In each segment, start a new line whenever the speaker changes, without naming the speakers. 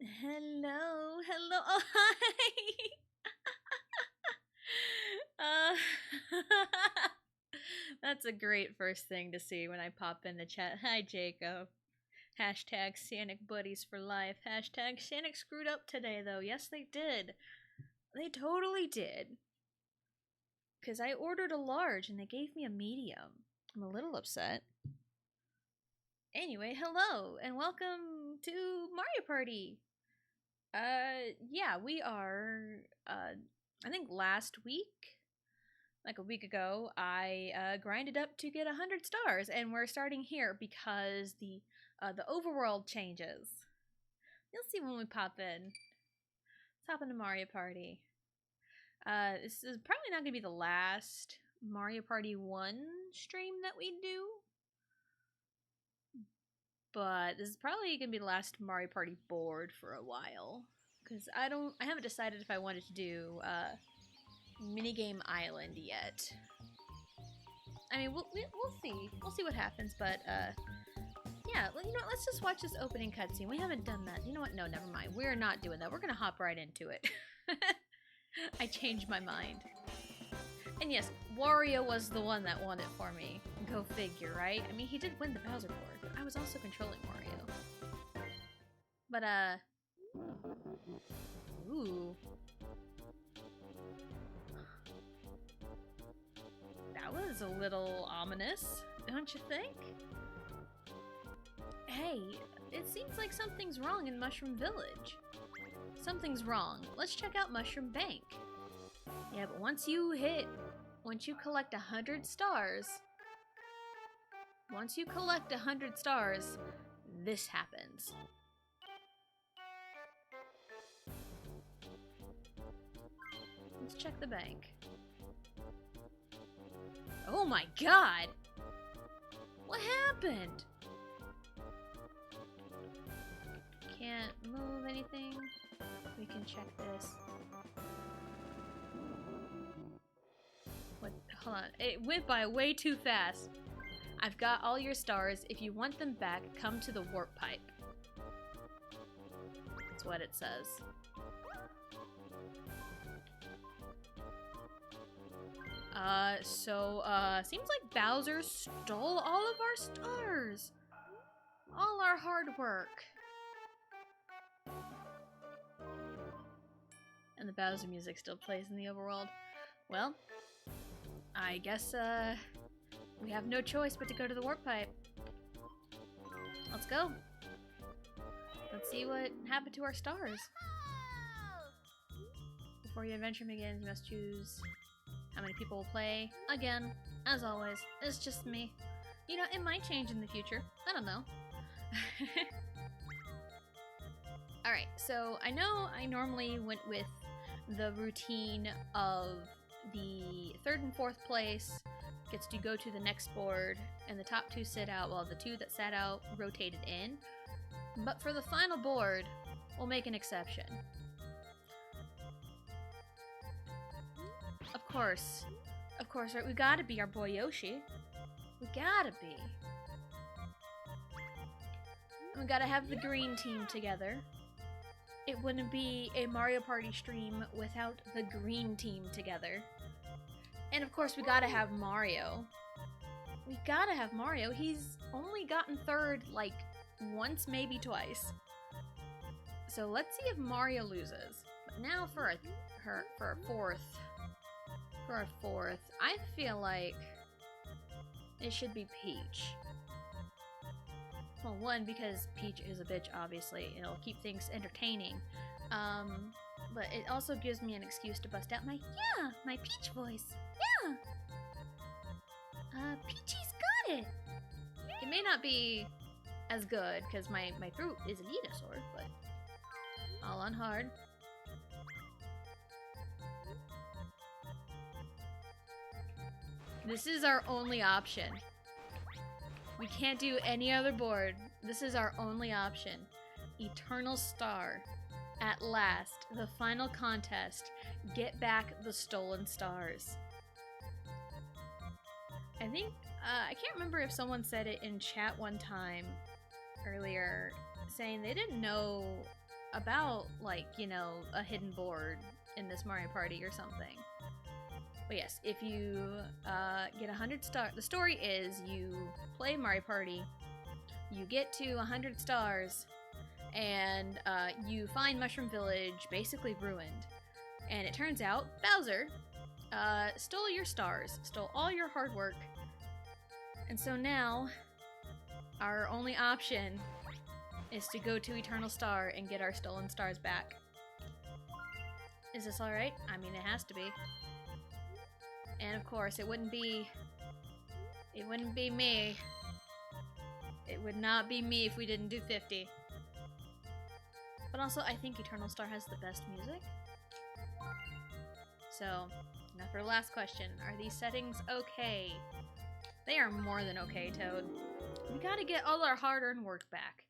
Hello, hello. Oh, hi. Uh, that's a great first thing to see when I pop in the chat. Hi, Jacob. Hashtag Sanic Buddies for life. Hashtag Sanic screwed up today, though. Yes, they did. They totally did. Because I ordered a large and they gave me a medium. I'm a little upset. Anyway, hello and welcome to Mario Party. Yeah, we are. I think last week, like a week ago, I grinded up to get 100 stars, and we're starting here because the overworld changes. You'll see when we pop in. Let's hop into Mario Party. This is probably not gonna be the last Mario Party 1 stream that we do, but this is probably gonna be the last Mario Party board for a while. Because I haven't decided if I wanted to do Minigame Island yet. I mean, we'll see. We'll see what happens, but yeah, well, you know what, let's just watch this opening cutscene. We haven't done that. You know what? No, never mind. We're not doing that. We're gonna hop right into it. I changed my mind. And yes, Wario was the one that won it for me. Go figure, right? I mean, he did win the Bowser board, but I was also controlling Wario. But, ooh. That was a little ominous, don't you think? Hey, it seems like something's wrong in Mushroom Village. Something's wrong. Let's check out Mushroom Bank. Yeah, but once you collect 100 stars, this happens. Let's check the bank. Oh my god! What happened? Can't move anything. We can check this. What? Hold on. It went by way too fast. I've got all your stars. If you want them back, come to the warp pipe. That's what it says. Seems like Bowser stole all of our stars. All our hard work. And the Bowser music still plays in the overworld. Well, I guess, we have no choice but to go to the warp pipe. Let's go. Let's see what happened to our stars. Before your adventure begins, you must choose how many people will play. Again, as always, it's just me. You know, it might change in the future. I don't know. Alright, so I know I normally went with the routine of the third and fourth place gets to go to the next board, and the top two sit out while the two that sat out rotated in. But for the final board, we'll make an exception. Of course, right? We gotta be our boy Yoshi. We gotta be. We gotta have the green team together. It wouldn't be a Mario Party stream without the green team together. And of course, we gotta have Mario. We gotta have Mario. He's only gotten third, like, once, maybe twice. So let's see if Mario loses. But now for a fourth. For our fourth, I feel like it should be Peach. Well, one, because Peach is a bitch, obviously. It'll keep things entertaining. But it also gives me an excuse to bust out my Peach voice. Yeah! Peachy's got it! It may not be as good, because my throat is a Venusaur, but all on hard. This is our only option. We can't do any other board. This is our only option. Eternal Star. At last, the final contest. Get back the stolen stars. I think, I can't remember if someone said it in chat one time earlier, saying they didn't know about, like, you know, a hidden board in this Mario Party or something. But yes, if you get 100 stars, the story is you play Mario Party, you get to 100 stars, and you find Mushroom Village basically ruined. And it turns out Bowser stole your stars, stole all your hard work. And so now, our only option is to go to Eternal Star and get our stolen stars back. Is this alright? I mean, it has to be. And of course, it wouldn't be me. It would not be me if we didn't do 50. But also, I think Eternal Star has the best music. So, now for the last question. Are these settings okay? They are more than okay, Toad. We gotta get all our hard-earned work back.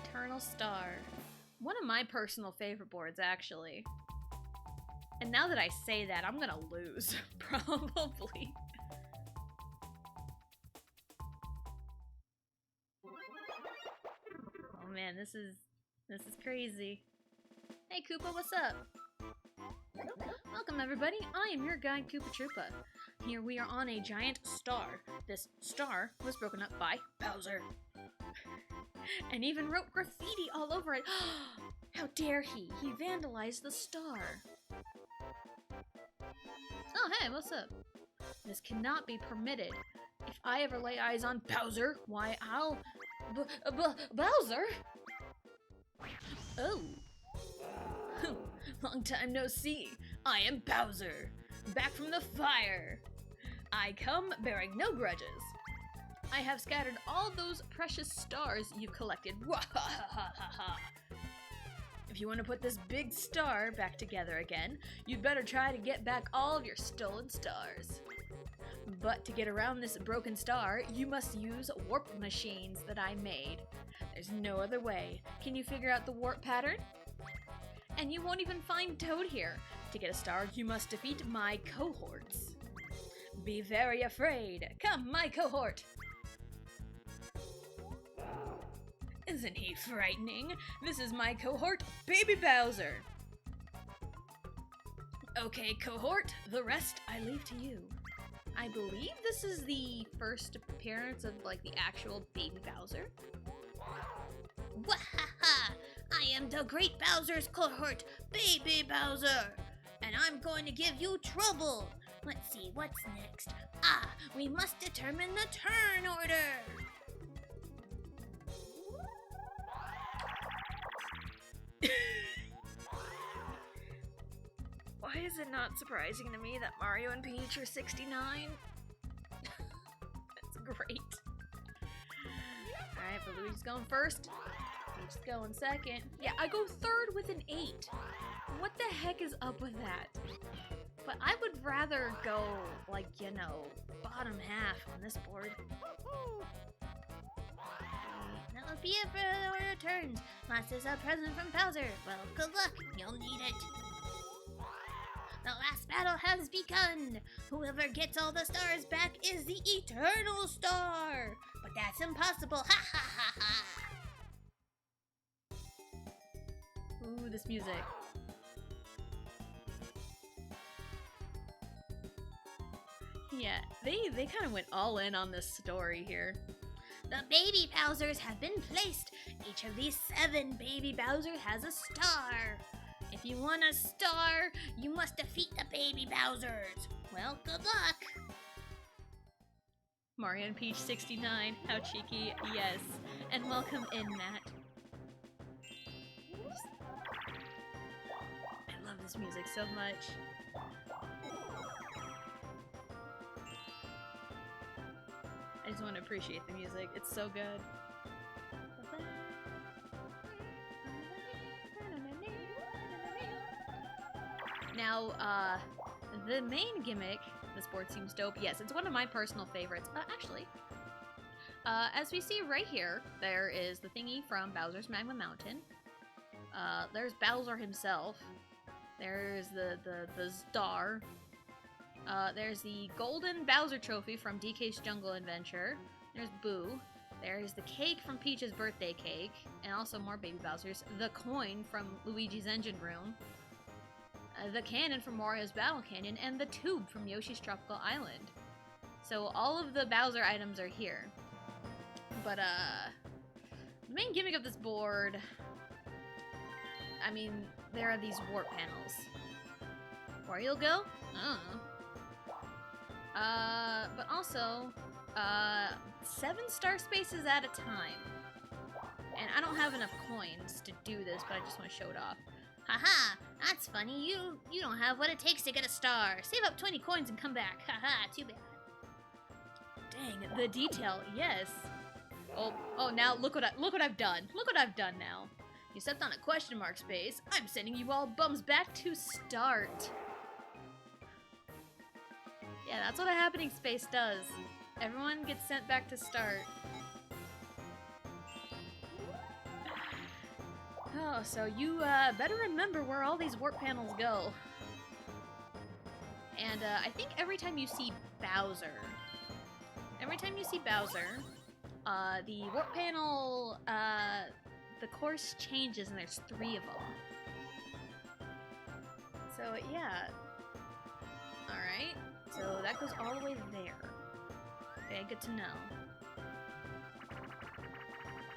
Eternal Star. One of my personal favorite boards, actually. And now that I say that, I'm gonna lose, probably. Oh man, this is crazy. Hey Koopa, what's up? Welcome everybody, I am your guide Koopa Troopa. Here we are on a giant star. This star was broken up by Bowser. And even wrote graffiti all over it. How dare he? He vandalized the star. Oh hey, what's up? This cannot be permitted. If I ever lay eyes on Bowser, why I'll... Bowser? Oh. Long time no see. I am Bowser, back from the fire. I come bearing no grudges. I have scattered all those precious stars you've collected. If you want to put this big star back together again, you'd better try to get back all of your stolen stars. But to get around this broken star, you must use warp machines that I made. There's no other way. Can you figure out the warp pattern? And you won't even find Toad here. To get a star, you must defeat my cohorts. Be very afraid. Come, my cohort. Isn't he frightening? This is my cohort, Baby Bowser. Okay, cohort, the rest I leave to you. I believe this is the first appearance of, like, the actual Baby Bowser. Wahaha! I am the Great Bowser's cohort, Baby Bowser! And I'm going to give you trouble! Let's see, what's next? Ah, we must determine the turn order! Why is it not surprising to me that Mario and Peach are 69? That's great. Alright, but Luigi's going first. Peach is going second. Yeah, I go third with an 8. What the heck is up with that? But I would rather go, like, you know, bottom half on this board. That will be it for the order of turns. Last is a present from Bowser. Well, good luck. You'll need it. The last battle has begun. Whoever gets all the stars back is the Eternal Star. But that's impossible. Ha ha ha ha. Ooh, this music. Yeah, they kind of went all in on this story here. The Baby Bowsers have been placed. Each of these 7 Baby Bowsers has a star. If you want a star, you must defeat the Baby Bowsers. Well, good luck. Mario and Peach 69, how cheeky, yes. And welcome in, Matt. I love this music so much. I just want to appreciate the music. It's so good. Now, the main gimmick, this board seems dope. Yes, it's one of my personal favorites. Actually, as we see right here, there is the thingy from Bowser's Magma Mountain. There's Bowser himself. There's the star. There's the golden Bowser trophy from DK's Jungle Adventure. There's Boo. There's the cake from Peach's birthday cake, and also more Baby Bowser's. The coin from Luigi's engine room. The cannon from Mario's Battle Canyon, and the tube from Yoshi's Tropical Island. So all of the Bowser items are here. But, the main gimmick of this board... I mean, there are these warp panels. Where you'll go? I don't know. But also, 7 star spaces at a time. And I don't have enough coins to do this, but I just want to show it off. Haha, that's funny. You don't have what it takes to get a star. Save up 20 coins and come back. Haha, too bad. Dang, the detail, yes. Oh, now look what I've done. Look what I've done now. You stepped on a question mark space. I'm sending you all bums back to start. Yeah, that's what a happening space does. Everyone gets sent back to start. Oh, so you better remember where all these warp panels go. And I think every time you see Bowser, the warp panel, the course changes and there's 3 of them. So yeah. Alright, so that goes all the way there. Okay, good to know.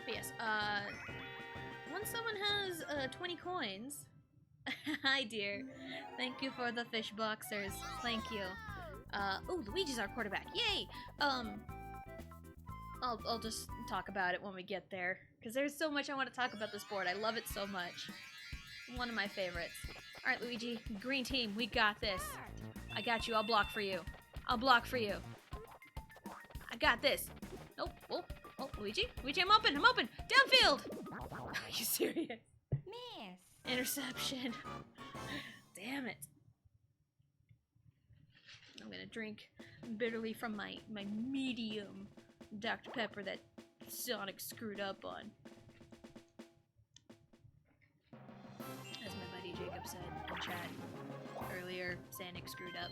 But yes, once someone has 20 coins... Hi dear. Thank you for the fish boxers. Thank you. Oh, Luigi's our quarterback. Yay! I'll just talk about it when we get there. Because there's so much I want to talk about this board. I love it so much. One of my favorites. Alright, Luigi. Green team, we got this. I got you. I'll block for you. I'll block for you. I got this. Nope. Oh, Luigi. Luigi, I'm open. Downfield! Are you serious?
Miss.
Interception. Damn it. I'm gonna drink bitterly from my medium Dr. Pepper that Sonic screwed up on. As my buddy Jacob said in chat earlier, Sonic screwed up.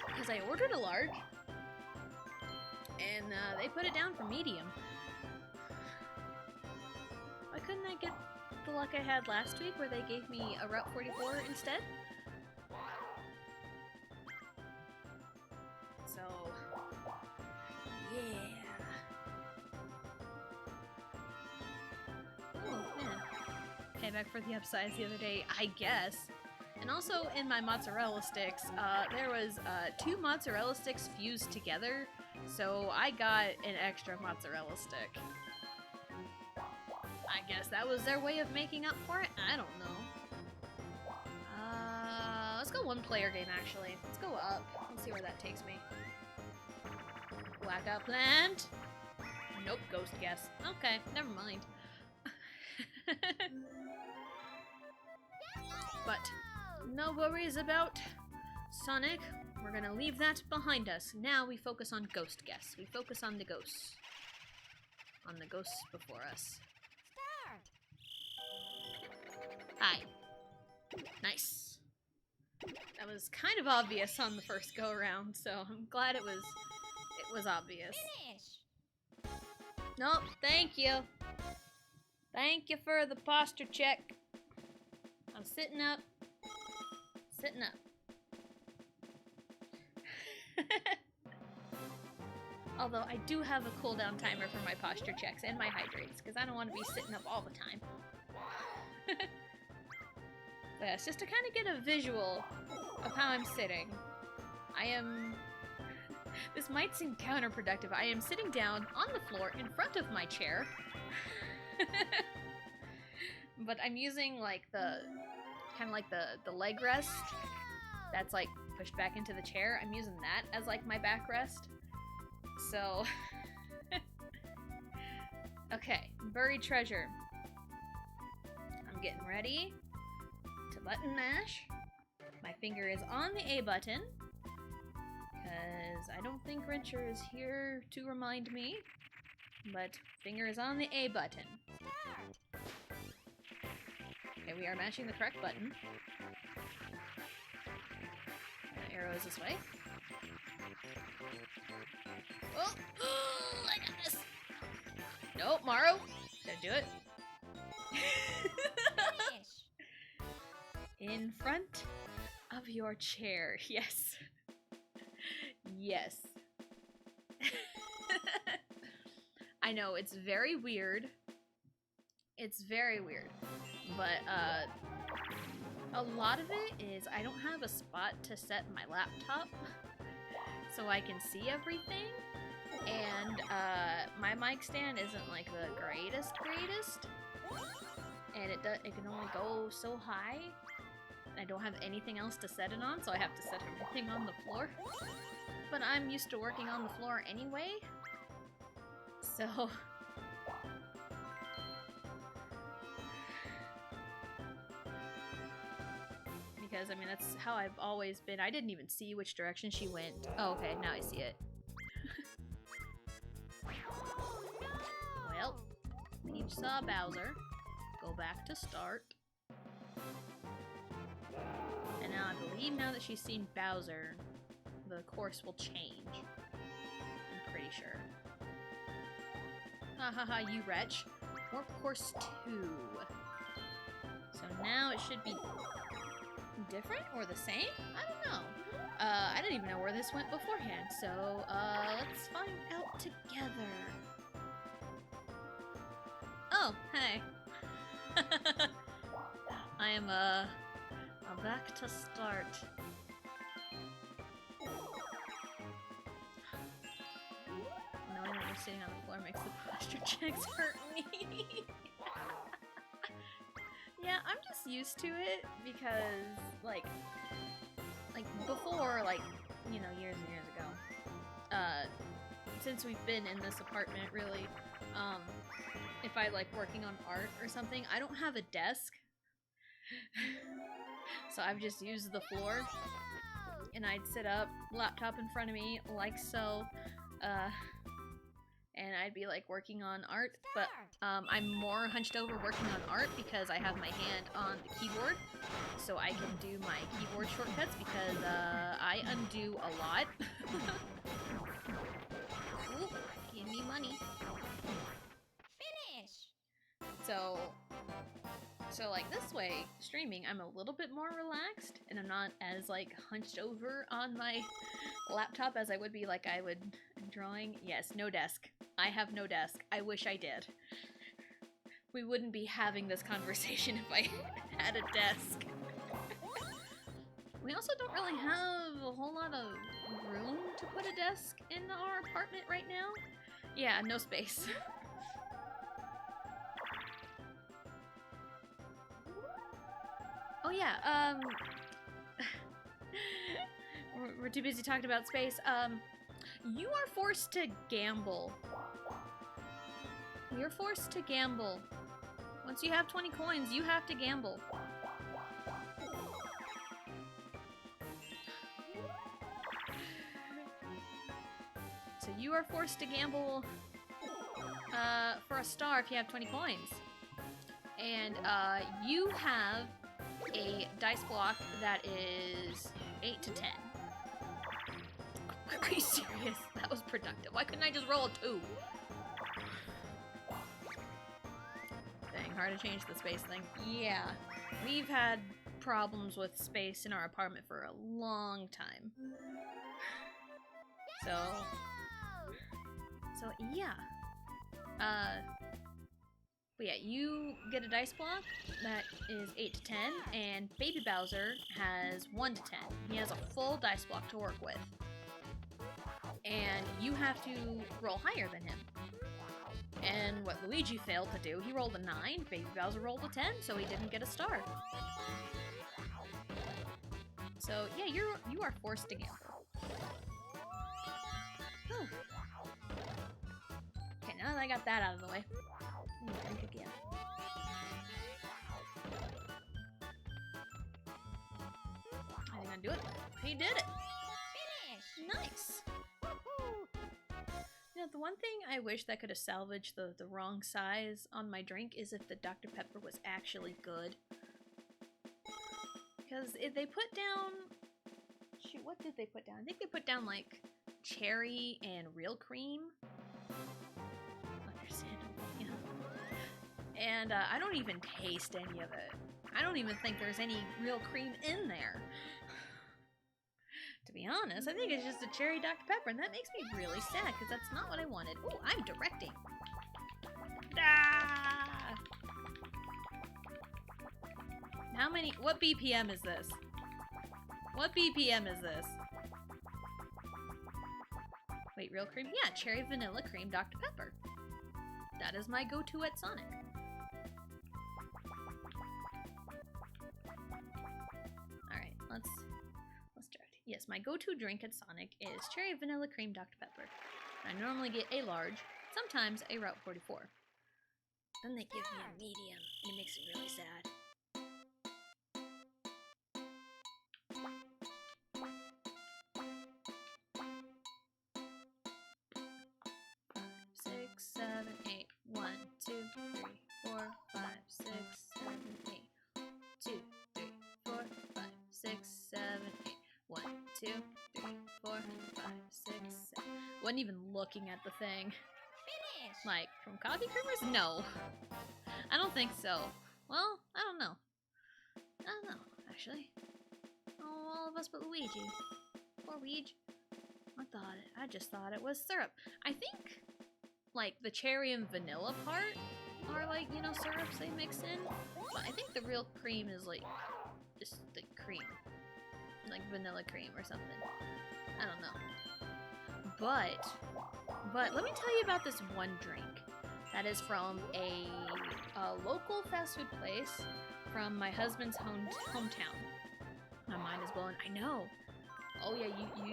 Because I ordered a large, and they put it down for medium. Why couldn't I get the luck I had last week where they gave me a Route 44 instead? So, yeah. Oh, man. Came back for the upsize the other day, I guess. And also in my mozzarella sticks, there was 2 mozzarella sticks fused together, so I got an extra mozzarella stick. I guess that was their way of making up for it? I don't know. Let's go 1-player game, actually. Let's go up. Let's see where that takes me. Blackout plant? Nope, ghost guess. Okay, never mind. But no worries about Sonic. We're gonna leave that behind us. Now we focus on ghost guess. We focus on the ghosts. On the ghosts before us. Hi. Nice. That was kind of obvious on the first go around, so I'm glad it was obvious.
Finish.
Nope, thank you. Thank you for the posture check. I'm sitting up. Sitting up. Although I do have a cooldown timer for my posture checks and my hydrates, because I don't want to be sitting up all the time. But yes, just to kind of get a visual of how I'm sitting. I am... This might seem counterproductive. I am sitting down on the floor in front of my chair. But I'm using like the... kind of like the leg rest that's like pushed back into the chair. I'm using that as like my backrest. So... Okay, buried treasure. I'm getting ready to button mash. My finger is on the A button, because I don't think Wrencher is here to remind me, but finger is on the A button. Okay, we are mashing the correct button. Arrows this way. Oh, I got this. Nope, Maru. Did I do it? In front of your chair. Yes. Yes. I know, it's very weird. It's very weird. But, a lot of it is I don't have a spot to set my laptop so I can see everything. And, my mic stand isn't, like, the greatest. And it can only go so high. I don't have anything else to set it on, so I have to set everything on the floor. But I'm used to working on the floor anyway. So... because, I mean, that's how I've always been. I didn't even see which direction she went. Oh, okay, now I see it. Well, Peach saw Bowser. Go back to start. And now I believe now that she's seen Bowser, the course will change. I'm pretty sure. Ha ha ha, you wretch. Warp course 2. So now it should be different or the same? I don't know. I didn't even know where this went beforehand, so let's find out together. Oh, hey. I am back to start. Knowing that you're sitting on the floor makes the posture checks hurt me. Yeah, I'm just used to it because, like before, like, you know, years and years ago, since we've been in this apartment, really, if I like working on art or something, I don't have a desk, so I've just used the floor, and I'd sit up, laptop in front of me, like so, and I'd be like working on art, but I'm more hunched over working on art because I have my hand on the keyboard, so I can do my keyboard shortcuts because I undo a lot. Ooh, give me money. Finish! So like this way, streaming, I'm a little bit more relaxed, and I'm not as like hunched over on my laptop as I would be like I would drawing. Yes, no desk. I have no desk. I wish I did. We wouldn't be having this conversation if I had a desk. We also don't really have a whole lot of room to put a desk in our apartment right now. Yeah, no space. Oh yeah, we're too busy talking about space. You are forced to gamble. You're forced to gamble. Once you have 20 coins, you have to gamble. So you are forced to gamble for a star if you have 20 coins. And you have a dice block that is 8 to 10. Are you serious? That was productive. Why couldn't I just roll a 2? Dang, hard to change the space thing. Yeah, we've had problems with space in our apartment for a long time. So yeah. But yeah, you get a dice block that is 8 to 10, and Baby Bowser has 1 to 10. He has a full dice block to work with. And you have to roll higher than him. And what Luigi failed to do, he rolled a 9, Baby Bowser rolled a 10, so he didn't get a star. So yeah, you are forced to gamble. Whew. Okay, now that I got that out of the way, let me drink again. I think I do it. He did it! Finish! Nice! You know, the one thing I wish that could have salvaged the wrong size on my drink is if the Dr. Pepper was actually good. Because if they put down... Shoot, what did they put down? I think they put down, like, cherry and real cream. Understandable, yeah. And I don't even taste any of it. I don't even think there's any real cream in there. To be honest, I think it's just a cherry Dr. Pepper, and that makes me really sad because that's not what I wanted. Ooh, I'm directing. Ah! How many? What BPM is this? What BPM is this? Wait, real cream? Yeah, cherry vanilla cream Dr. Pepper. That is my go-to at Sonic. Alright, let's direct. Yes, my go-to drink at Sonic is cherry vanilla cream Dr. Pepper. I normally get a large, sometimes a Route 44. Then they give me a medium, and it makes me really sad. 2, 3, 4, 5, 6, 7. Wasn't even looking at the thing.
Finish.
Like, from coffee creamers? No. I don't think so. Well, I don't know. I don't know, actually. Oh, all of us but Luigi. Poor Luigi. I just thought it was syrup. I think, like, the cherry and vanilla part are, like, you know, syrups they mix in. But I think the real cream is, like, just the cream. Like vanilla cream or something. I don't know. But let me tell you about this one drink that is from a local fast food place from my husband's hometown. My mind is blown. I know. Oh yeah,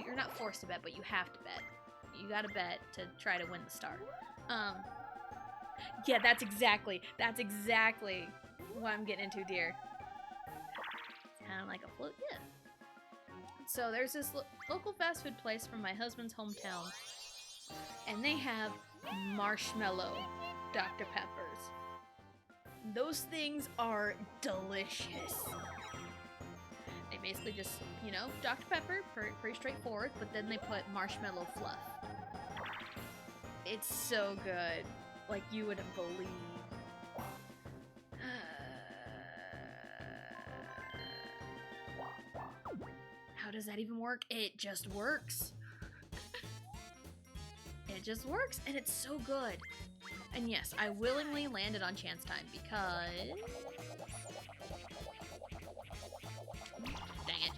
you're not forced to bet, but you have to bet. You gotta bet to try to win the star. Yeah, that's exactly what I'm getting into, dear. Kind of like a float, yeah. So there's this local fast food place from my husband's hometown, and they have marshmallow Dr. Peppers. Those things are delicious. They basically just, you know, Dr. Pepper, pretty straightforward, but then they put marshmallow fluff. It's so good, like you wouldn't believe. How does that even work? It just works. It just works, and it's so good. And yes, I willingly landed on chance time because... Dang it.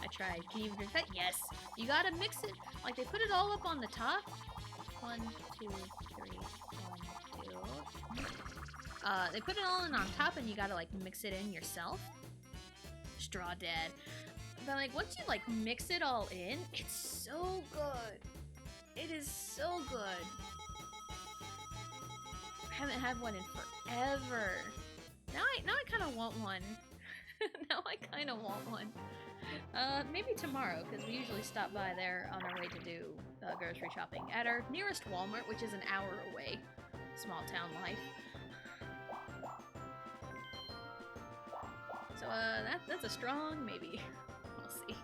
I tried. Can you even drink that? Yes. You gotta mix it. Like, they put it all up on the top. 1, 2, 3, 1, 2. They put it all in on top, and you gotta, like, mix it in yourself. Straw Dad. But like once you like mix it all in, it's so good. It is so good. I haven't had one in forever. Now I kind of want one. Now I kind of want one. Maybe tomorrow, because we usually stop by there on our way to do grocery shopping at our nearest Walmart, which is an hour away. Small town life. So, that's a strong maybe. We'll see.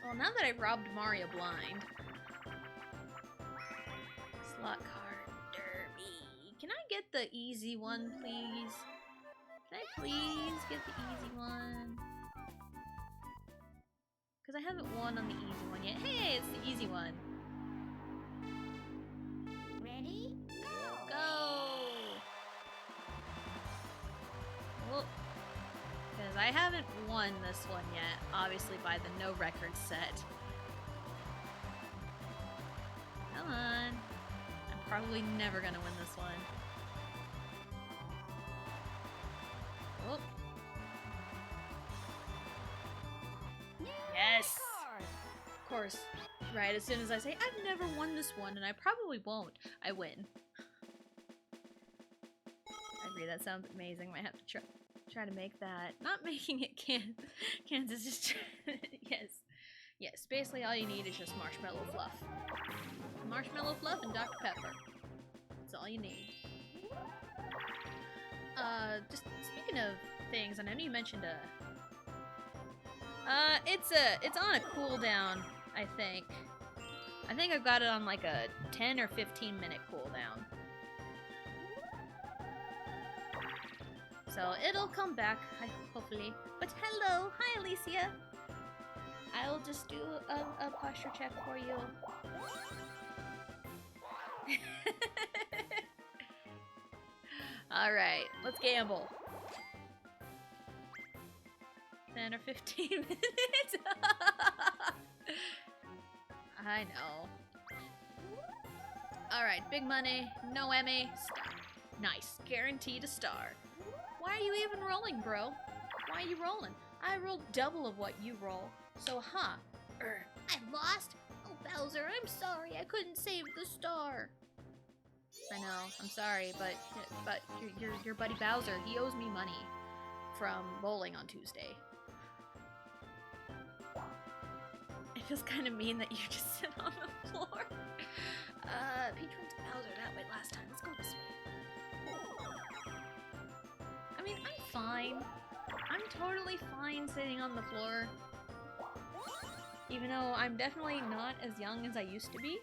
Well, now that I've robbed Mario blind... Slot card derby. Can I get the easy one, please? Can I please get the easy one? Because I haven't won on the easy one yet. Hey, it's the easy one.
Ready? Go!
Go! Because I haven't won this one yet, obviously by the no record set. Come on. I'm probably never gonna win this one. Oh. Yes! Of course. Right, as soon as I say, I've never won this one, and I probably won't, I win. I agree, that sounds amazing. Might have to try to make that. Not making it Kansas, just yes. Basically, all you need is just marshmallow fluff. Marshmallow fluff and Dr. Pepper. That's all you need. Just speaking of things, and I know you mentioned It's on a cooldown, I think. I think I've got it on like a 10 or 15 minute cooldown. So it'll come back, hopefully. But hello, hi Alicia. I'll just do a posture check for you. Alright, let's gamble. 10 or 15 minutes. I know. Alright, big money, no Emmy, star. Nice, guaranteed a star. Why are you even rolling, bro? Why are you rolling? I rolled double of what you roll. So, I lost? Oh, Bowser, I'm sorry. I couldn't save the star. I know, I'm sorry, but your buddy Bowser, he owes me money from bowling on Tuesday. It feels kind of mean that you just sit on the floor. Peach went to Bowser that way last time. Let's go this way. I mean, I'm fine. I'm totally fine sitting on the floor. Even though I'm definitely not as young as I used to be.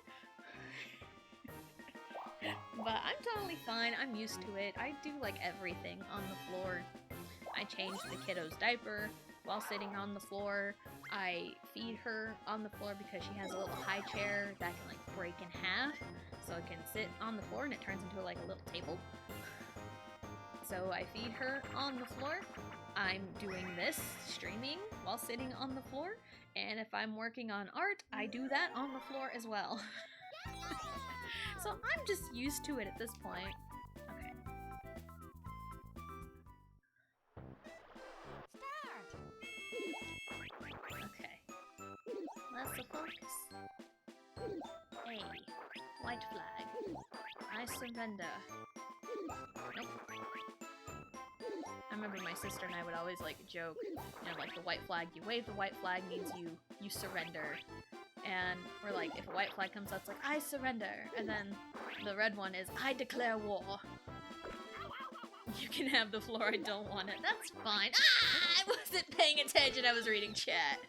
But I'm totally fine. I'm used to it. I do like everything on the floor. I change the kiddo's diaper while sitting on the floor. I feed her on the floor because she has a little high chair that can like break in half. So it can sit on the floor and it turns into like a little table. So I feed her on the floor. I'm doing this, streaming, while sitting on the floor. And if I'm working on art, I do that on the floor as well. So I'm just used to it at this point. Okay. Okay. Let's focus. A. White flag. I surrender. Nope. I remember my sister and I would always like joke, you know, like the white flag, you wave the white flag means you surrender. And we're like, if a white flag comes up, it's like, I surrender. And then the red one is, I declare war. You can have the floor, I don't want it. That's fine. Ah! I wasn't paying attention, I was reading chat.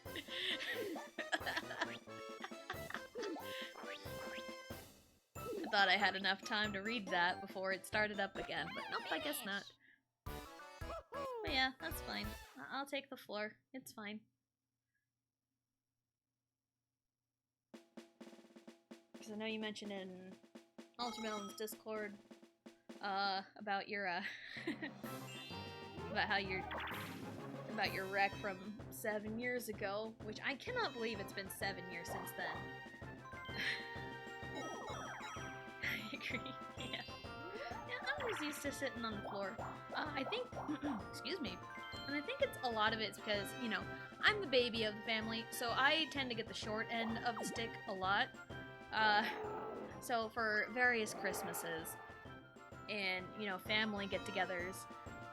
I thought I had enough time to read that before it started up again, but nope, I guess not. But yeah, that's fine. I'll take the floor. It's fine. Because I know you mentioned in Ultramelon's Discord about your about your wreck from 7 years ago, which I cannot believe it's been 7 years since then. I agree. Yeah. I was used to sitting on the floor. I think, excuse me, and I think it's a lot of it's because, you know, I'm the baby of the family, so I tend to get the short end of the stick a lot. So for various Christmases and, you know, family get-togethers,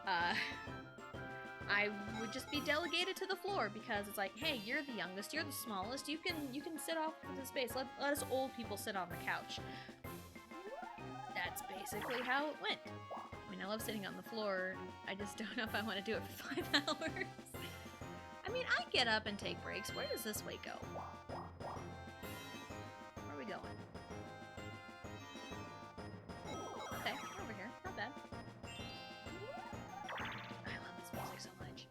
I would just be delegated to the floor because it's like, hey, you're the youngest, you're the smallest, you can sit off to the space. Let us old people sit on the couch. That's basically how it went. I mean, I love sitting on the floor. I just don't know if I want to do it for 5 hours. I mean, I get up and take breaks. Where does this way go? Where are we going? Okay, over here. Not bad. I love this music so much.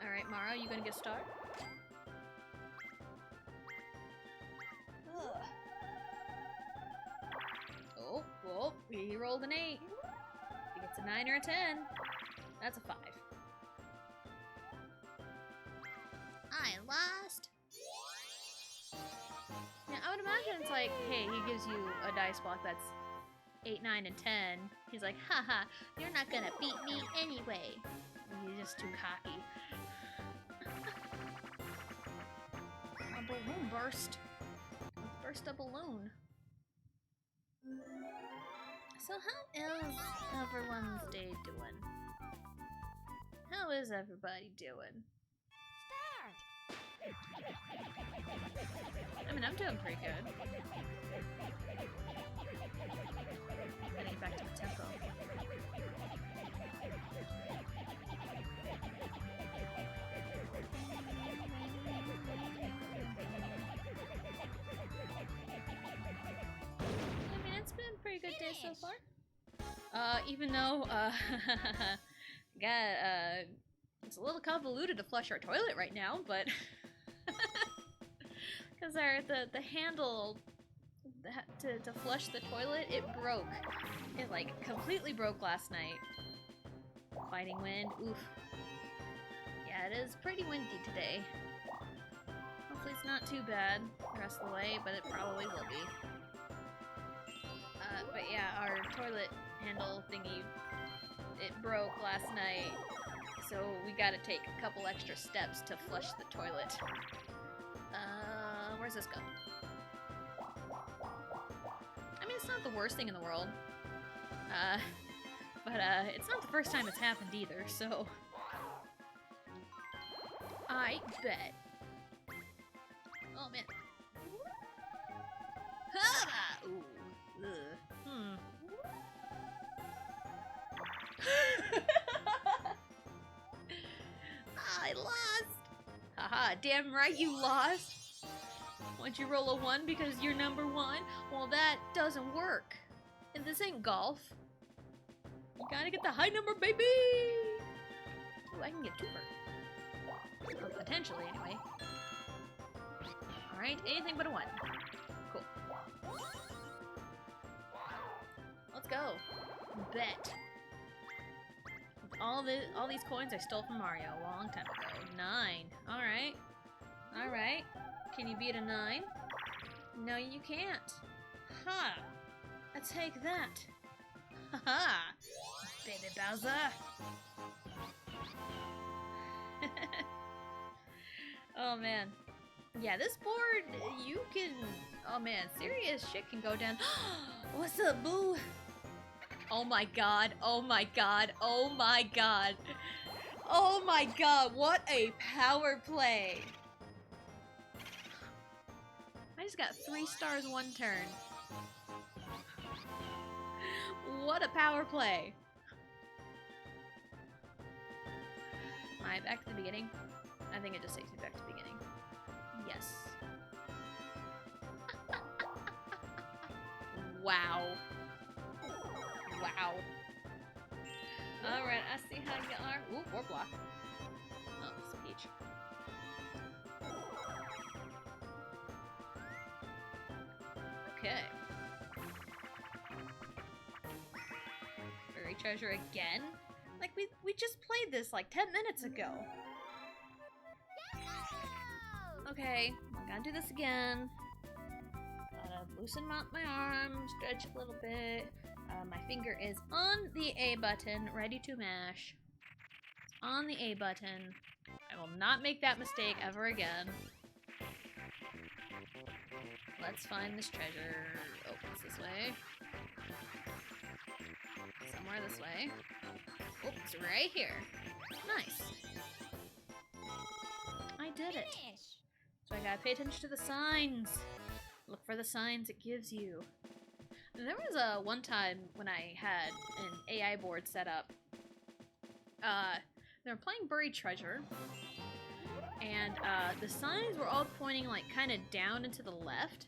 Alright, Mara, you gonna get a star? Ugh. Oh, whoa, he rolled an 8. If he gets a 9 or a 10, that's a 5. I lost. Yeah, I would imagine it's like, hey, he gives you a dice block that's 8, 9, and 10. He's like, haha, you're not gonna beat me anyway. He's just too cocky. A balloon burst. Let's burst a balloon. So how is everyone's day doing? How is everybody doing?
Start.
I mean, I'm doing pretty good. Gotta get back to the tempo. I mean, it's been a pretty good day so far. Even though, it's a little convoluted to flush our toilet right now, but because the handle to flush the toilet, it broke. It like completely broke last night. Fighting wind, oof. Yeah, it is pretty windy today. Hopefully it's not too bad the rest of the way, but it probably will be. But yeah, our toilet handle thingy, it broke last night, so we gotta take a couple extra steps to flush the toilet. Where's this go? I mean, it's not the worst thing in the world. But it's not the first time it's happened either, so... I bet. Oh, man. Ha! Ooh. Ugh. I lost! Haha, damn right you lost! Once you roll a 1 because you're number 1? Well, that doesn't work. And this ain't golf. You gotta get the high number, baby! Ooh, I can get 2 for. Or potentially, anyway. Alright, anything but a 1. Cool. Let's go. Bet. All these coins I stole from Mario a long time ago. 9. Alright. Alright. Can you beat a 9? No, you can't. Ha! I take that. Ha ha! Baby Bowser! Oh man. Yeah, this board, you can... Oh man, serious shit can go down. What's up, boo? Oh my god, oh my god, oh my god. Oh my god, what a power play. I just got 3 stars 1 turn. What a power play. Am I back to the beginning? I think it just takes me back to the beginning. Yes. Wow. Wow. Alright, I see how you are. Ooh, warp block. Oh, it's a peach. Okay. Fairy treasure again? Like, we just played this like 10 minutes ago. Okay, I'm gonna do this again. Gotta loosen up my arm, stretch a little bit. My finger is on the A button, ready to mash. On the A button. I will not make that mistake ever again. Let's find this treasure. Oh, it's this way. Somewhere this way. Oh, it's right here. Nice. I did it. So I gotta pay attention to the signs. Look for the signs it gives you. There was a one time when I had an AI board set up. They were playing Buried Treasure, and the signs were all pointing like kind of down and to the left,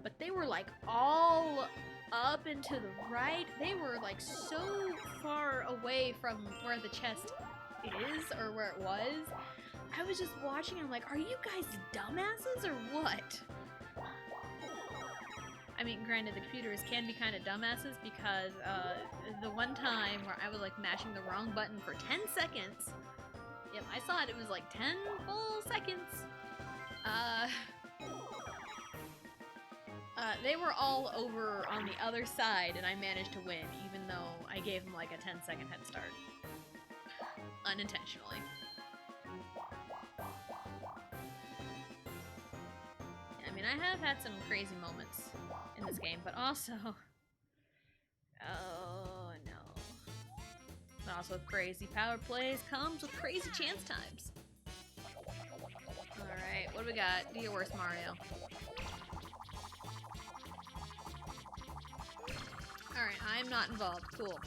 but they were like all up and to the right. They were like so far away from where the chest is or where it was. I was just watching and I'm like, are you guys dumbasses or what? I mean, granted, the computers can be kind of dumbasses because the one time where I was like mashing the wrong button for 10 seconds. Yep, I saw it. It was like 10 full seconds. They were all over on the other side, and I managed to win, even though I gave them like a 10-second head start. Unintentionally. I mean, I have had some crazy moments in this game, but also... Oh, no. But also with crazy power plays comes with crazy chance times. Alright, What do we got? Do your worst, Mario. Alright, I'm not involved. Cool.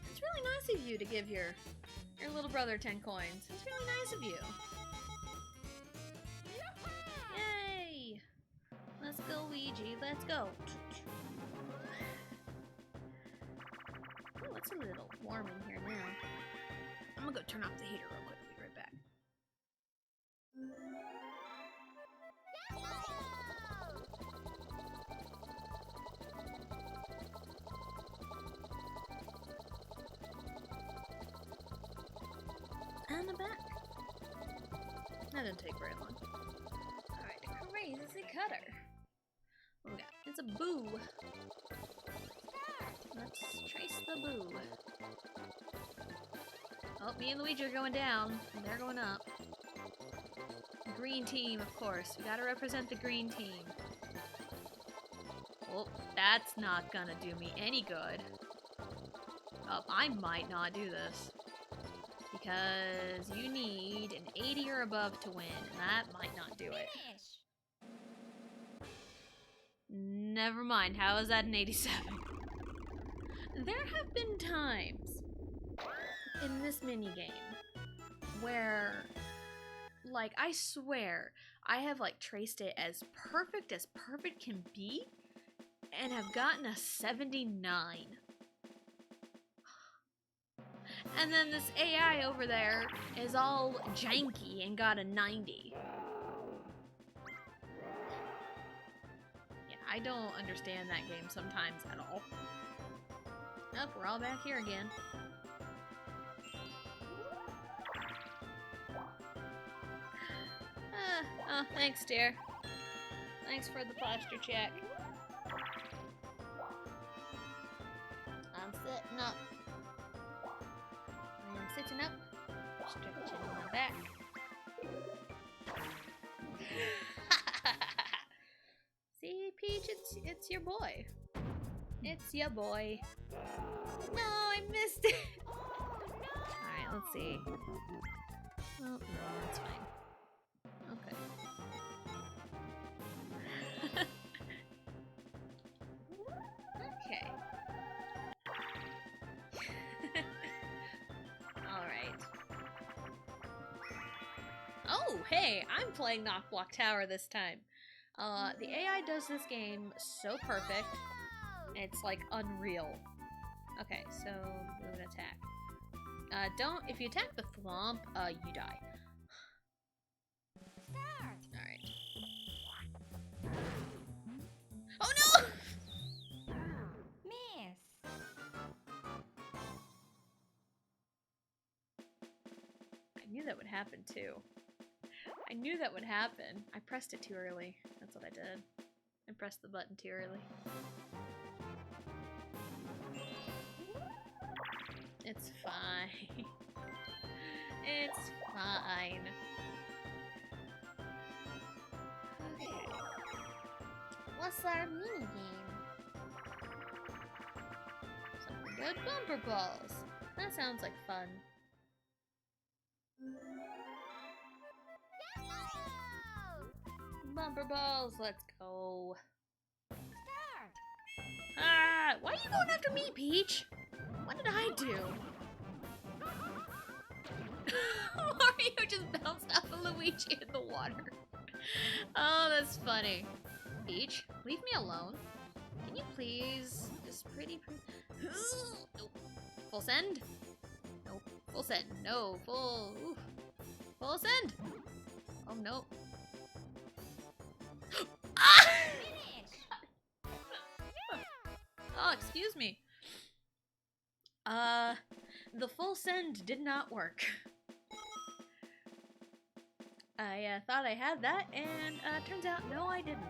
It's really nice of you to give your little brother 10 coins. It's really nice of you. Yay! Let's go, Luigi. Let's go. Oh, it's a little warm in here now. I'm gonna go turn off the heater real quick. I'll be right back. And I'm back. That didn't take very long. Alright, crazy cutter. What we got? It's a boo. Let's trace the boo. Oh, me and Luigi are going down. They're going up. Green team, of course. We gotta represent the green team. Oh, that's not gonna do me any good. Oh, I might not do this. Because you need an 80 or above to win, and that might not do it. Never mind, how is that an 87? There have been times in this minigame where, like, I swear, I have, like, traced it as perfect can be, and have gotten a 79. And then this AI over there is all janky and got a 90. Yeah, I don't understand that game sometimes at all. Nope, we're all back here again. Oh, thanks, dear. Thanks for the posture check. I'm sitting up. I'm sitting up, stretching my back. See, Peach, it's your boy. It's your boy. No, I missed it. Alright, let's see. Oh, no, that's fine. Okay. Okay. Alright. Oh, hey, I'm playing Knock Block Tower this time. The AI does this game so perfect. It's like unreal. Okay, so we're gonna attack. If you attack the thwomp, you die. Alright. Oh no!
Miss.
I knew that would happen too. I knew that would happen. I pressed it too early. That's what I did. I pressed the button too early. It's fine. It's fine. Okay.
What's our mini game?
Something good. Bumper balls. That sounds like fun. Bumper balls, let's go.
Start.
Ah! Why are you going after me, Peach? What did I do? Mario just bounced off of Luigi in the water. Oh, that's funny. Peach, leave me alone. Can you please just pretty Nope. Full send? Nope. Full send. No. Full. Oof. Full send. Oh, no. Ah! Oh, excuse me. The full send did not work. I thought I had that, and turns out no, I didn't.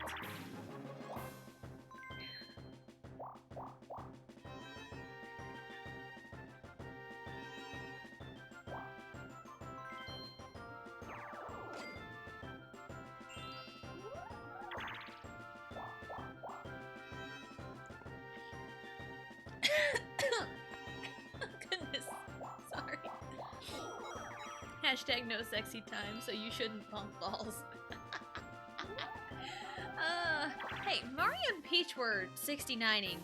Goodness. Hashtag no sexy time, so you shouldn't bump balls. Hey, Mario and Peach were 69ing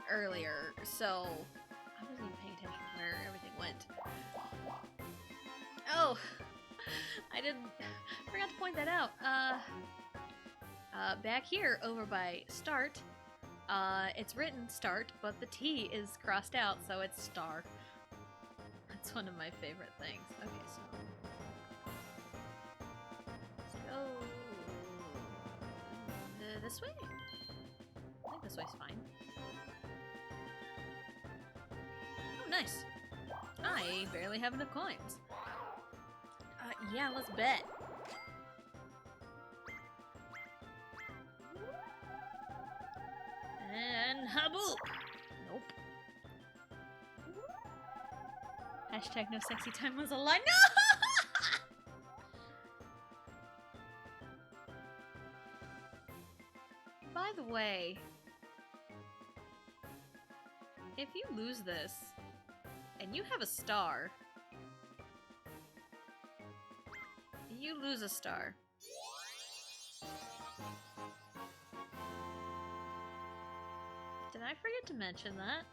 earlier, so I wasn't even paying attention to where everything went. Oh, I forgot to point that out. Back here, over by start, it's written start, but the T is crossed out, so it's star. That's one of my favorite things. Okay, so let's go this way? I think this way's fine. Oh, nice. I barely have enough coins. Yeah, let's bet. And Haboop! Nope. Hashtag no sexy time was a lie. No! By the way, if you lose this, and you have a star, you lose a star. Did I forget to mention that?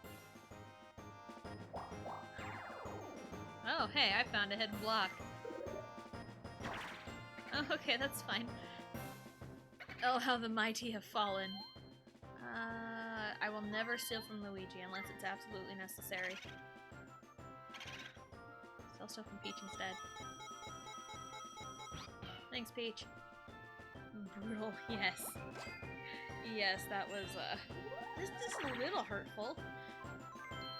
Oh, hey, I found a hidden block. Oh, okay, that's fine. Oh, how the mighty have fallen. I will never steal from Luigi unless it's absolutely necessary. So I'll steal from Peach instead. Thanks, Peach. Brutal, yes. Yes, that was, this is a little hurtful.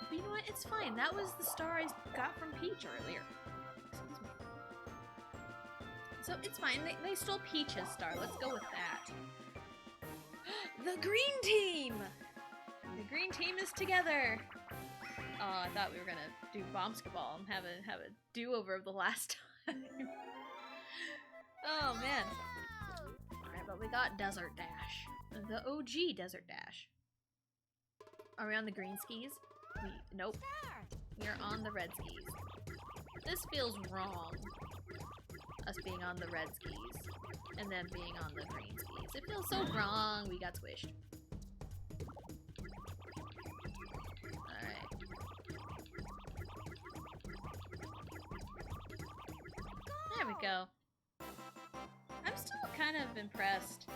But you know what? It's fine. That was the star I got from Peach earlier. Excuse me. So it's fine. They stole Peach's star. Let's go with that. The green team! The green team is together! Oh, I thought we were gonna do Bombskaball and have a do-over of the last time. Oh, man. Alright, but we got Desert Dash. The OG Desert Dash. Are we on the green skis? Nope. We are on the red skis. This feels wrong. Us being on the red skis. And then being on the green skis. It feels so wrong. We got squished. Alright. There we go. I'm still kind of impressed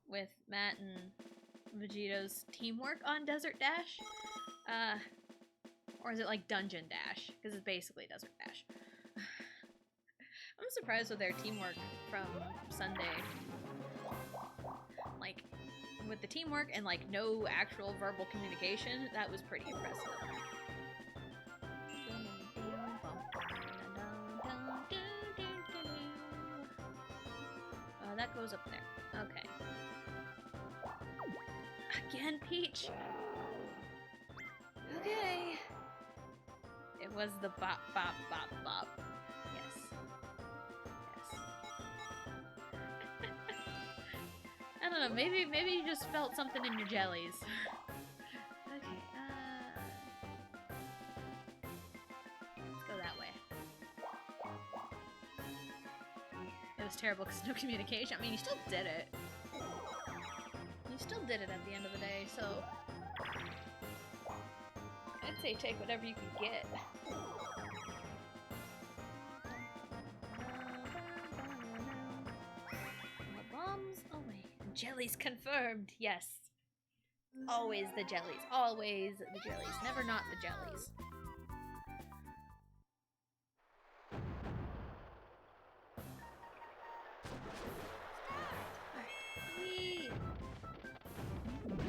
with Matt and Vegito's teamwork on Desert Dash. Or is it like Dungeon Dash? Because it's basically Desert Dash. I'm surprised with their teamwork from Sunday. Like, with the teamwork and like no actual verbal communication, that was pretty impressive. That goes up there. Okay. Again, Peach! Okay. It was the bop, bop, bop, bop. Yes. Yes. I don't know, maybe you just felt something in your jellies. Okay, let's go that way. It was terrible because no communication. I mean, you still did it. You still did it at the end of the day, so I'd say take whatever you can get. More bombs? Oh wait. Jellies confirmed, yes. Always the jellies. Always the jellies. Never not the jellies.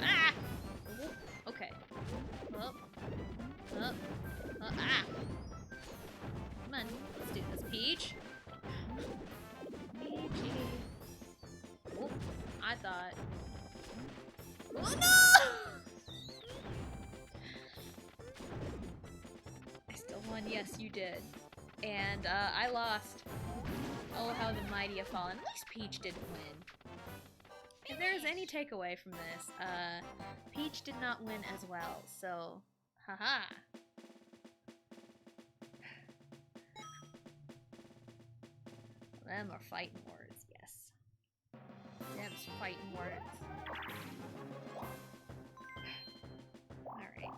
Ah! Okay. Up. Up. Ah! Come on, let's do this, Peach. Peachy. Oh, I thought. Oh no! I still won, yes, you did. And I lost. Oh, how the mighty have fallen. At least Peach didn't win. If there's any takeaway from this, Peach did not win as well, so haha. Them are fighting words, yes. Them's fighting words. Alright.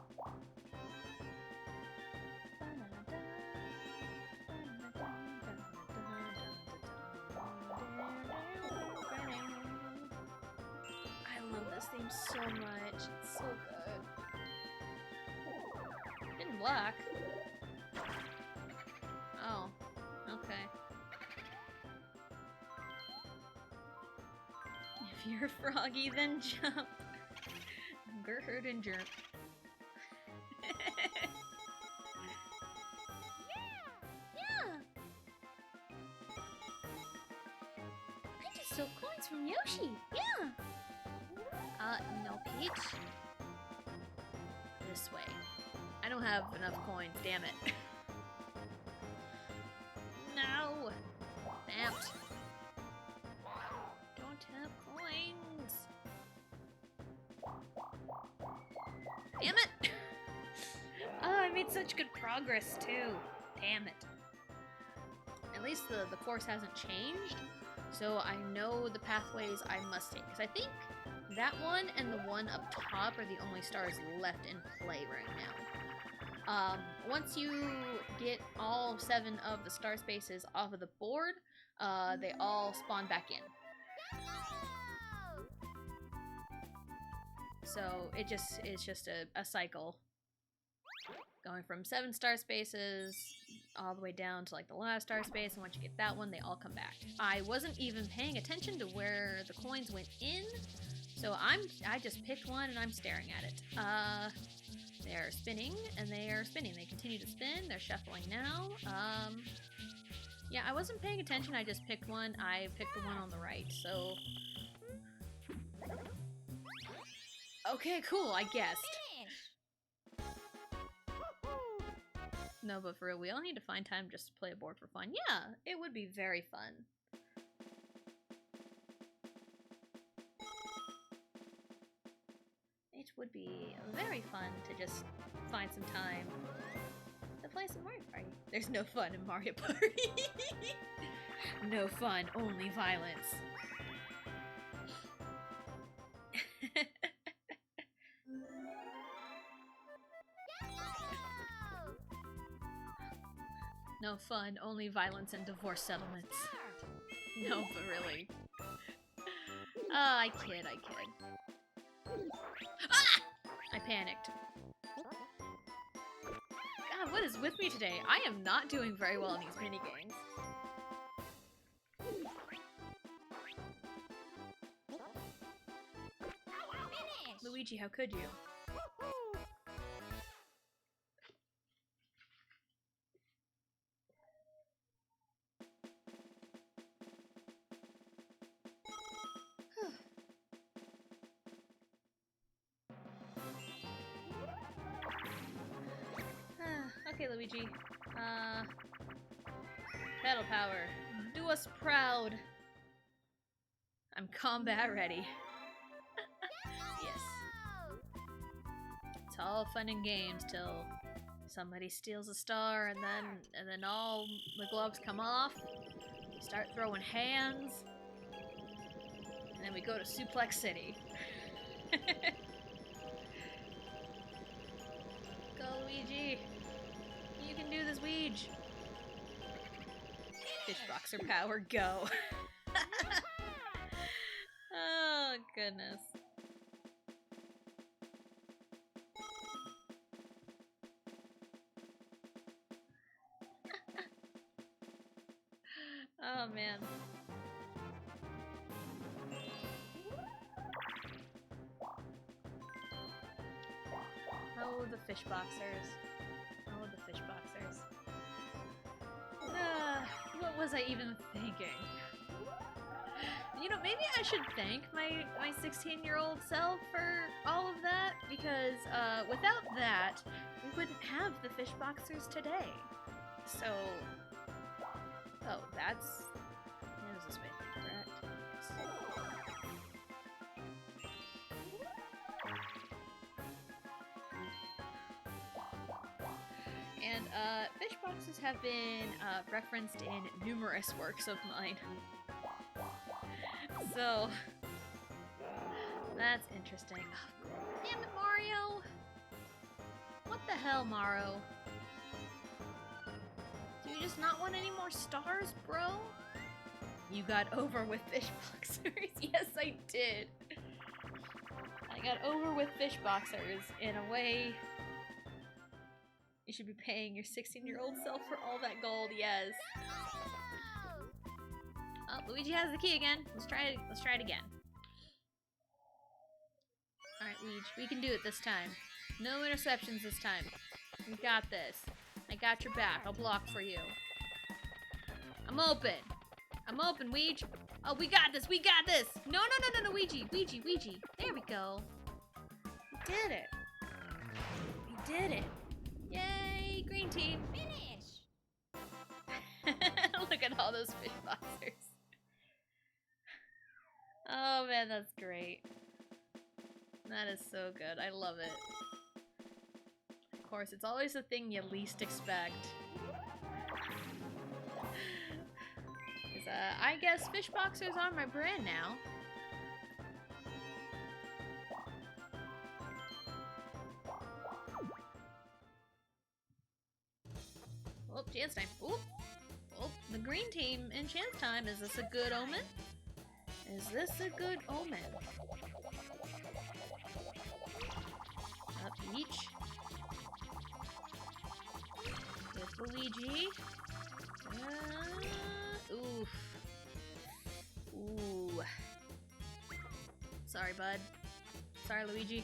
I love this theme so much. It's so good. Didn't block. Oh, okay. If you're froggy, then jump. Gerhard and jump. Yeah! I just stole coins from Yoshi! Yeah! No, Peach. This way. I don't have enough coins, damn it. No! Vamped. Don't have coins. Damn it! Oh, I made such good progress too. Damn it. At least the course hasn't changed, so I know the pathways I must take. Because I think that one and the one up top are the only stars left in play right now. Once you get all 7 of the star spaces off of the board, they all spawn back in. So it's just a cycle. Going from 7 star spaces all the way down to like the last star space, and once you get that one, they all come back. I wasn't even paying attention to where the coins went in, so I just picked one and I'm staring at it. They're spinning, and they are spinning. They continue to spin. They're shuffling now. Yeah, I wasn't paying attention. I just picked one. I picked the one on the right, so... Okay, cool, I guessed. No, but for real, we all need to find time just to play a board for fun. Yeah, it would be very fun. It would be very fun to just find some time to play some Mario Party. There's no fun in Mario Party. No fun, only violence. No fun, only violence and divorce settlements. No, but really. I kid. Ah! I panicked. God, what is with me today? I am not doing very well in these minigames. Luigi, how could you? Okay, Luigi. Battle power. Do us proud. I'm combat ready. Yes. It's all fun and games till somebody steals a star, and then all the gloves come off. We start throwing hands, and then we go to Suplex City. Go, Luigi. You can do this, Weege. Fishboxer power, go. Oh, goodness. Oh, man. Oh, the Fishboxers. Oh, the Fishboxers. What was I even thinking? You know, maybe I should thank my 16-year-old self for all of that, because without that, we wouldn't have the Fishboxers today. So, oh, that's... That was this way, correct? And fish boxes have been referenced in numerous works of mine. So that's interesting. Oh, damn it, Mario! What the hell, Mario? Do you just not want any more stars, bro? You got over with fish boxers. Yes, I did. I got over with fish boxers in a way. You should be paying your 16-year-old self for all that gold. Yes. Oh, Luigi has the key again. Let's try it. Let's try it again. All right, Luigi, we can do it this time. No interceptions this time. We got this. I got your back. I'll block for you. I'm open. I'm open, Weege. Oh, we got this. We got this. No, Ouija. Ouija. There we go. We did it. We did it. Yay, green team.
Finish!
Look at all those fish boxers. Oh, man, that's great. That is so good. I love it. Of course, it's always the thing you least expect. I guess fish boxers are my brand now. Oh, chance time. Oh, the green team in chance time. Is this a good omen? Is this a good omen? Peach. With Luigi. Oof. Ooh. Sorry, bud. Sorry, Luigi.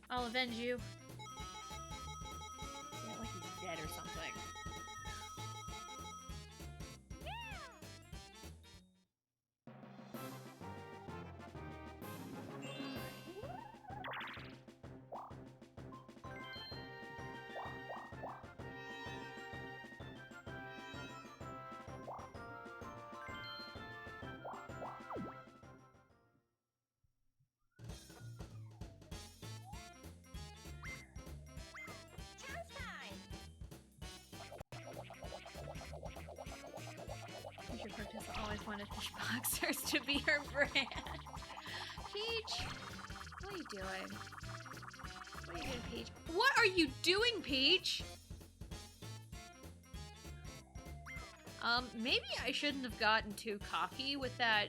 I'll avenge you. Yeah, like he's dead or something. Princess always wanted fish boxers to be her brand. Peach, what are you doing? What are you doing, Peach? What are you doing, Peach? Maybe I shouldn't have gotten too cocky with that,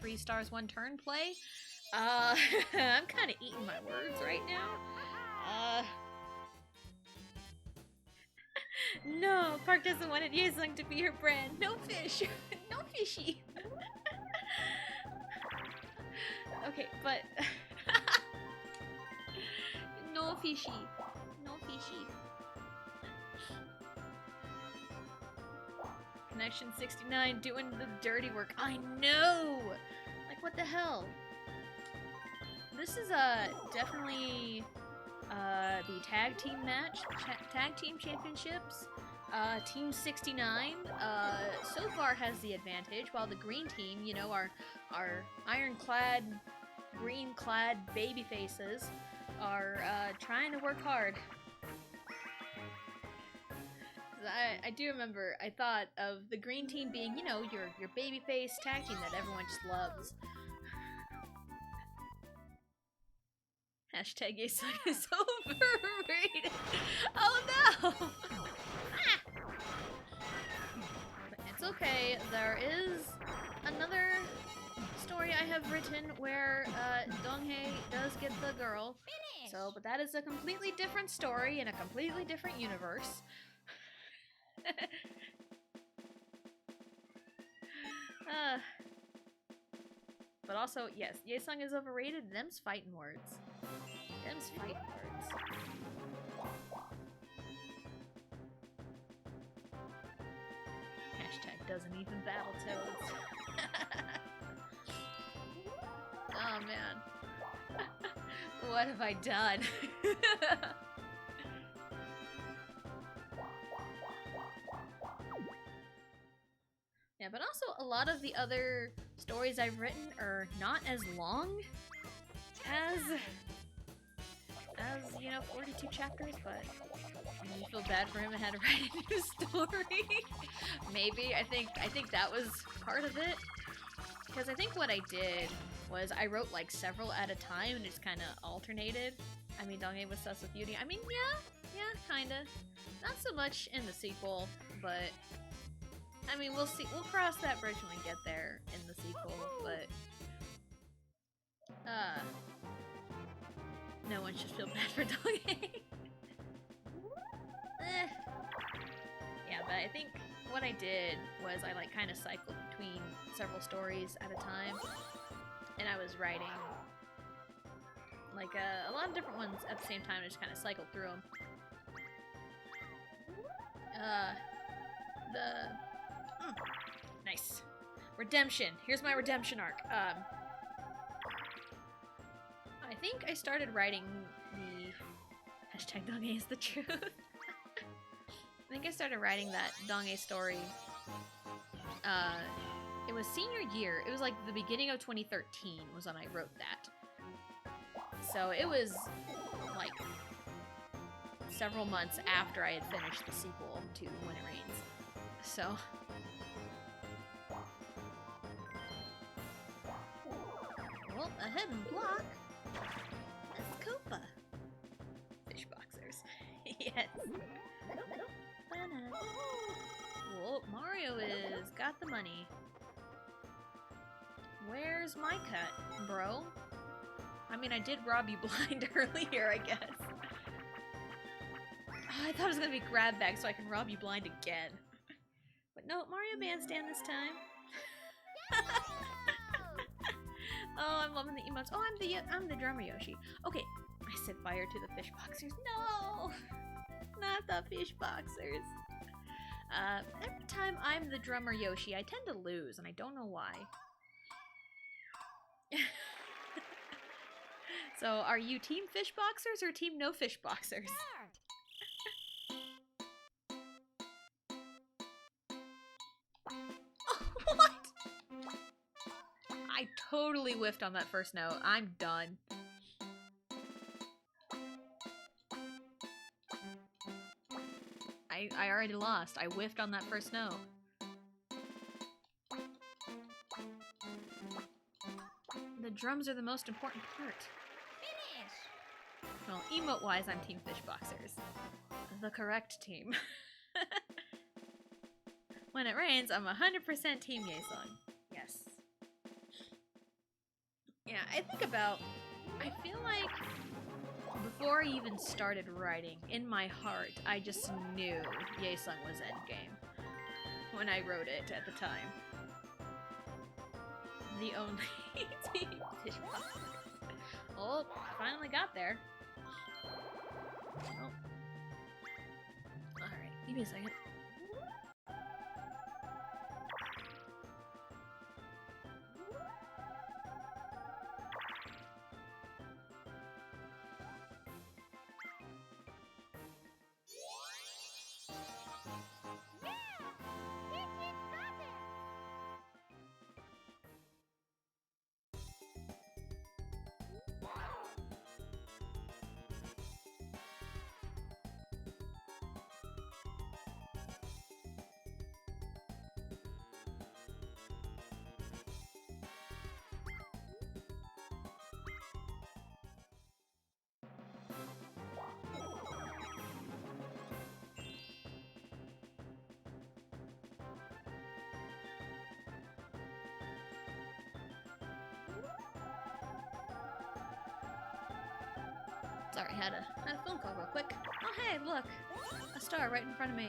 3 stars 1 turn play. I'm kind of eating my words right now. No, Park doesn't want Yesung to be her brand. No fish. No fishy. Okay, but... no fishy. No fishy. Connection 69 doing the dirty work. I know! Like, what the hell? This is, definitely... the tag team match, tag team championships. Team 69 so far has the advantage, while the green team, our ironclad, green-clad baby faces are trying to work hard. I do remember, I thought of the green team being, your baby face tag team that everyone just loves. Hashtag Yesung is overrated. Oh no! But it's okay. There is another story I have written where Donghae does get the girl.
Finish!
So, but that is a completely different story in a completely different universe. But also, yes, Yesung is overrated. Them's fighting words. Them's fighting words. Hashtag doesn't even Battletoads. Oh man. What have I done? Yeah, but also a lot of the other stories I've written are not as long as 42 chapters, but you feel sad for him and had to write a new story. Maybe. I think that was part of it. Because I think what I did was I wrote like several at a time and just kind of alternated. I mean, Donghae was sus with Yuri. I mean, yeah, kinda. Not so much in the sequel, but I mean, we'll see. We'll cross that bridge when we get there in the sequel, but no one should feel bad for Donghae. Yeah, but I think what I did was I like kind of cycled between several stories at a time, and I was writing like a lot of different ones at the same time. I just kind of cycled through them. Nice. Redemption. Here's my redemption arc. I think I started writing the hashtag Donghae is the truth. I think I started writing that Donghae story. It was senior year. It was like the beginning of 2013 was when I wrote that. So it was like several months after I had finished the sequel to When It Rains. So well, a hidden block. That's Koopa. Fish boxers. Yes. Well, Mario is got the money. Where's my cut, bro? I mean, I did rob you blind earlier, I guess. Oh, I thought it was gonna be grab bag so I can rob you blind again. But no, Mario Bandstand this time. Oh, I'm loving the emotes. Oh, I'm the drummer Yoshi. Okay, I set fire to the fish boxers. No, not the fish boxers. Every time I'm the drummer Yoshi, I tend to lose, and I don't know why. So, are you team fish boxers or team no fish boxers? What? I totally whiffed on that first note. I'm done. I already lost. I whiffed on that first note. The drums are the most important part. Finish! Well, emote-wise, I'm Team Fish Boxers. The correct team. When it rains, I'm 100% Team Yaesung. Yes. Yeah, I feel like before I even started writing, in my heart, I just knew Yaesung was endgame when I wrote it at the time. The only Team Fish Boxers. Oh, finally got there. Oh. Alright, give me a second. Sorry, I had a phone call real quick. Oh hey, look! A star right in front of me.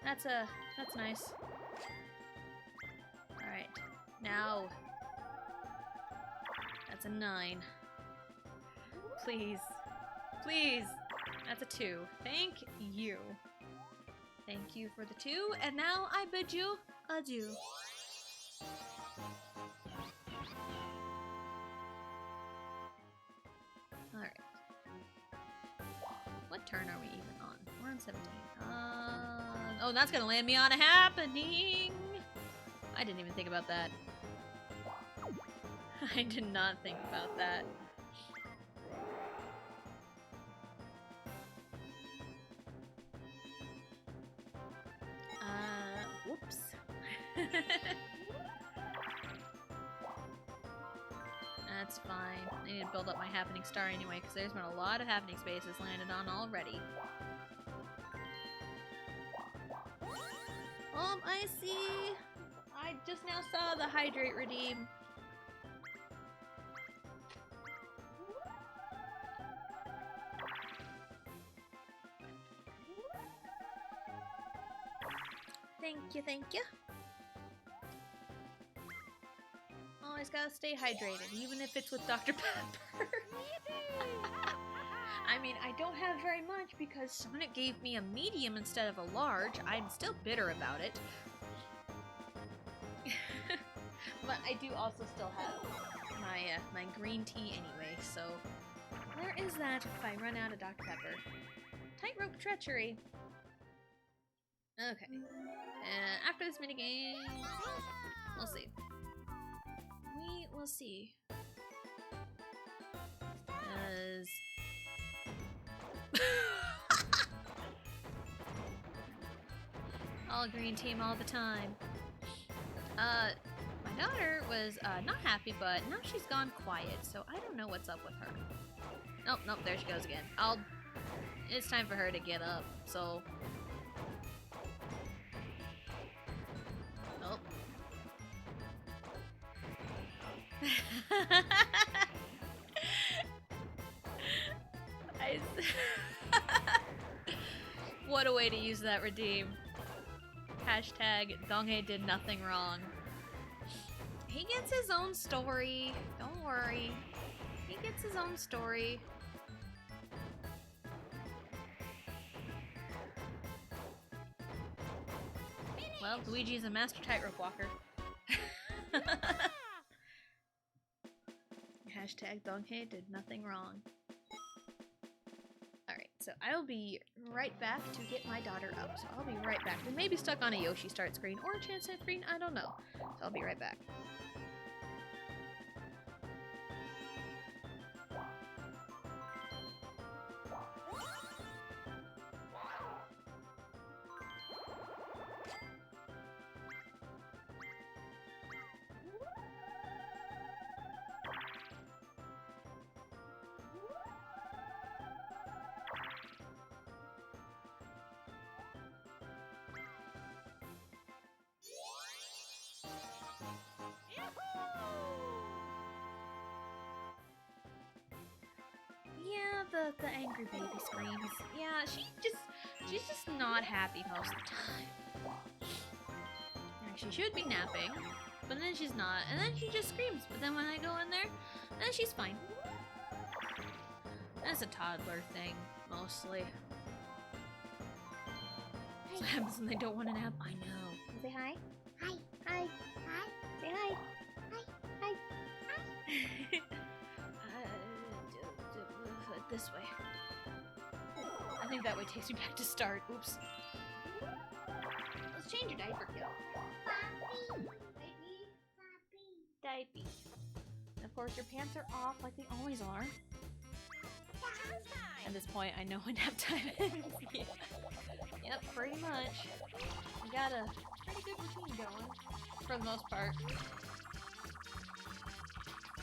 That's nice. Alright. Now. That's a 9. Please. Please! That's a 2. Thank you. Thank you for the 2, and now I bid you adieu. Alright. What turn are we even on? We're on 17. Oh, that's gonna land me on a happening! I didn't even think about that. I did not think about that. That's fine. I need to build up my happening star anyway, because there's been a lot of happening spaces landed on already. I see. I just now saw the hydrate redeem. Thank you, thank you. Always gotta stay hydrated, even if it's with Dr. Pepper. I mean, I don't have very much because Sonic gave me a medium instead of a large. I'm still bitter about it. But I do also still have my green tea anyway, so there is that if I run out of Dr. Pepper. Tightrope treachery. Okay. After this minigame, we'll see. We will see. All green team all the time. My daughter was not happy, but now she's gone quiet, so I don't know what's up with her. Nope, nope, there she goes again. It's time for her to get up, so... Oh. What a way to use that redeem. Hashtag Donghae did nothing wrong. He gets his own story. Don't worry. He gets his own story. Well, Luigi's a master tightrope walker. Hashtag Donghae did nothing wrong. Alright, so I'll be right back to get my daughter up. So I'll be right back. We may be stuck on a Yoshi start screen or a chance hit screen, I don't know. So I'll be right back. Yeah, the angry baby screams. Yeah, she's just not happy most of the time. Like, she should be napping, but then she's not, and then she just screams. But then when I go in there, then she's fine. That's a toddler thing, mostly. That's what happens when they don't want to nap. I know.
Say hi. Hi. Hi. Hi. Say hi. Hi. Hi. Hi.
This way. I think that way takes me back to start. Oops. Let's change your diaper, kiddo. Diaper. And of course, your pants are off like they always are. At this point, I know when nap time is. Yeah. Yep, pretty much. We got a pretty good routine going, for the most part.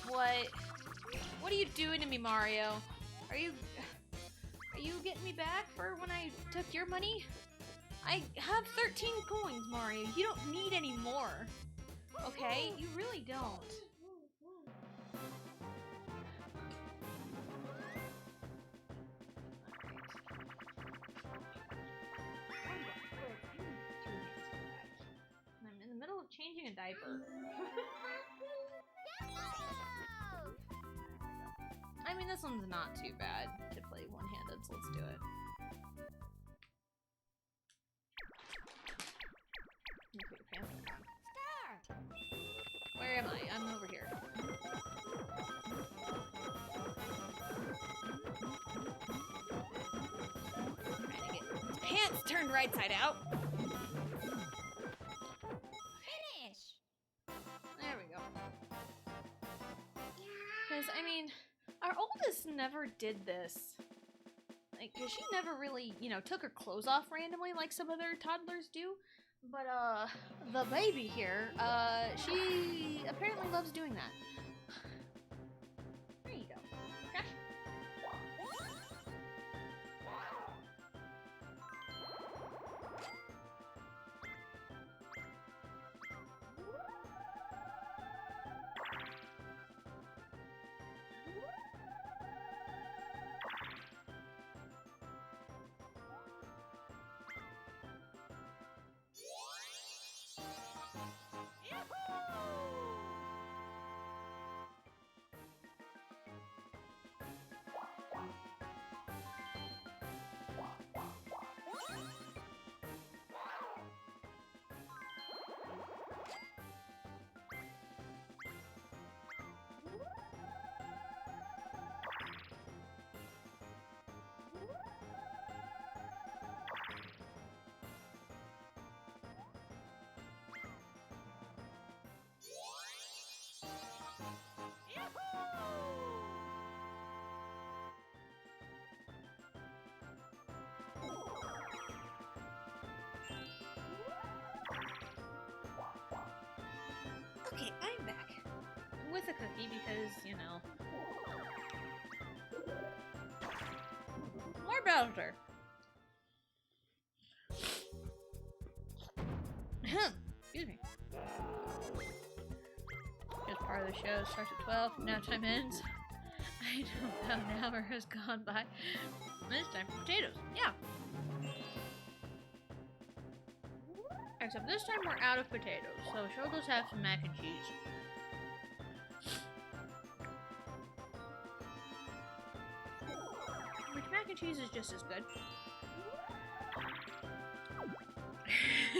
What? What are you doing to me, Mario? Are you getting me back for when I took your money? I have 13 coins, Mario. You don't need any more. Okay? You really don't. I'm in the middle of changing a diaper. I mean, this one's not too bad to play one-handed, so let's do it. You put your pants back on. Where am I? I'm over here. Trying to get his pants turned right side out.
Finish.
There we go. Because, I mean... Our oldest never did this. Like, 'cause she never really, you know, took her clothes off randomly like some other toddlers do. But, the baby here, she apparently loves doing that. There you go. Crash. Okay, I'm back. With a cookie because, you know. More Bowser! Excuse me. Just part of the show starts at 12, now time ends. I know about an hour has gone by. This time for potatoes, yeah. Except this time we're out of potatoes, so she'll just have some mac and cheese. Which mac and cheese is just as good.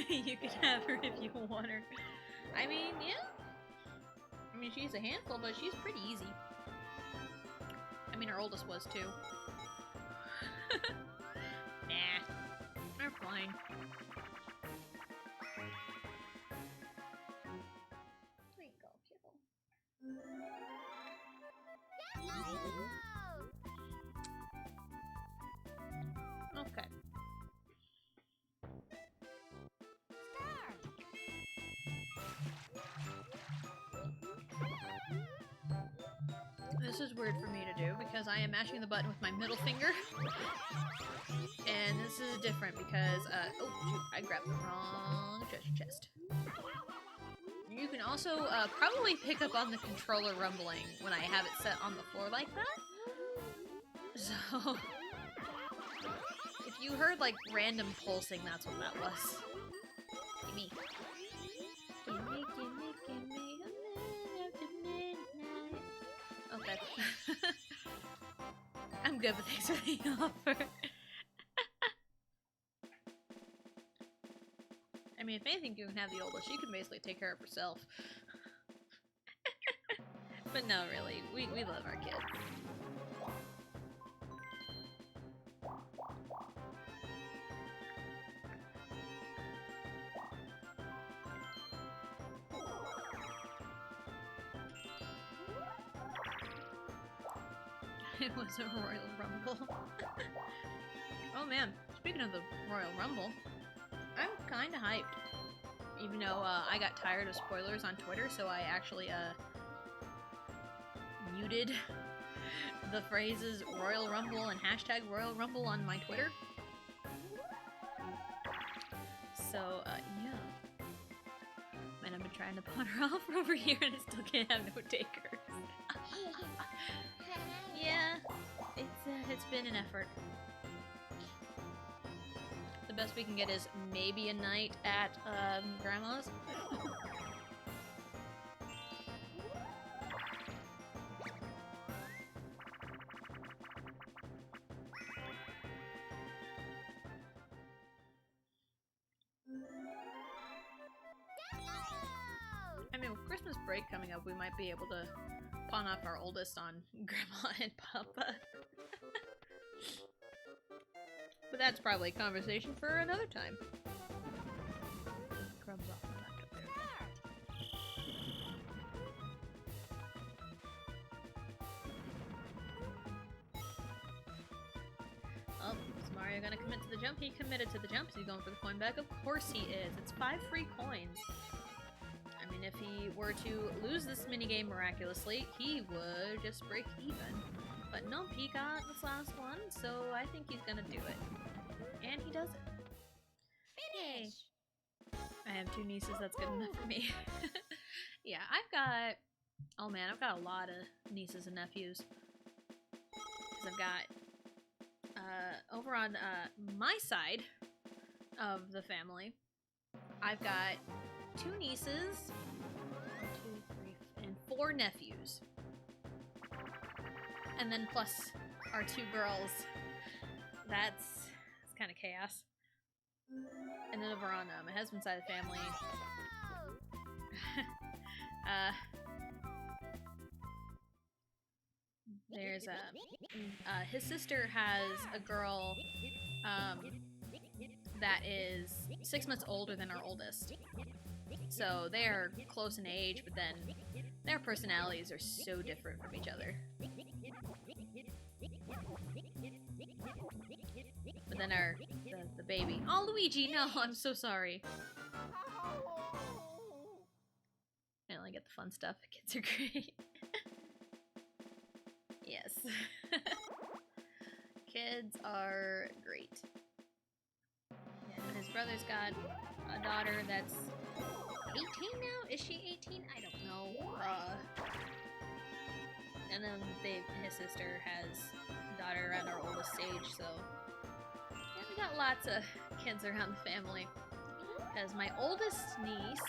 You can have her if you want her. I mean, yeah. I mean, she's a handful, but she's pretty easy. I mean, our oldest was too. Nah, they're fine. There you go, kiddo. Okay. This is weird for me to do because I am mashing the button with my middle finger. And this is different because, oh shoot, I grabbed the wrong treasure chest. You can also probably pick up on the controller rumbling when I have it set on the floor like that. So, if you heard like random pulsing, that's what that was. Gimme. Gimme, gimme, gimme a minute after midnight. Okay. I'm good, but thanks for the offer. I mean, if anything, you can have the oldest. She can basically take care of herself. But no, really, we love our kids. It was a Royal Rumble. Oh man, speaking of the Royal Rumble, I'm kinda hyped. Even though I got tired of spoilers on Twitter, so I actually muted the phrases Royal Rumble and hashtag Royal Rumble on my Twitter. So, yeah. Man, I've been trying to pawn her off over here and I still can't have no takers. Yeah, it's been an effort. The best we can get is maybe a night at Grandma's. I mean, with Christmas break coming up, we might be able to pawn off our oldest on Grandma and Papa. But that's probably a conversation for another time. Crumbs off my laptop there. Oh, is Mario gonna commit to the jump. He committed to the jump. Is he going for the coin bag? Of course he is. It's 5 free coins. I mean, if he were to lose this minigame miraculously, he would just break even. But nope, he got this last one, so I think he's gonna do it. And he does it. Yay! I have 2 nieces, that's good enough for me. Yeah, I've got... Oh man, I've got a lot of nieces and nephews. Because I've got... over on my side of the family, I've got 2 nieces, 1, 2, 3, and 4 nephews. And then plus our 2 girls. It's kind of chaos. And then over on my husband's side of the family, there's his sister has a girl that is 6 months older than our oldest. So they're close in age, but then their personalities are so different from each other. But then the baby. Oh, Luigi, no, I'm so sorry. I only get the fun stuff. Kids are great. Yes. Kids are great. And his brother's got a daughter that's 18 now? Is she 18? I don't know. And then his sister has a daughter around our oldest age, so yeah, we got lots of kids around the family. Because my oldest niece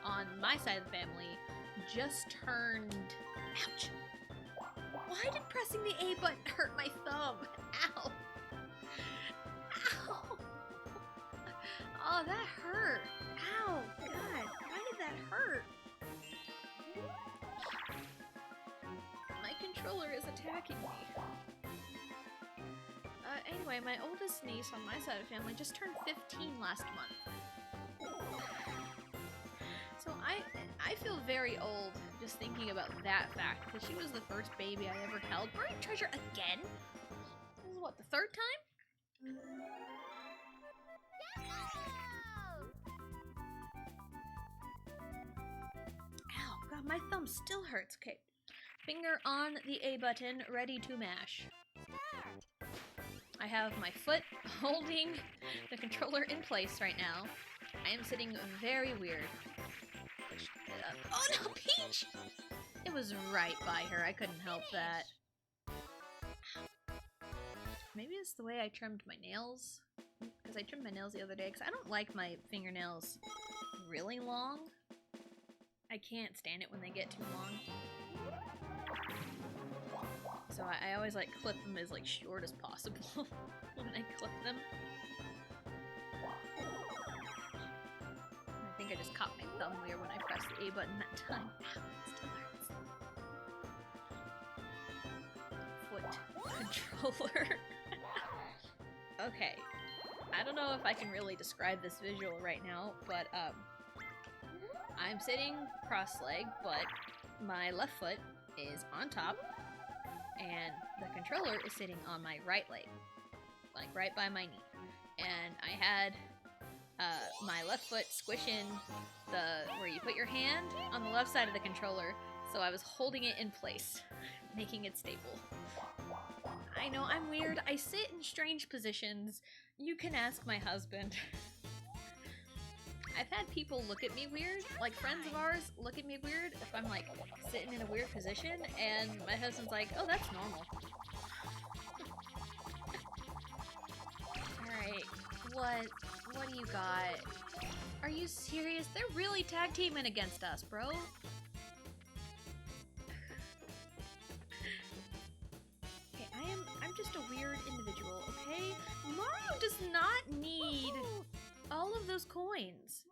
on my side of the family just turned... Ouch! Why did pressing the A button hurt my thumb? Ow! Ow! Oh, that hurt! Ow! God, why did that hurt? My controller is attacking me. Anyway, my oldest niece on my side of the family just turned 15 last month. So I feel very old just thinking about that fact, because she was the first baby I ever held. Buried treasure again? This is what, the 3rd time? Ow, God, my thumb still hurts. Okay, finger on the A button, ready to mash. I have my foot holding the controller in place right now. I am sitting very weird. Oh no, Peach! It was right by her. I couldn't help that. Maybe it's the way I trimmed my nails. Because I trimmed my nails the other day. Because I don't like my fingernails really long. I can't stand it when they get too long. So I always like clip them as like short as possible when I clip them. I think I just caught my thumb weird when I pressed the A button that time. Ow, it still hurts. Foot controller. Okay. I don't know if I can really describe this visual right now, but I'm sitting cross-legged, but my left foot is on top, and the controller is sitting on my right leg, like right by my knee. And I had my left foot squishing where you put your hand on the left side of the controller, so I was holding it in place, making it stable. I know, I'm weird. I sit in strange positions. You can ask my husband. I've had people look at me weird, like friends of ours look at me weird if I'm like sitting in a weird position, and my husband's like, oh, that's normal. Alright, what do you got? Are you serious? They're really tag teaming against us, bro. Okay, I'm just a weird individual, okay? Mario does not need all of those coins.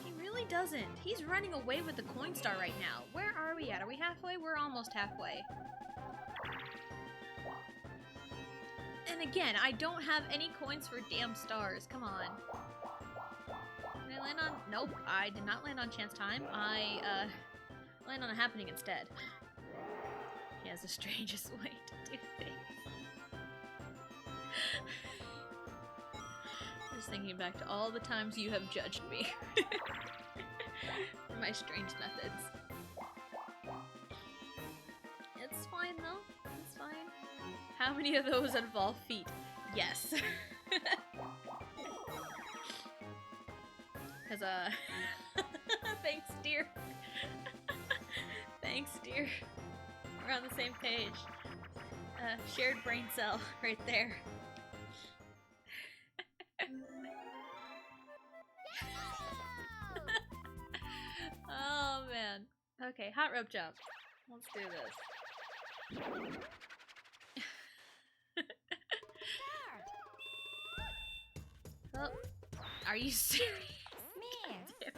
He really doesn't. He's running away with the coin star right now. Where are we at? Are we halfway? We're almost halfway. And again, I don't have any coins for damn stars. Come on. Did I land on... Nope, I did not land on chance time. I, land on a happening instead. He has the strangest way to do things. just thinking back to all the times you have judged me. For my strange methods. It's fine though. It's fine. How many of those involve feet? Yes. Cause thanks dear. Thanks dear. We're on the same page. Shared brain cell right there. Oh man. Okay, hot rope jump. Let's do this. Oh, are you serious? Damn it.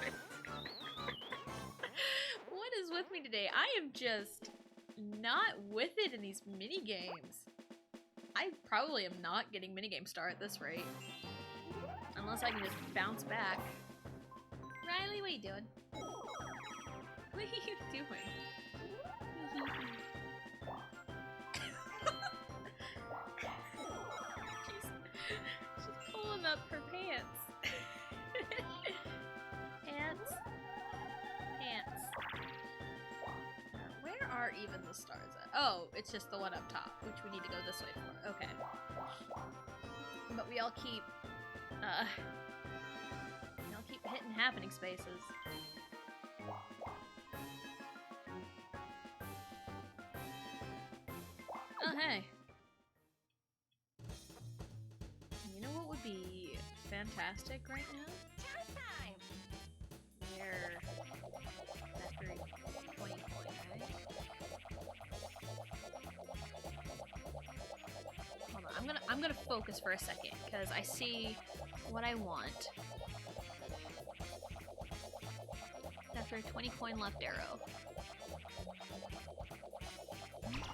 What is with me today? I am just not with it in these mini games. I probably am not getting minigame star at this rate. Unless I can just bounce back. Riley, what are you doing? What are you doing? she's pulling up her pants. Pants. Pants. Where are even the stars at? Oh, it's just the one up top, which we need to go this way for. Okay. But we all keep hitting happening spaces. Oh, hey. You know what would be fantastic right now? Where that very 20 point, right? Hold on, I'm gonna focus for a second because I see what I want. After a 20 coin left arrow.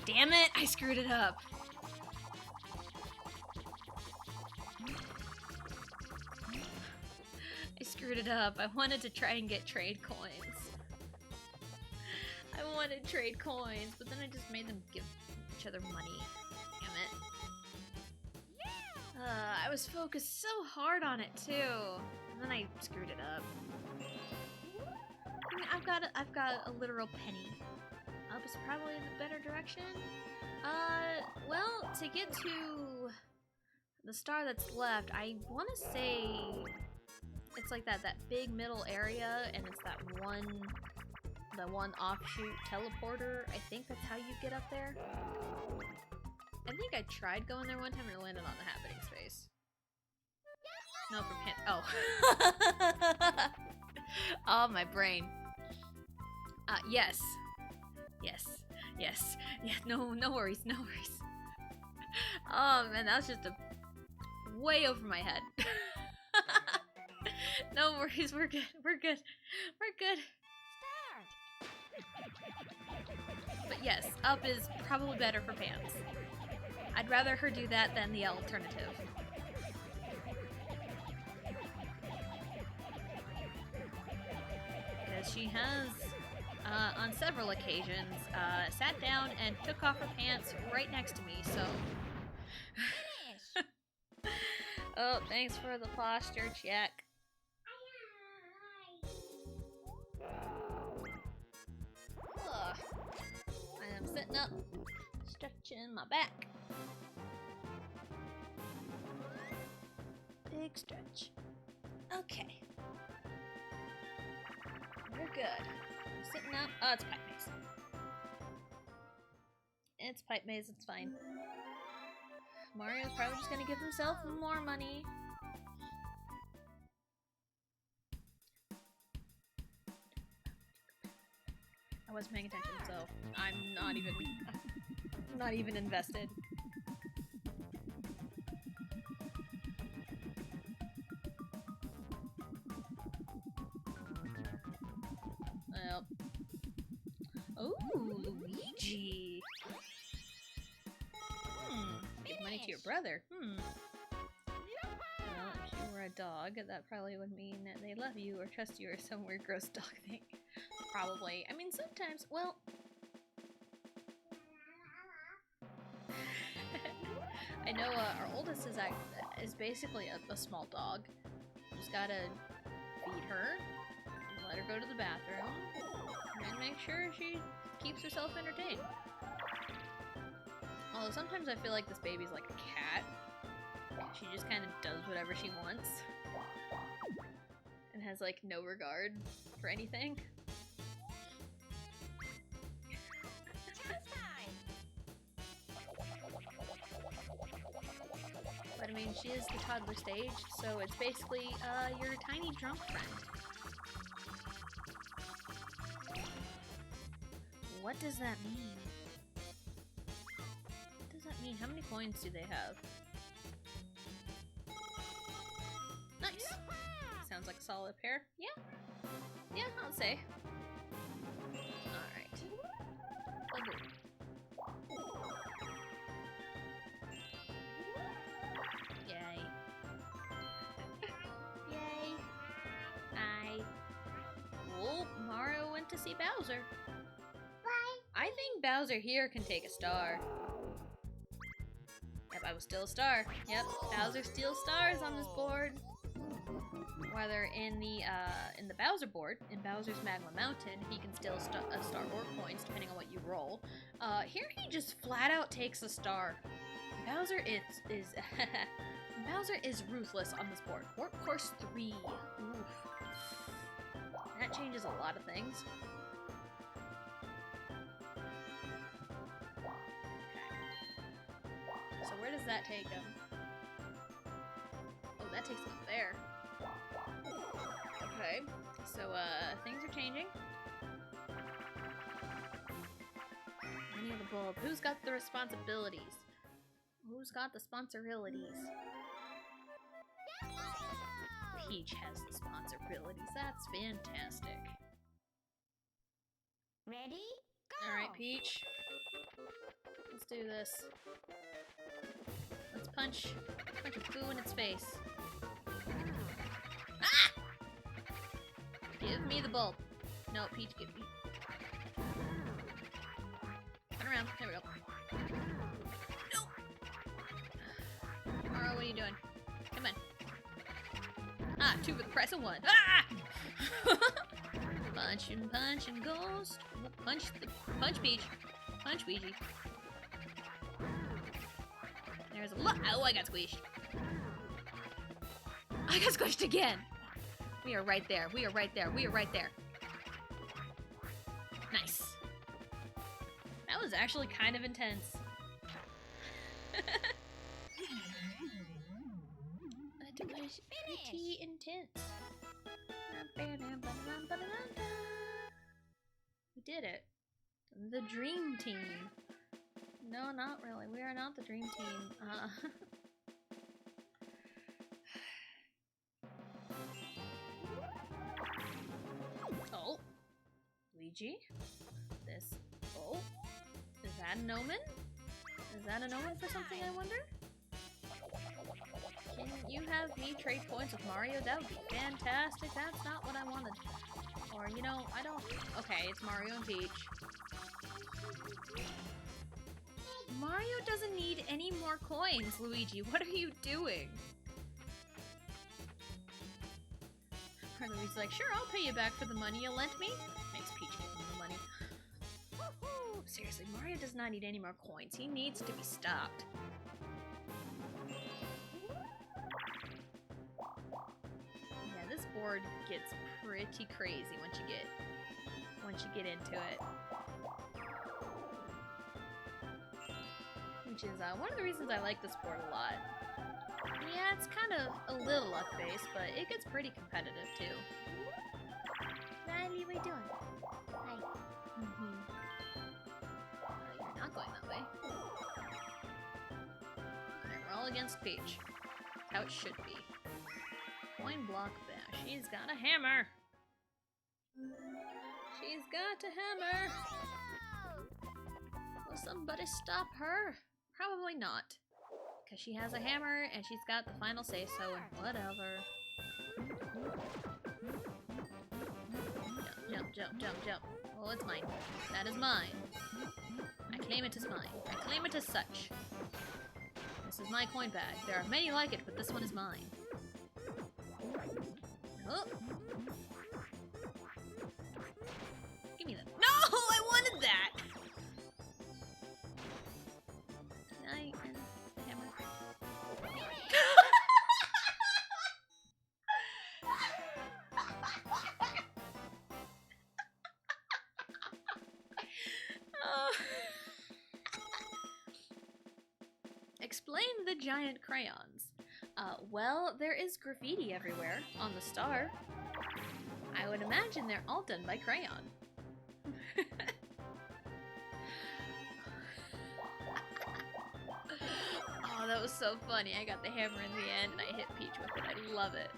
Damn it! I screwed it up. I screwed it up. I wanted to try and get trade coins. I wanted trade coins, but then I just made them give each other money. Damn it. I was focused so hard on it too, and then I screwed it up. I mean, I've got a literal penny. Up is probably in the better direction. Well, to get to the star that's left, I want to say it's like that big middle area, and it's the one offshoot teleporter. I think that's how you get up there. I think I tried going there one time and landed on the happening space. No, for Oh. Oh, my brain. Yes. Yes. Yes. Yeah, no worries, no worries. Oh, man, that was just way over my head. No worries, we're good, we're good, we're good. But yes, up is probably better for Pants. I'd rather her do that than the alternative. Because she has, on several occasions, sat down and took off her pants right next to me, so... Oh, thanks for the posture check. Ugh. I am sitting up, stretching my back. Big stretch. Okay. We're good. I'm sitting up. Oh, it's pipe maze. It's pipe maze, it's fine. Mario's probably just gonna give himself more money. I wasn't paying attention, so I'm not even invested. Well. Oh, Luigi. Give money to your brother. Well, if you were a dog, that probably would mean that they love you or trust you or some weird gross dog thing. Probably. I mean, sometimes, well... I know our oldest is is basically a small dog. You just gotta feed her, let her go to the bathroom, and make sure she keeps herself entertained. Although sometimes I feel like this baby's like a cat. She just kind of does whatever she wants. And has like no regard for anything. But I mean, she is the toddler stage, so it's basically your tiny drunk friend. What does that mean? What does that mean? How many coins do they have? Nice. Sounds like a solid pair. Yeah. Yeah, I'll say. Alright. Yay. Yay. Hi. Oh, Mario went to see Bowser. I think Bowser here can take a star. Yep, I was still a star. Yep, Bowser steals stars on this board. Whether in the Bowser board, in Bowser's Magma Mountain, he can steal a star or coins depending on what you roll. Here he just flat out takes a star. Bowser is Bowser is ruthless on this board. Warp Course 3. Oof. That changes a lot of things. So where does that take him? Oh, that takes him up there. Okay, so things are changing. I need the bulb. Who's got the responsibilities? Who's got the sponsorities? Peach has the sponsoribilities. That's fantastic.
Ready? Go!
Alright, Peach. Let's do this. Let's punch a poo in its face. Ah! Give me the bulb. No, Peach, give me. Turn around. There we go. No! Mario, what are you doing? Come on. Ah, 2 for the price of 1. Ah! Punch and ghost. Punch Peach. Punch Ouija. There's a lot. Oh, I got squished. I got squished again. We are right there. We are right there. We are right there. Nice. That was actually kind of intense. That was pretty intense. We did it. The Dream Team. No, not really. We are not the Dream Team. Oh. Luigi? This. Oh. Is that an omen? Is that an omen for something, I wonder? Can you have me trade points with Mario? That would be fantastic. That's not what I wanted. Or, you know, I don't... Okay, it's Mario and Peach. Mario doesn't need any more coins, Luigi. What are you doing? Luigi's like, sure, I'll pay you back for the money you lent me. Makes Peach give him the money. Woohoo! Seriously, Mario does not need any more coins. He needs to be stopped. Yeah, this board gets pretty crazy once you get into it. Which is one of the reasons I like this board a lot. Yeah, it's kind of a little luck-based, but it gets pretty competitive too.
Riley, what are you doing? Hi.
You're not going that way. Alright, we're all against Peach. That's how it should be. Coin block bash. She's got a hammer! She's got a hammer! Will somebody stop her? Probably not. Because she has a hammer and she's got the final say-so and whatever. Jump, jump, jump, jump. Well, it's mine. That is mine. I claim it as mine. I claim it as such. This is my coin bag. There are many like it, but this one is mine. Oh. Give me that. No! I wanted that! Can I end the hammer? Oh. Explain the giant crayons. Well, there is graffiti everywhere on the star. I would imagine they're all done by crayon. Oh, that was so funny. I got the hammer in the end and I hit Peach with it. I love it.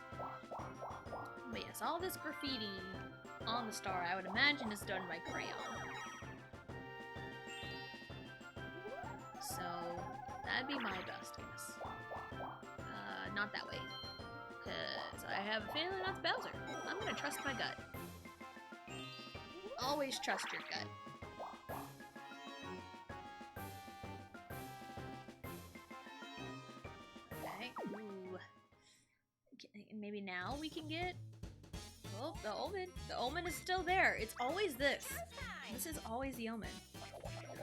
But yes, all this graffiti on the star, I would imagine, is done by crayon. So, that'd be my best guess. Not that way. Because I have a feeling that's Bowser. I'm gonna trust my gut. Always trust your gut. Okay. Ooh. Okay, maybe now we can get... Oh, the omen. The omen is still there. It's always this. This is always the omen.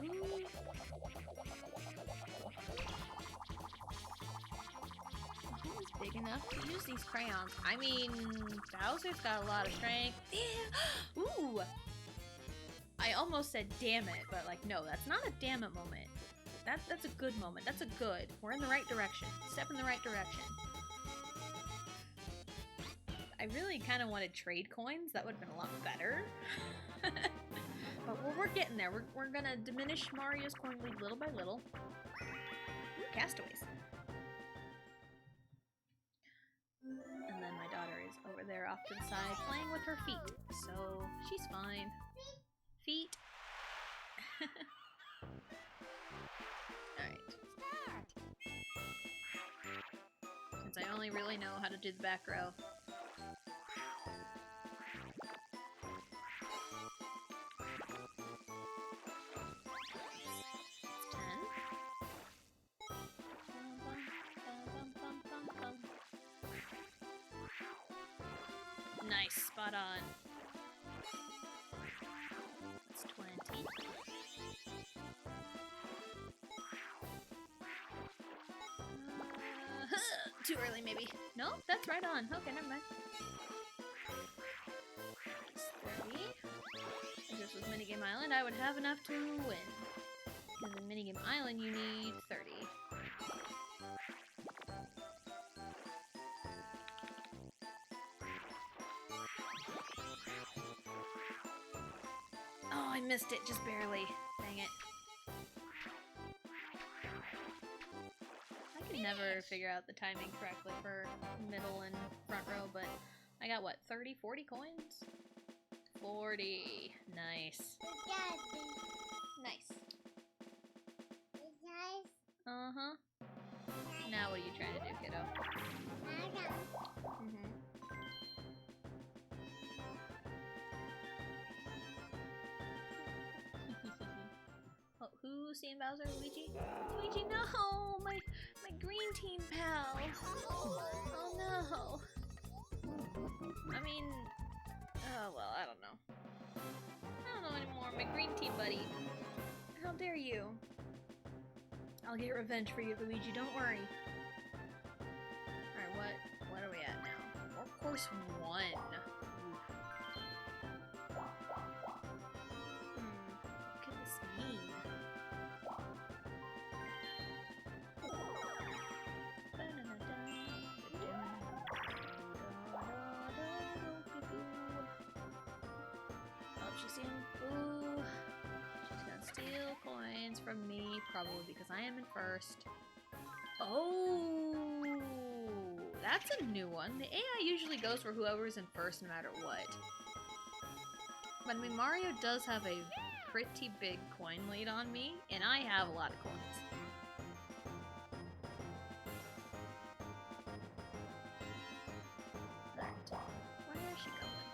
Ooh. Big enough to use these crayons. I mean, Bowser's got a lot of strength. Ooh! I almost said damn it, but like, no, that's not a damn it moment. That's a good moment. That's a good. We're in the right direction. Step in the right direction. I really kind of wanted trade coins. That would have been a lot better. But we're getting there. We're gonna diminish Mario's coin lead little by little. Ooh, castaways. And then my daughter is over there off to the side playing with her feet, so she's fine. Feet. Alright. Since I only really know how to do the back row. Nice, spot on. It's 20. Too early, maybe. No, that's right on. Okay, never mind. It's 30. If this was Minigame Island, I would have enough to win. Because in Minigame Island, you need 30. Oh, I missed it just barely. Dang it. I can never figure out the timing correctly for middle and front row, but I got what, 30, 40 coins? 40. Nice. Nice. Uh-huh. Now what are you trying to do, kiddo? Mm-hmm. Oh, who's seeing Bowser? Luigi? Luigi, no! My green team pal! Oh no! I mean... Oh, well, I don't know. I don't know anymore. My green team buddy. How dare you? I'll get revenge for you, Luigi. Don't worry. Alright, what are we at now? Warp Course 1. What could this mean? Oh, she's in. Ooh. She's gonna steal coins from me, probably because I am in first. Oh, that's a new one. The AI usually goes for whoever's in first no matter what. But I mean, Mario does have a pretty big coin lead on me, and I have a lot of coins. Alright, where is she going?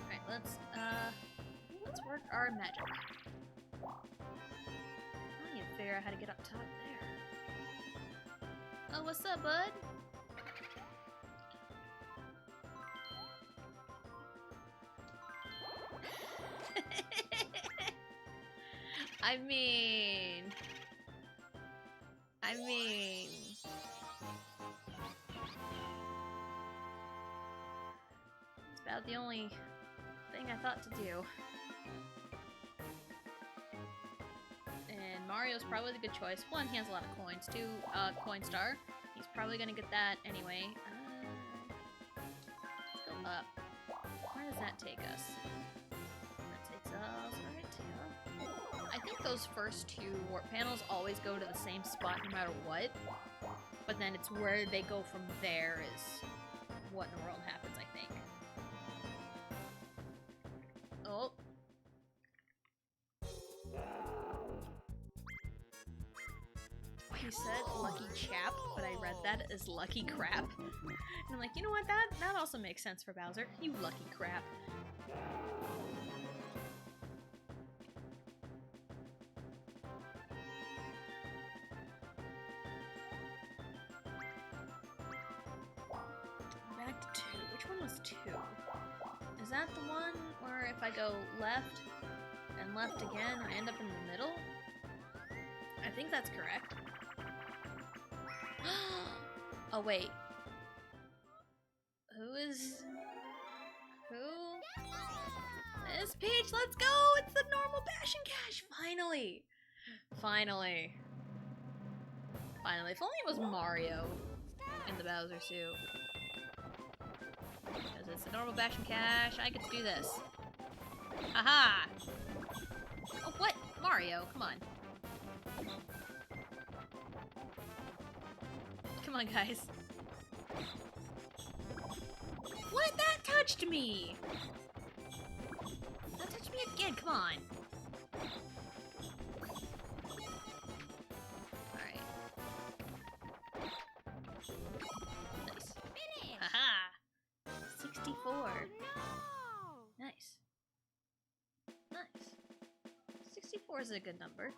Alright, let's work our magic. I am figure out how to get up top there. Oh, what's up, bud? I mean... It's about the only thing I thought to do. And Mario's probably the good choice. One, he has a lot of coins. Two, Coin Star. He's probably gonna get that anyway. Let's go up. Where does that take us? That takes us right here. I think those first two warp panels always go to the same spot no matter what. But then it's where they go from there is what in the world happens, I think. Oh. He said lucky chap, but I read that as lucky crap. And I'm like, you know what, that also makes sense for Bowser. You lucky crap. Back to 2. Which one was 2? Is that the one where if I go left and left again, I end up in the middle? I think that's correct. Oh, wait. Who? This Peach, let's go! It's the normal Bash and Cash! Finally! Finally. If only it was Mario in the Bowser suit. Because it's the normal Bash and Cash, I get to do this. Haha! Oh, what? Mario, come on. Come on, guys. What? That touched me! That touched me again, come on. Alright. Nice. Finish! Haha! 64.
No.
Nice. Nice. 64 is a good number.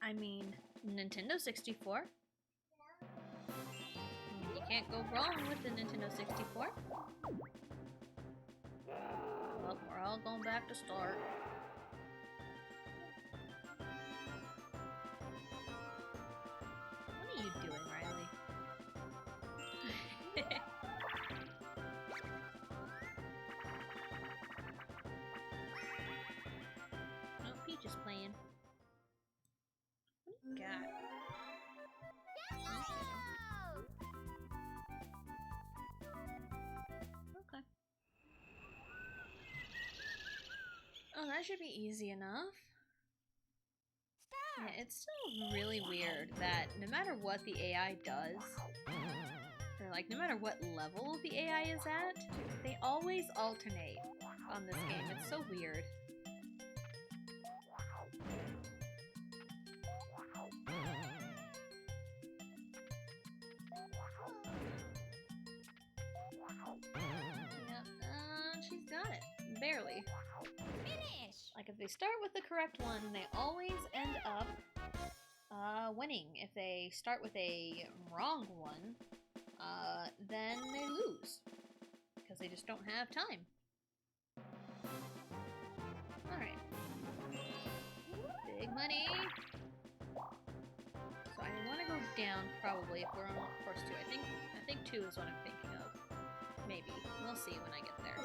I mean, Nintendo 64. You can't go wrong with the Nintendo 64. Well, we're all going back to start. What are you doing, Riley? Oh, Peach is playing. What do you got? Okay. Oh, that should be easy enough. Yeah, it's still really weird that no matter what the AI does, or like no matter what level the AI is at, they always alternate on this game. It's so weird. Yeah, she's got it. Barely.
Finish.
Like, if they start with the correct one, they always end up winning. If they start with a wrong one, then they lose. Because they just don't have time. Alright. Big money! So I want to go down, probably, if we're on course 2. I think 2 is what I'm thinking of. Maybe. We'll see when I get there.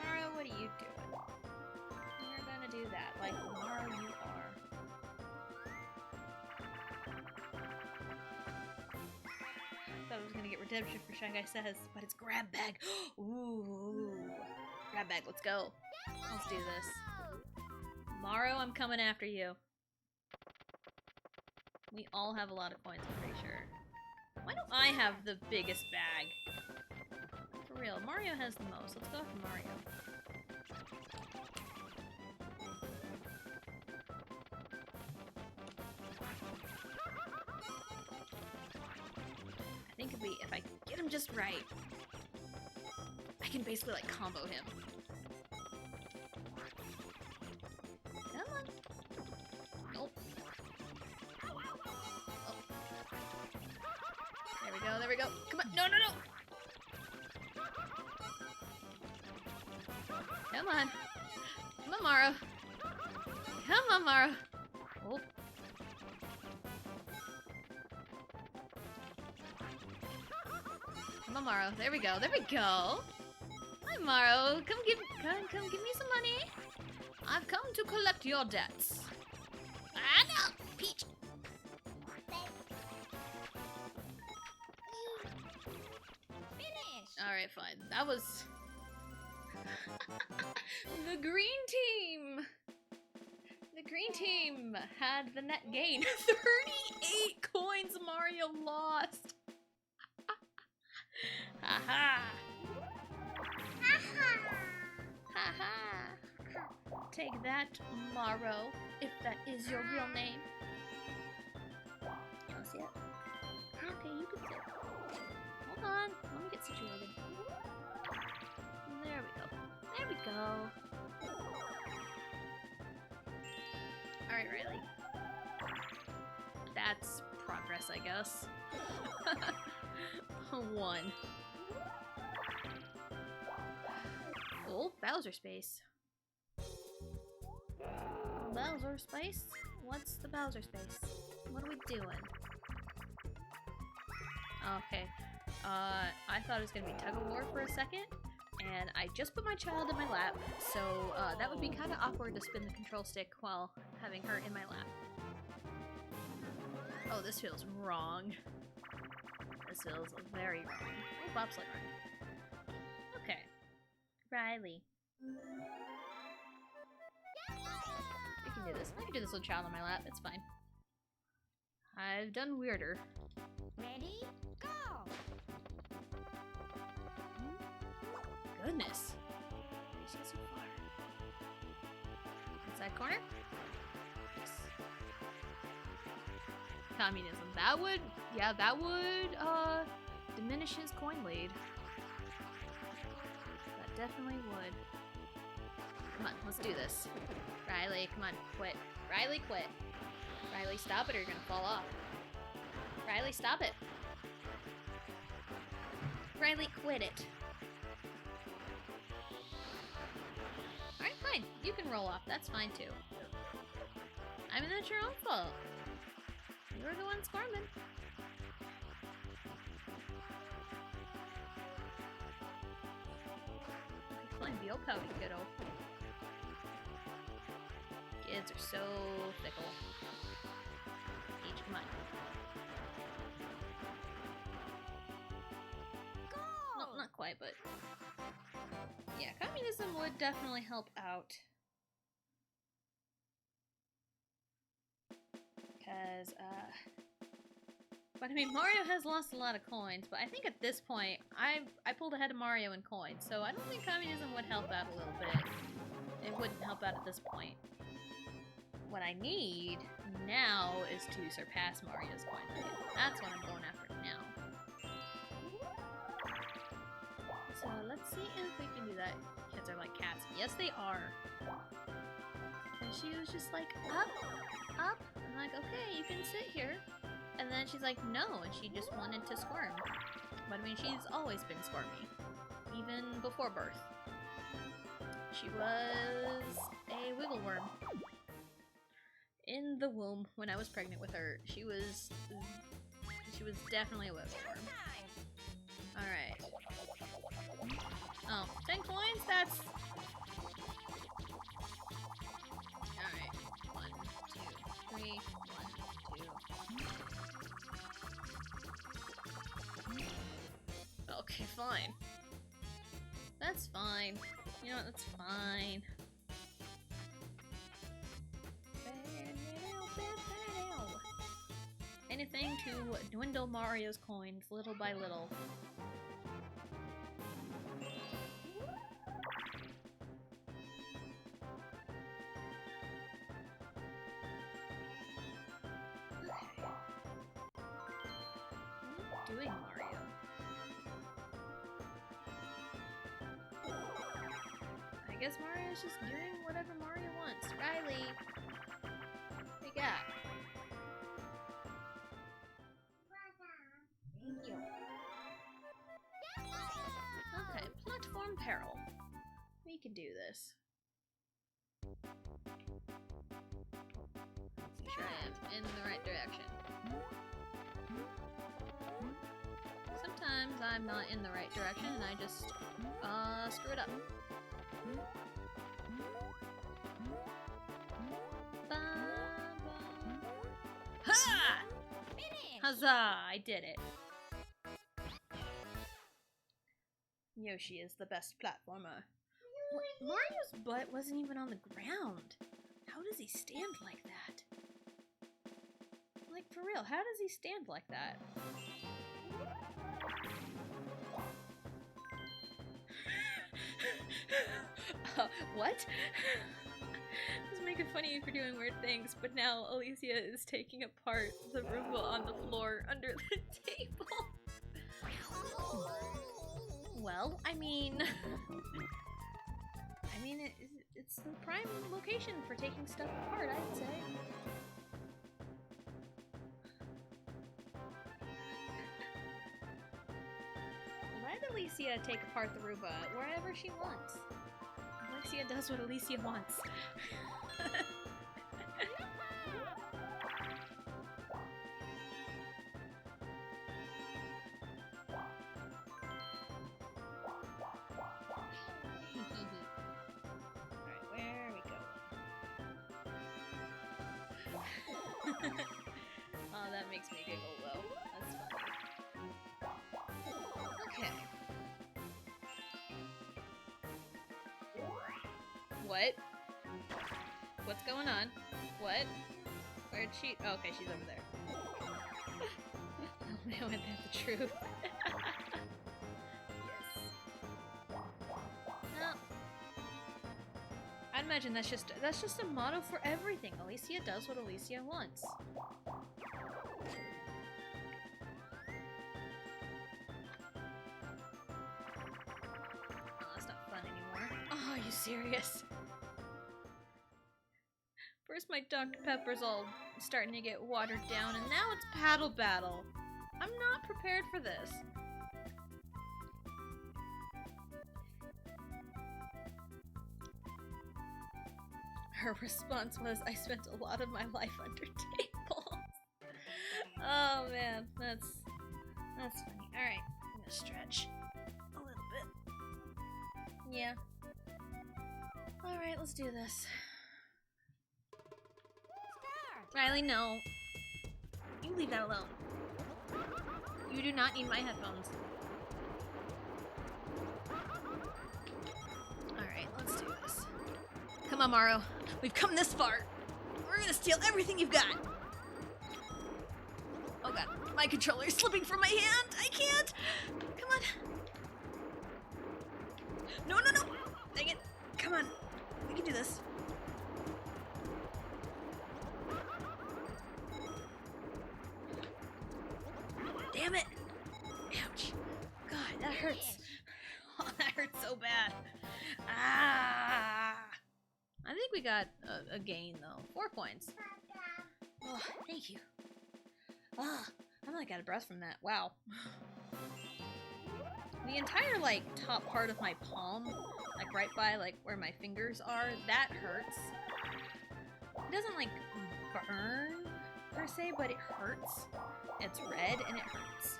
Mario, what are you doing? We're gonna do that, like Mario you are. Thought I was gonna get redemption for Shy Guy Says, but it's Grab Bag. Ooh, Grab Bag, let's go. Let's do this. Mario, I'm coming after you. We all have a lot of coins, I'm pretty sure. Why don't I have the biggest bag? For real, Mario has the most. Let's go after Mario. I think Wait, if I get him just right, I can basically like combo him. Come on. Nope. Oh. There we go, there we go. Come on. No, no, no. Come on. Come on, Maro. Come on, Maro. Oh. Come on, Maro. There we go. There we go. Hi, Maro. Come give me some money. I've come to collect your debts. Ah, no, Peach.
Finish.
All right, fine. That was the green team. The green team had the net gain. 38 coins Mario lost. Haha. Haha. Take that, Maro, if that is your real name. You wanna see it? Okay, you can see it. Hold on, let me get situated. There we go. There we go. Alright, Riley. That's progress, I guess. 1. Oh, Bowser space. Bowser space? What's the Bowser space? What are we doing? Okay. I thought it was gonna be tug of war for a second, and I just put my child in my lap, so that would be kind of awkward to spin the control stick while having her in my lap. Oh, this feels wrong. This feels very wrong. Oh, bobsled run. Okay. Riley. I can do this. I can do this with a child on my lap. It's fine. I've done weirder.
Ready? Go.
Goodness. She's so far. Inside corner? Yes. Communism. That would, yeah, that would, diminish his coin lead. That definitely would. Come on, let's do this. Riley, come on, quit. Riley, quit. Riley, stop it or you're gonna fall off. Riley, stop it. Riley, quit it. Alright, fine. You can roll off. That's fine, too. I mean, that's your own fault. You were the one squirming. Fine, be all pouty, kiddo. Kids are so fickle. Each come on. Well, not quite, but yeah, communism would definitely help out. Cause, but I mean, Mario has lost a lot of coins, but I think at this point, I pulled ahead of Mario in coins, so I don't think communism would help out a little bit. It wouldn't help out at this point. What I need now is to surpass Mario's coin lead. That's what I'm going after now. So let's see if we can do that. Kids are like cats. Yes, they are. And she was just like, up, up. I'm like, okay, you can sit here. And then she's like, no, and she just wanted to squirm. But I mean, she's always been squirmy. Even before birth. She was a wiggle worm. In the womb, when I was pregnant with her, she was definitely a wiggle worm. Alright. Oh, 10 coins? That's... Alright. 1, 2, 3, 1, 2. Okay, fine. That's fine. You know what, that's fine. Anything to dwindle Mario's coins little by little. Okay. What are you doing, Mario? I guess Mario's just doing whatever Mario wants. Riley! What you got? Thank you. Okay, platform peril. We can do this. Make sure I am in the right direction. Sometimes I'm not in the right direction and I just screw it up. Ha! Huzzah! I did it. Yoshi is the best platformer. Mario's butt wasn't even on the ground. How does he stand like that? Like, for real, how does he stand like that? What? I was making fun of you for doing weird things, but now Alicia is taking apart the Roomba on the floor under the table. Well, I mean, it's the prime location for taking stuff apart, I'd say. Let Alicia take apart the Roomba wherever she wants. Alicia does what Alicia wants. Alright, where are we going? Oh, that makes me giggle though. That's funny. Okay. What? What's going on? What? Where'd she? Oh, okay, she's over there. Oh man, wasn't that the truth? Yes. No. I'd imagine that's just a motto for everything. Alicia does what Alicia wants. Oh, that's not fun anymore. Oh, are you serious? First my Dr. Pepper's all starting to get watered down, and now it's paddle battle. I'm not prepared for this. Her response was, I spent a lot of my life under tables. Oh man, that's funny. Alright, I'm gonna stretch a little bit. Yeah. Alright, let's do this. Riley, no. You leave that alone. You do not need my headphones. Alright, let's do this. Come on, Maro. We've come this far. We're gonna steal everything you've got. Oh god, my controller is slipping from my hand. I can't. Come on. No, no, no. Dang it. Come on. We can do this. Damn it! Ouch. God, that hurts. Oh, that hurts so bad. Ah! I think we got a gain, though. 4 points. Oh, thank you. Ah, I'm like out of breath from that. Wow. The entire, like, top part of my palm, like, right by, like, where my fingers are, that hurts. It doesn't, like, burn, per se, but it hurts. It's red and it hurts.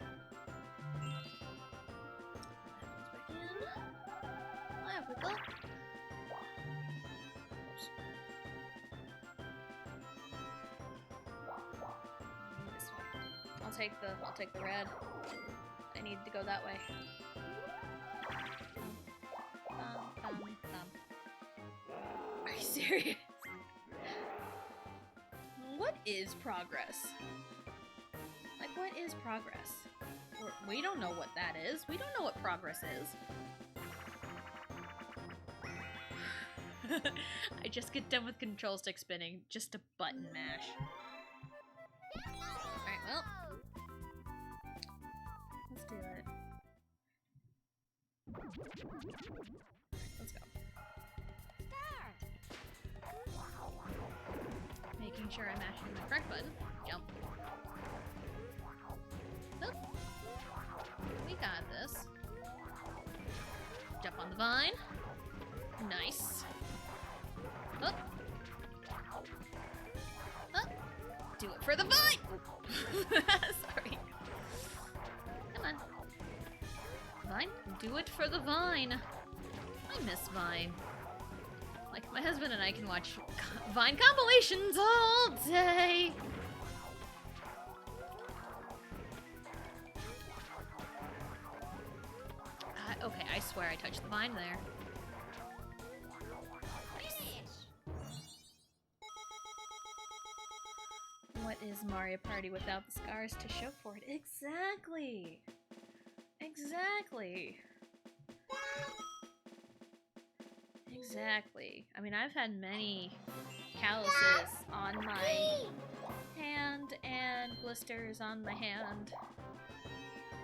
There we go. Oops. This way. I'll take the red. I need to go that way. Are you serious? What is progress? Like, what is progress? We don't know what that is. We don't know what progress is. I just get done with control stick spinning just to button mash. Alright, well. Let's do it. Let's go. making sure I'm mashing the correct button. Jump. Oop. We got this. Jump on the vine. Nice. Up. Up. Do it for the vine! Sorry. Come on. Vine, do it for the vine. I miss Vine. Like, my husband and I can watch Vine compilations all day. Okay, I swear I touched the vine there. What is Mario Party without the scars to show for it? Exactly! Exactly! Exactly. I mean, I've had many calluses on my hand and blisters on my hand.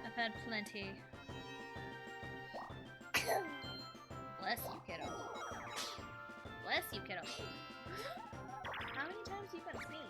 I've had plenty. Bless you, kiddo. Bless you, kiddo. How many times are you gonna sneeze?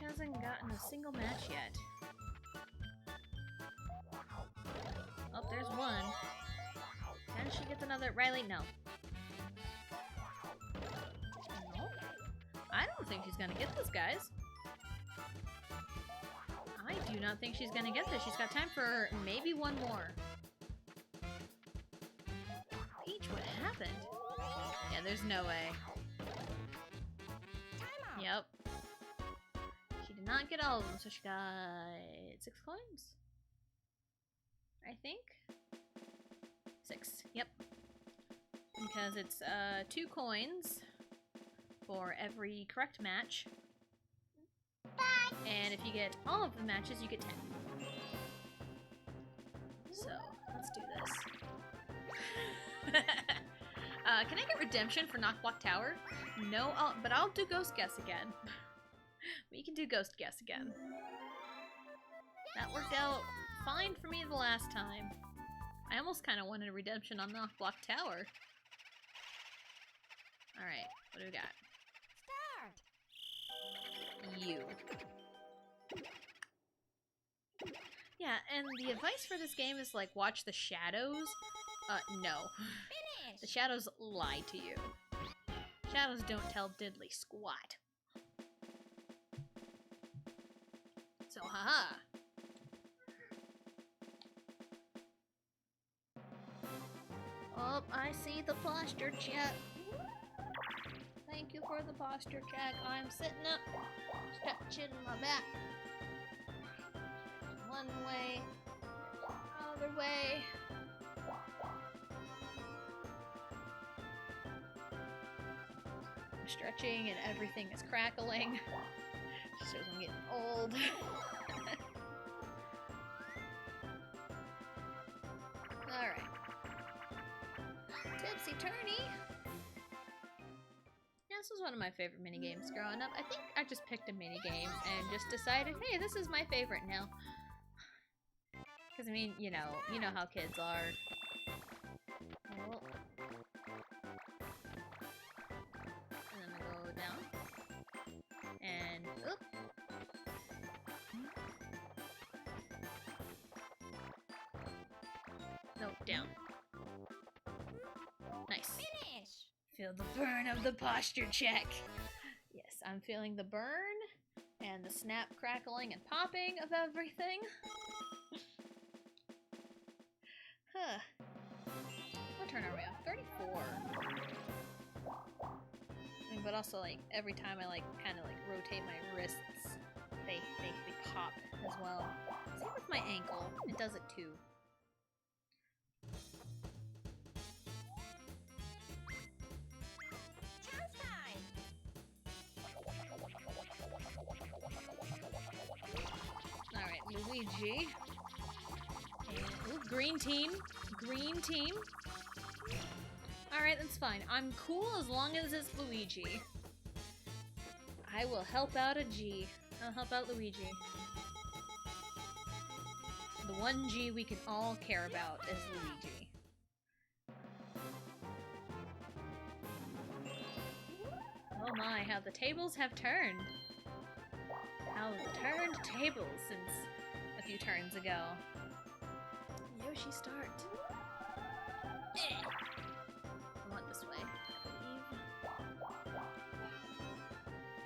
Hasn't gotten a single match yet. Oh, there's one. Can she get another? Riley, no. No? I don't think she's gonna get this, guys. I do not think she's gonna get this. She's got time for maybe one more. Peach, what happened? Yeah, there's no way. Yep. Not get all of them, so she got 6 coins? I think? 6, yep. Because it's 2 coins for every correct match. And if you get all of the matches, you get 10. So, let's do this. Can I get redemption for Knock Block Tower? No, but I'll do Ghost Guess again. We can do Ghost Guess again. That worked out fine for me the last time. I almost kind of wanted a redemption on Knock Block Tower. Alright, what do we got? Start! You. Yeah, and the advice for this game is like, watch the shadows. No. Finish. The shadows lie to you. Shadows don't tell diddly squat. So, haha. Oh, I see the posture check. Thank you for the posture check. I'm sitting up, stretching my back. One way, other way. I'm stretching and everything is crackling. Just shows I'm getting old. Alright. Tipsy Turny! Yeah, this was one of my favorite minigames growing up. I think I just picked a minigame and just decided, hey, this is my favorite now. Because, I mean, you know how kids are. Oh. And then I go down. And, oop. No, down. Nice. Finish! Feel the burn of the posture check. Yes, I'm feeling the burn and the snap, crackling, and popping of everything. Huh. What turn are we on? 34. I mean, but also, like, every time I, like, kind of, like, rotate my wrists, they pop as well. Same with my ankle. It does it too. Luigi. And, ooh, green team. Green team. Alright, that's fine. I'm cool as long as it's Luigi. I will help out a G. I'll help out Luigi. The one G we can all care about is Luigi. Oh my, how the tables have turned. How the turned tables since a few turns ago. Yoshi, start. I want this way, I believe.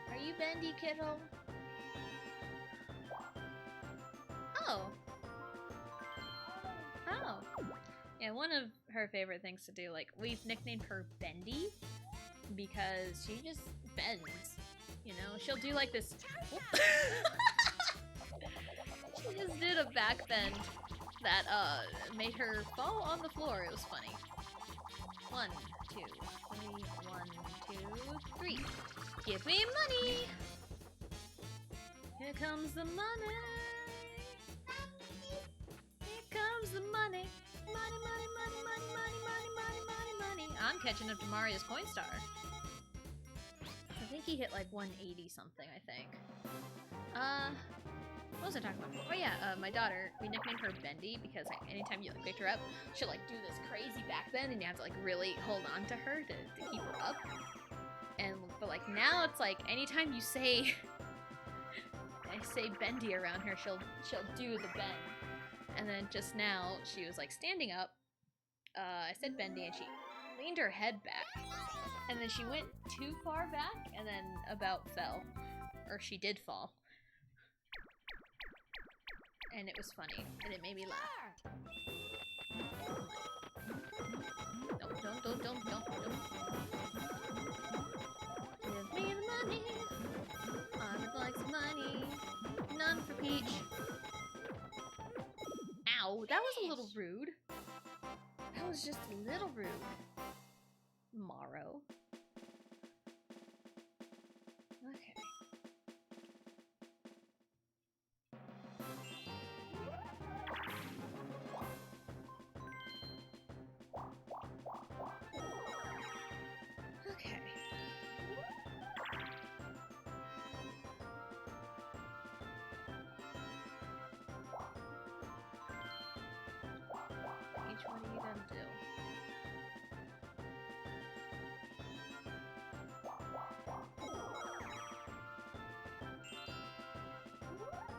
Are you bendy, kiddo? Oh. Oh. Yeah, one of her favorite things to do, like, we've nicknamed her Bendy because she just bends. You know, she'll do like this. She just did a back bend that made her fall on the floor. It was funny. 1, 2, 3. 1, 2, 3. Give me money. Here comes the money. Here comes the money. Money, money, money, money, money, money, money, money, money. I'm catching up to Mario's Coinstar. I think he hit like 180 something, I think. What was I talking about? Oh yeah, my daughter, we nicknamed her Bendy because like, anytime you like picked her up, she'll like do this crazy back bend and you have to like really hold on to her to keep her up. But like now it's like anytime you say I say Bendy around her, she'll do the bend. And then just now she was like standing up. I said Bendy and she leaned her head back. And then she went too far back and then about fell. Or she did fall. And it was funny. And it made me laugh. Don't. Give me the money. I would like some money. None for Peach. Ow, that was a little rude. That was just a little rude. Morrow. Okay. Okay. Each one are you gonna do?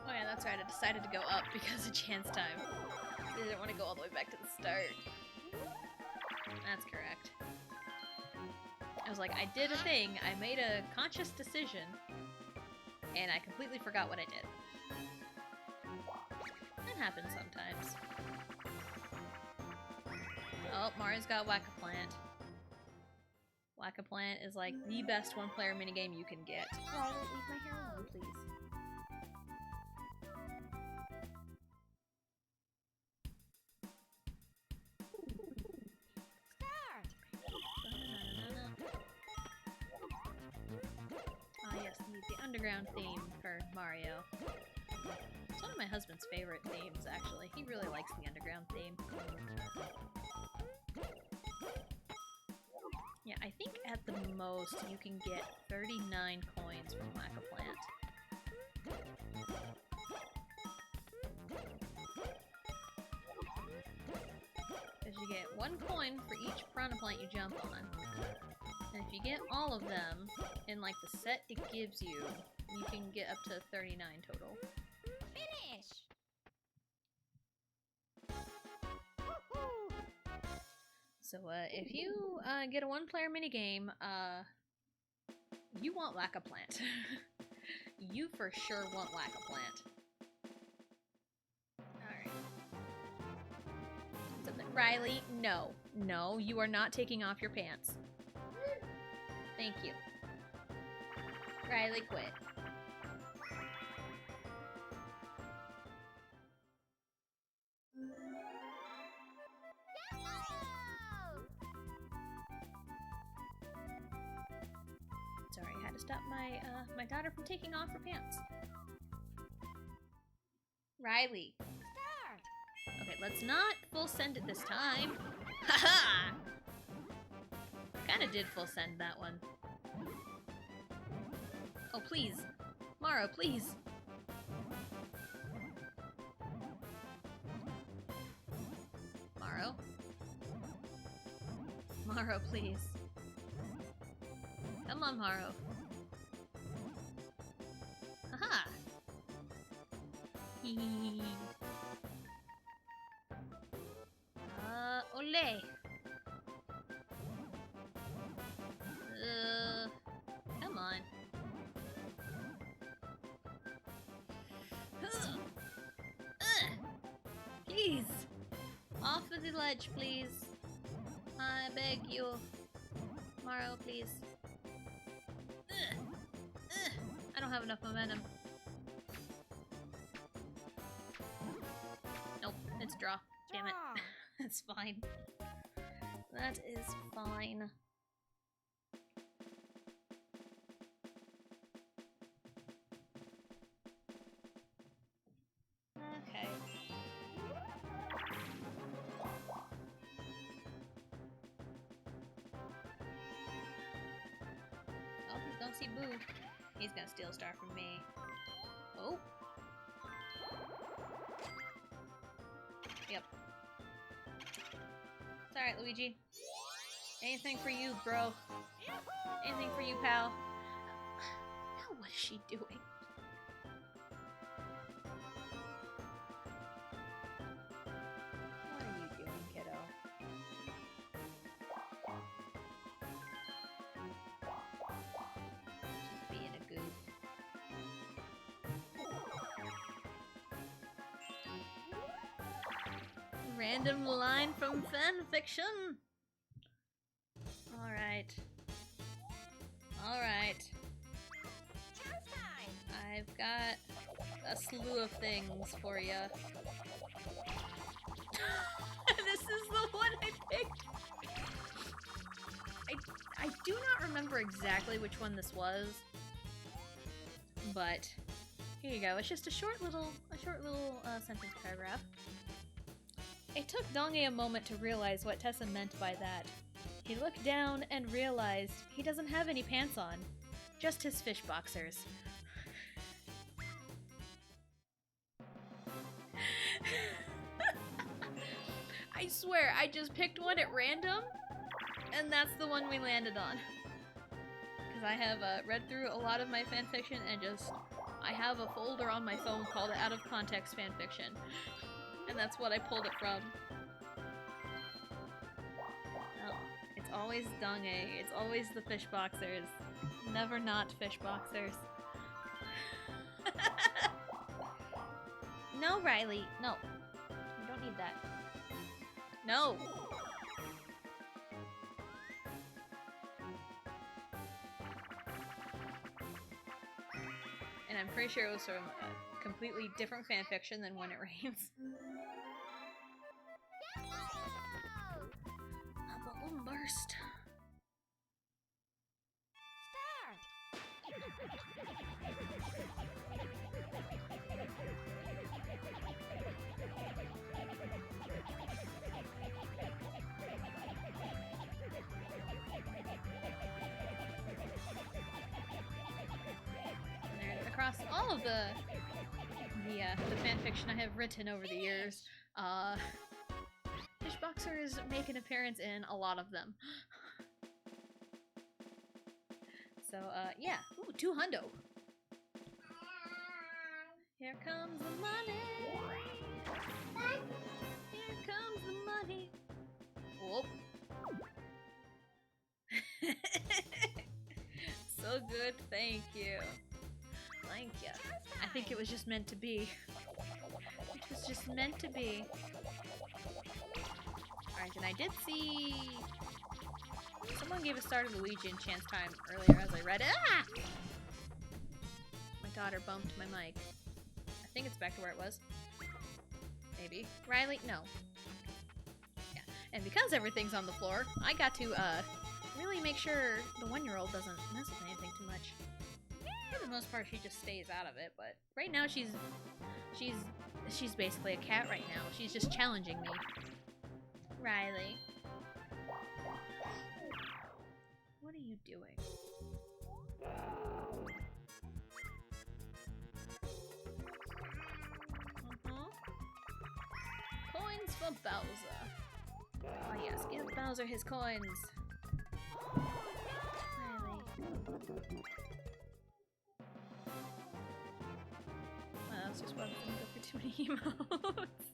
Oh yeah, that's right, I decided to go up because of chance time. I didn't want to go all the way back to the start. That's correct. I was like, I did a thing, I made a conscious decision, and I completely forgot what I did. That happens sometimes. Oh, Mario's got Whack-A-Plant. Whack-A-Plant is like the best one-player minigame you can get.
Violet, leave my hair alone, please.
Ah yes, the underground theme for Mario. It's one of my husband's favorite themes, actually. He really likes the underground theme. Yeah, I think at the most you can get 39 coins from Whack-A-Plant. Because you get 1 coin for each Piranha Plant you jump on. And if you get all of them, in like the set it gives you, you can get up to 39 total.
Finish!
So if you get a one-player minigame, you want Whack-A-Plant. You for sure want Whack-A-Plant. Alright. Riley, no. No, you are not taking off your pants. Thank you. Riley, quit. Sorry, I had to stop my daughter from taking off her pants. Riley. Okay, let's not full send it this time. Haha! Kinda did full send that one. Oh, please. Maro, please. Maro? Maro, please. Come on, Maro. Haha! Hee. Ole! Come on. Please! Off of the ledge, please. I beg you. Maro, please. I don't have enough momentum. Nope, it's draw. Damn it. That's fine. That is fine. Okay. Oh, please don't see Boo. He's gonna steal a star from me. Oh. Yep. It's alright, Luigi. Anything for you, bro. Anything for you, pal. Now what is she doing? What are you doing, kiddo? Just being a goof. Random line from fanfiction. Alright. Alright. I've got a slew of things for you. This is the one I picked. I do not remember exactly which one this was, but here you go. It's just a short little sentence paragraph. It took Donge a moment to realize what Tessa meant by that. He looked down and realized he doesn't have any pants on, just his fish boxers. I swear, I just picked one at random, and that's the one we landed on. Because I have read through a lot of my fanfiction and I have a folder on my phone called Out of Context Fanfiction. And that's what I pulled it from. Oh, it's always Donge. It's always the fish boxers. Never not fish boxers. No, Riley. No. You don't need that. No! And I'm pretty sure it was from a completely different fanfiction than When It Rains. A balloon burst. And across all of the fanfiction I have written over the years, Fishboxers make an appearance in a lot of them. So, yeah. Ooh, 2 hundo. Here comes the money. Here comes the money. Whoop. So good, thank you. Thank you. I think it was just meant to be. It was just meant to be. Alright, and I did see... Someone gave a star to Luigi in Chance Time earlier as I read it. Ah! My daughter bumped my mic. I think it's back to where it was. Maybe. Riley? No. Yeah. And because everything's on the floor, I got to, really make sure the 1-year-old doesn't mess with anything too much. For the most part, she just stays out of it, but right now she's She's basically a cat right now. She's just challenging me. Riley. What are you doing? Coins for Bowser. Oh yes, give Bowser his coins. Riley. Well, that's just one thing, go for too many emotes.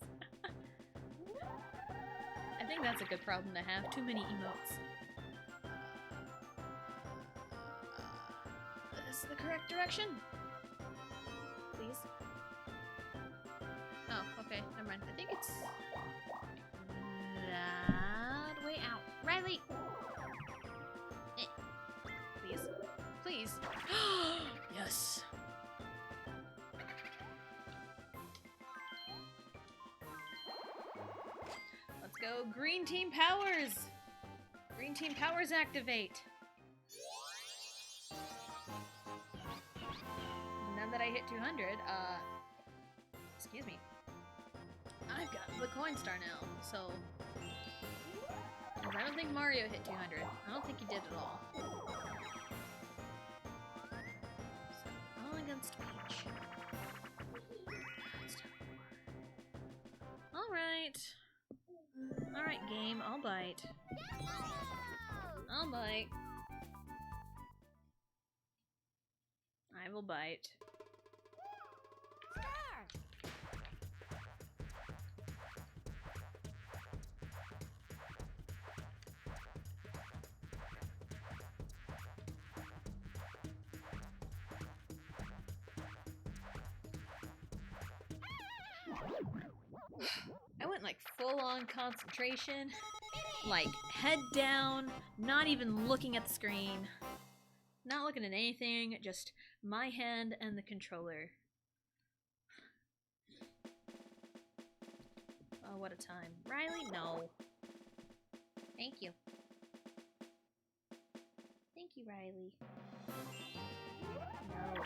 I think that's a good problem to have, too many emotes. Is this the correct direction? Please? Oh, okay, never mind. I think it's that way out. Riley! Please. Please. Yes. Let's go. Green team powers! Green team powers activate. Now that I hit 200, excuse me. I've got the coin star now, so... I don't think Mario hit 200. I don't think he did at all. So, all against Peach. Alright. Alright, game. I'll bite. I'll bite. I will bite. I went like full-on concentration, like head down, not even looking at the screen, not looking at anything, just my hand and the controller. Oh, what a time. Riley, no. Thank you. Thank you, Riley. No.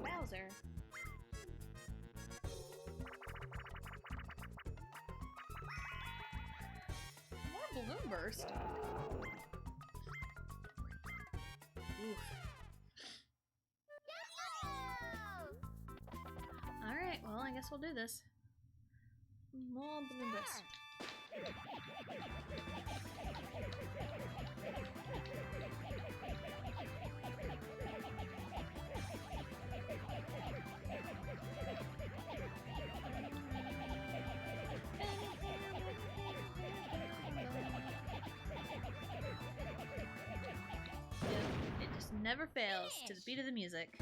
Bowser. More balloon burst. Oof. Alright, well, I guess we'll do this. More balloon burst. It just never fails to the beat of the music.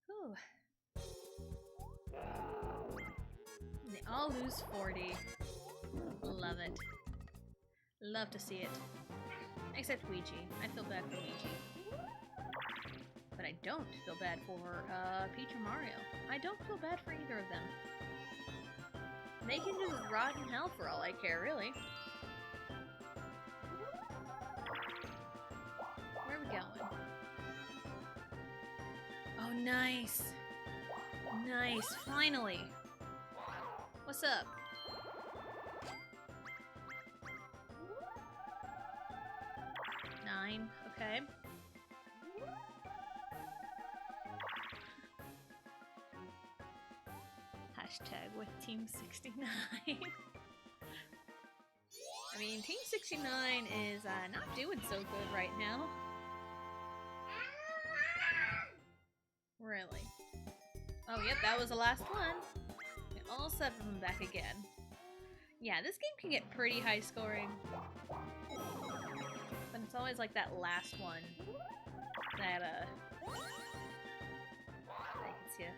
Whew. They all lose 40. Love it. Love to see it. Except Luigi. I feel bad for Luigi. But I don't feel bad for Peach or Mario. I don't feel bad for either of them. They can just rot in hell for all I care, really. Where are we going? Oh, nice. Nice. Finally. What's up? Nine. Okay. Hashtag with Team 69. I mean, Team 69 is not doing so good right now. Really? Oh, yep, that was the last one. Get all 7 of them back again. Yeah, this game can get pretty high scoring. But it's always like that last one that, I can see it.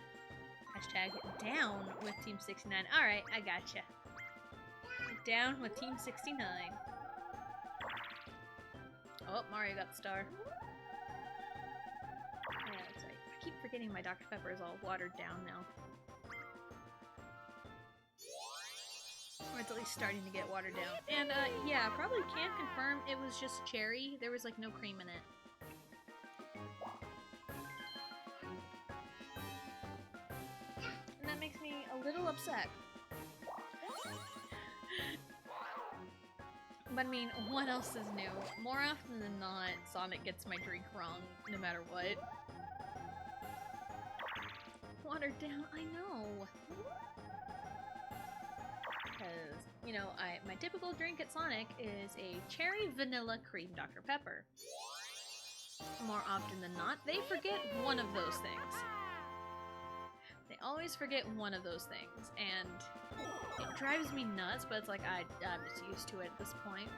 Hashtag down with Team 69. Alright, I gotcha. Down with Team 69. Oh, Mario got the star. Yeah, that's right. I keep forgetting my Dr. Pepper is all watered down now. really starting to get watered down. And yeah, probably can't confirm it was just cherry. There was like no cream in it. And that makes me a little upset. But I mean, what else is new? More often than not, Sonic gets my drink wrong, no matter what. Watered down, I know. Because, you know, my typical drink at Sonic is a cherry vanilla cream Dr. Pepper. More often than not, they forget one of those things. They always forget one of those things, and it drives me nuts, but it's like I'm just used to it at this point.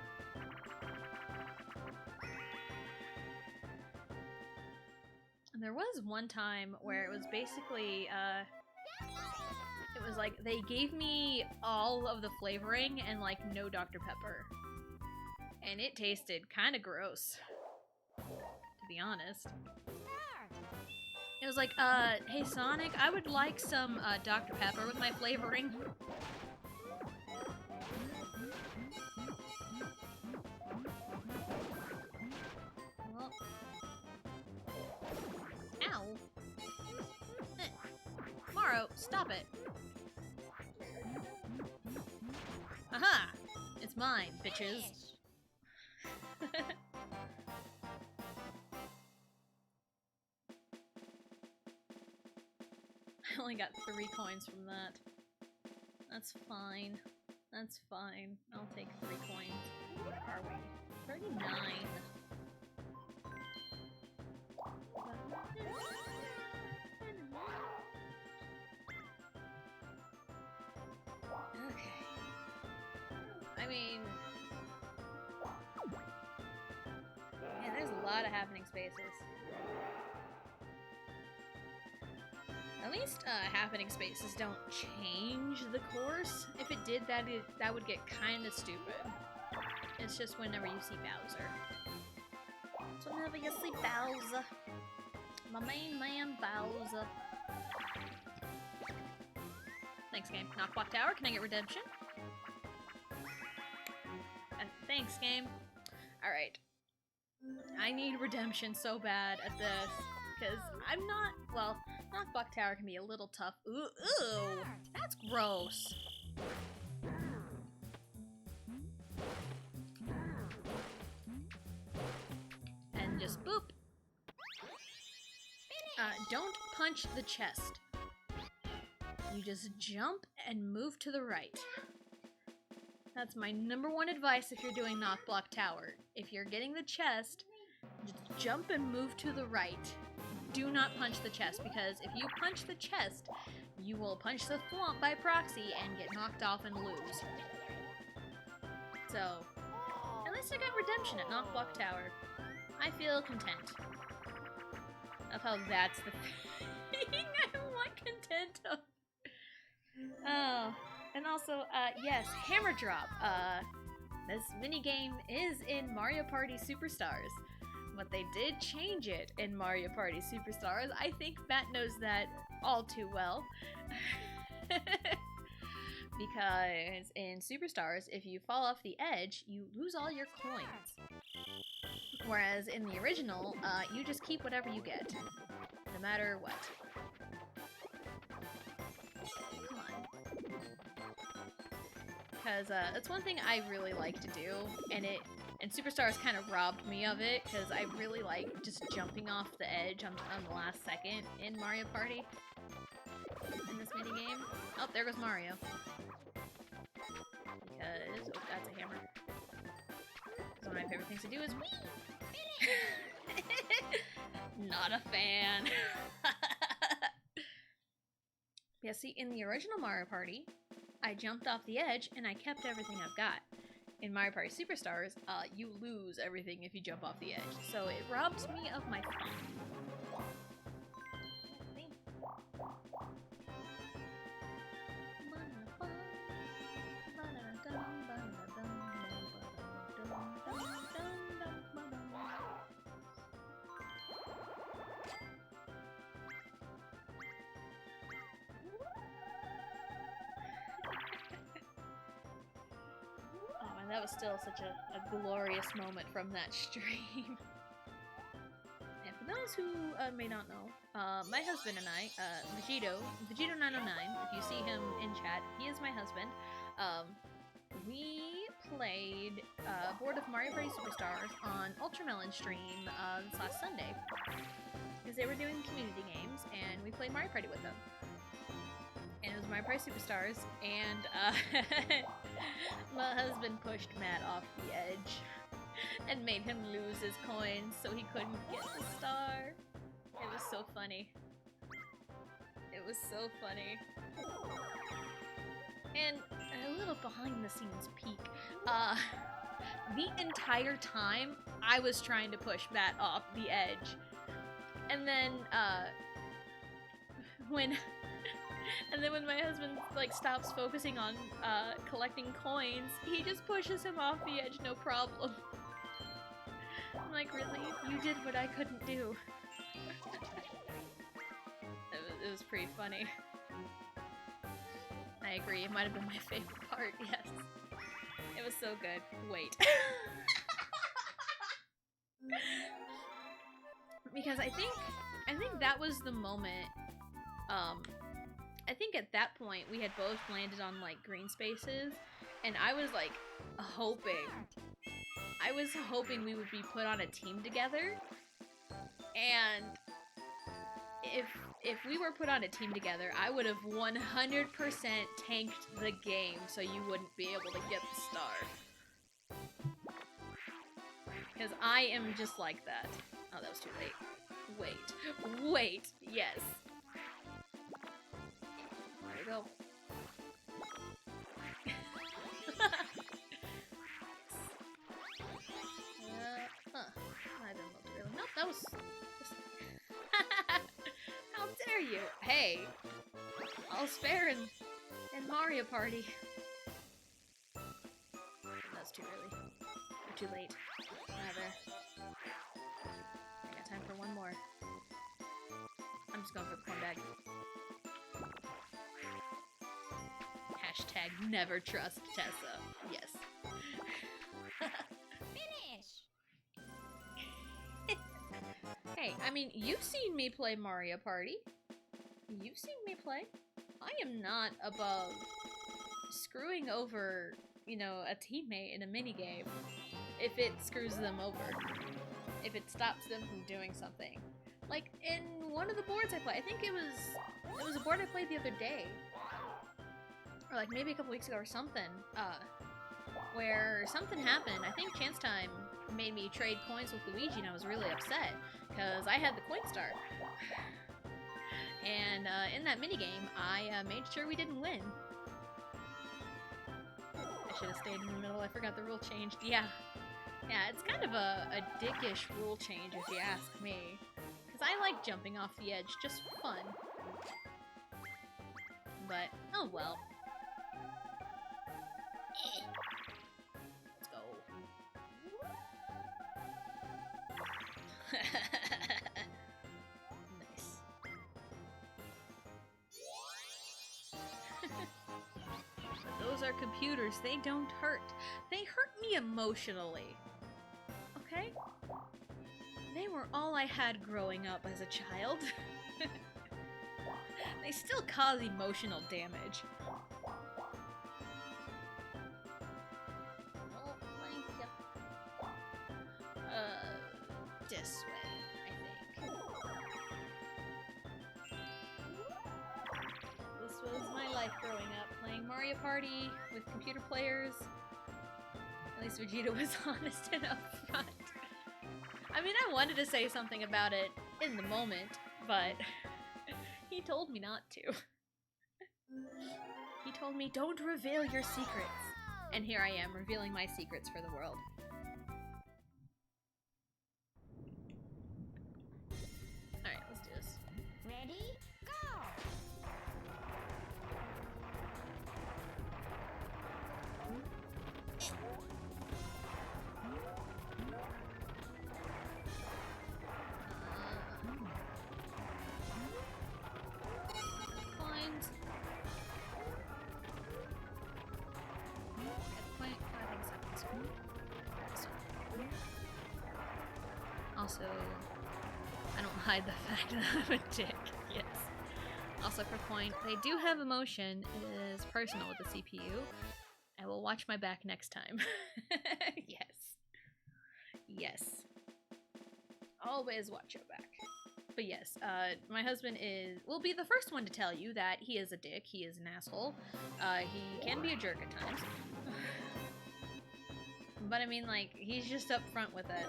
And there was one time where it was basically, it was like they gave me all of the flavoring and like no Dr. Pepper. And it tasted kind of gross, to be honest. It was like, hey Sonic, I would like some Dr. Pepper with my flavoring. Well, ow. Maro, stop it. Aha! It's mine, bitches. I only got 3 coins from that. That's fine. That's fine. I'll take 3 coins. Where are we? 39. Okay. I mean... man, there's a lot of happening spaces. At least happening spaces don't change the course. If it did, that would get kind of stupid. It's just whenever you see Bowser. So whenever you see Bowser, my main man Bowser. Thanks, game. Knockblock Tower. Can I get redemption? Thanks, game. All right. I need redemption so bad at this because I'm not well. Knockblock Tower can be a little tough. Ooh, that's gross. And just boop. Don't punch the chest. You just jump and move to the right. That's my #1 advice if you're doing Knockblock Tower. If you're getting the chest, just jump and move to the right. Do not punch the chest, because if you punch the chest, you will punch the thwomp by proxy and get knocked off and lose. So, at least I got redemption at Knockblock Tower. I feel content. Of how that's the thing I want content of. Oh, and also, yes, Hammer Drop. This minigame is in Mario Party Superstars. But they did change it in Mario Party Superstars. I think Matt knows that all too well. Because in Superstars, if you fall off the edge, you lose all your coins. Whereas in the original, you just keep whatever you get. No matter what. Come on. Because that's one thing I really like to do, and Superstars kind of robbed me of it, because I really like just jumping off the edge on the last second in Mario Party. In this minigame. Oh, there goes Mario. Because, oh, that's a hammer. Because one of my favorite things to do is whee! Not a fan. Yeah, see, in the original Mario Party, I jumped off the edge and I kept everything I've got. In Mario Party Superstars, you lose everything if you jump off the edge, so it robs me of my fun. that was still such a glorious moment from that stream. And for those who may not know, my husband and I, Vegito909, if you see him in chat, he is my husband. We played Board of Mario Party Superstars on Ultramelon stream this last Sunday. Because they were doing community games, and we played Mario Party with them. And it was Mario Party Superstars, and my husband pushed Matt off the edge and made him lose his coins so he couldn't get the star. It was so funny. It was so funny. And a little behind the scenes peek. The entire time I was trying to push Matt off the edge. And then when my husband like stops focusing on collecting coins, he just pushes him off the edge, no problem. I'm like, really? You did what I couldn't do. It was pretty funny. I agree, it might have been my favorite part, yes. It was so good. Wait. Because I think that was the moment, I think at that point we had both landed on like green spaces, and I was like hoping we would be put on a team together, and if we were put on a team together, I would have 100% tanked the game so you wouldn't be able to get the star. Because I am just like that. Oh, that was too late. Wait, yes. There we go. I didn't look really. Nope, that was just... How dare you? Hey, all's fair in Mario Party. That's too early. Or too late. Whatever. I got time for one more. I'm just going for the corn bag. Hashtag never trust Tessa. Yes. Hey, I mean, you've seen me play Mario Party. You've seen me play. I am not above screwing over, you know, a teammate in a minigame if it screws them over. If it stops them from doing something. Like, in one of the boards I played, I think it was a board I played the other day. Or like maybe a couple weeks ago or something. Where something happened. I think Chance Time made me trade coins with Luigi, and I was really upset because I had the coin star. And in that minigame, I made sure we didn't win. I should have stayed in the middle. I forgot the rule changed. Yeah, it's kind of a dickish rule change if you ask me. Because I like jumping off the edge, just for fun. But, oh well. Let's go. Nice. Those are computers. They don't hurt. They hurt me emotionally. Okay? They were all I had growing up as a child. They still cause emotional damage. This way, I think. This was my life growing up, playing Mario Party with computer players. At least Vegeta was honest and upfront. I mean, I wanted to say something about it in the moment, but he told me not to. He told me, don't reveal your secrets. And here I am, revealing my secrets for the world. Alright, let's do this.
Ready? Go!
Coins. At 0.5 seconds. This one. This one. Also, I don't hide the fact that I'm a dick. Yes. Also, for point, they do have emotion. It is personal with the CPU. I will watch my back next time. Yes. Yes. Always watch your back. But yes, my husband will be the first one to tell you that he is a dick, he is an asshole. He can be a jerk at times. But I mean, like, he's just upfront with it.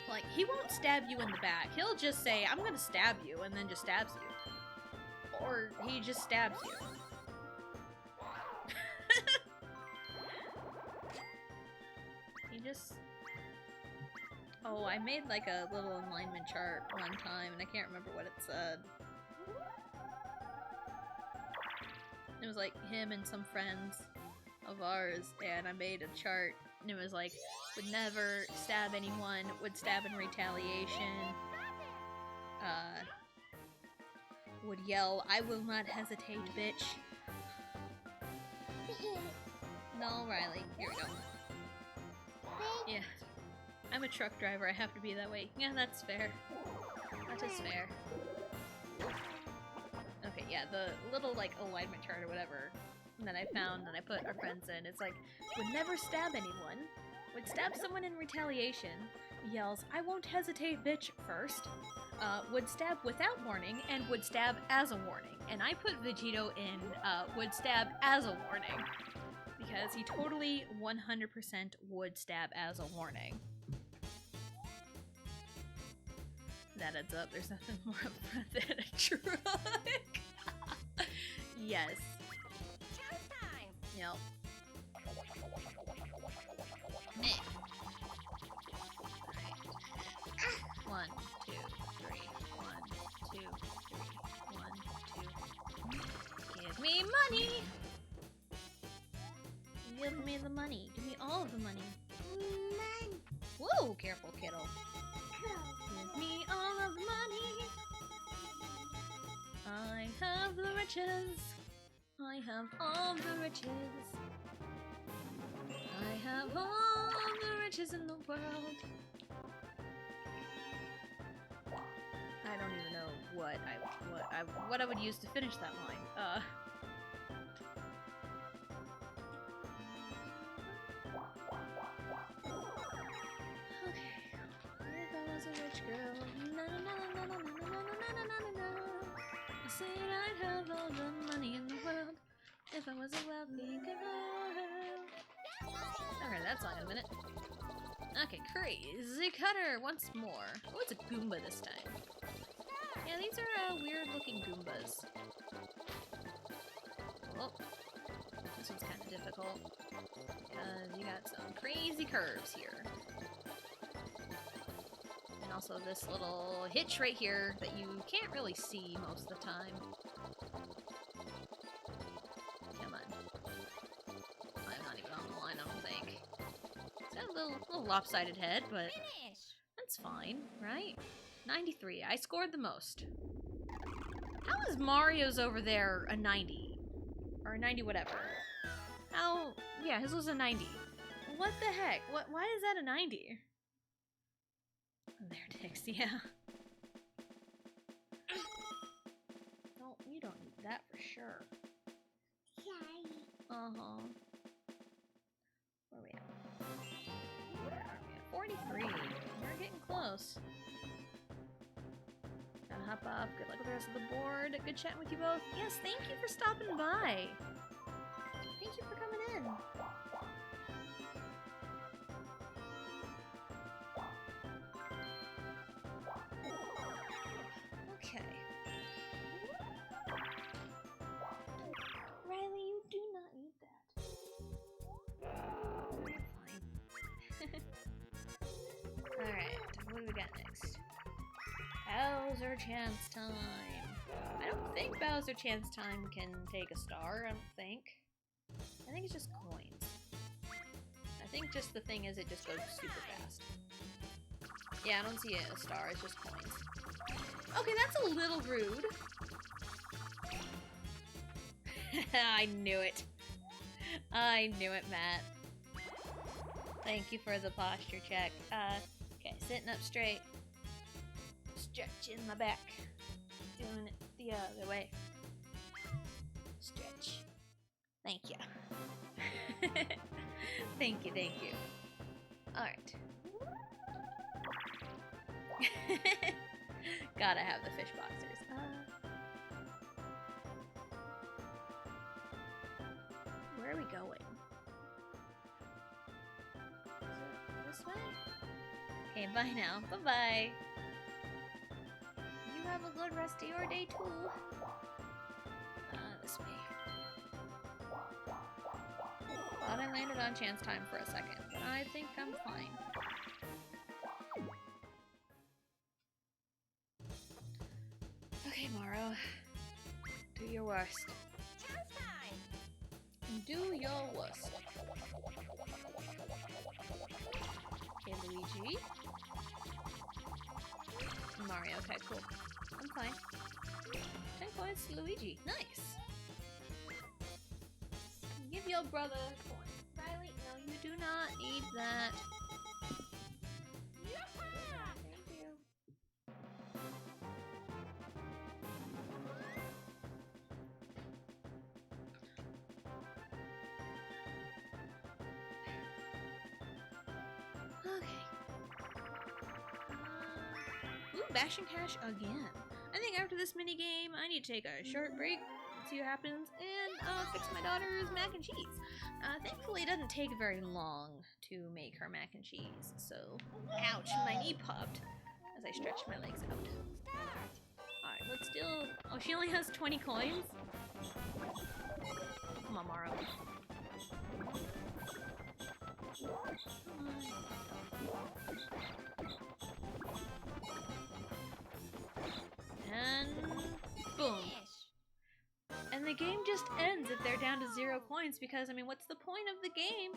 Like, he won't stab you in the back. He'll just say, I'm gonna stab you, and then just stabs you. Or he just stabs you. He just... Oh, I made like a little alignment chart one time, and I can't remember what it said. It was like him and some friends of ours, and I made a chart, and it was like, would never stab anyone, would stab in retaliation, would yell, I will not hesitate, bitch. No, Riley, here we go. Yeah. I'm a truck driver, I have to be that way. Yeah, that's fair. That is fair. Okay, yeah, the little, like, alignment chart or whatever that I found that I put our friends in, it's like, would never stab anyone, would stab someone in retaliation, yells, I won't hesitate, bitch, first, would stab without warning, and would stab as a warning. And I put Vegito in, would stab as a warning, because he totally 100% would stab as a warning. That adds up. There's nothing more upfront than a truck. Yes.
Showtime.
Yep. Meh. Alright. 1, 2, 3. 1, 2, 3. 1, 2. Give me money! Give me the money. Give me all of the money.
Man.
Whoa! Careful, kiddo. Give me all of the money. I have the riches. I have all the riches. I have all the riches in the world. I don't even know what I would use to finish that line. A rich girl. Na na na na na na na na na na. I said I'd have all the money in the world if I was a wealthy girl. Alright, that song in a minute. Okay, Crazy Cutter once more. Oh, it's a Goomba this time. Yeah, these are weird looking Goombas. Oh, this one's kind of difficult. You got some crazy curves here. And also this little hitch right here that you can't really see most of the time. Come on. I'm not even on the line, I don't think. It's got a little lopsided head, but that's fine, right? 93. I scored the most. How is Mario's over there a 90? Or a 90 whatever? How... Yeah, his was a 90. What the heck? Why is that a 90? There it is, yeah. No, you don't need that for sure. Uh-huh. Where are we at? Where are we at? 43. We're getting close. Gotta hop off. Good luck with the rest of the board. Good chatting with you both. Yes, thank you for stopping by. Thank you for coming in. Okay. Riley, you do not need that. You're fine. Alright, what do we got next? Bowser Chance Time. I don't think Bowser Chance Time can take a star, I don't think. I think it's just coins. I think just the thing is it just goes super fast. Yeah, I don't see a star, it's just coins. Okay, that's a little rude. I knew it. I knew it, Matt. Thank you for the posture check. Okay, sitting up straight. Stretching my back. Doing it the other way. Stretch. Thank you. Thank you, thank you. Alright. Gotta have the fish boxers. Where are we going? Is it this way? Okay, bye now. Bye-bye. You have a good rest of your day too. This way. Thought I landed on chance time for a second, but I think I'm fine. Okay, Morrow. Do your worst.
Chance time.
Do your worst. Okay, Luigi. Mario, okay, cool. I'm fine. 10 points to Luigi. Nice. Give your brother a coin. Riley, no, you do not need that. Thank you. Okay. Ooh, Bash and Cash again. I think after this mini game, I need to take a short break, see what happens, and fix my daughter's mac and cheese. Thankfully, it doesn't take very long to make her mac and cheese, so... Ouch, my knee popped as I stretched my legs out. Alright, let's still... Oh, she only has 20 coins? Come on, Morrow. And... boom. And the game just ends if they're down to 0 coins because, I mean, what's the point of the game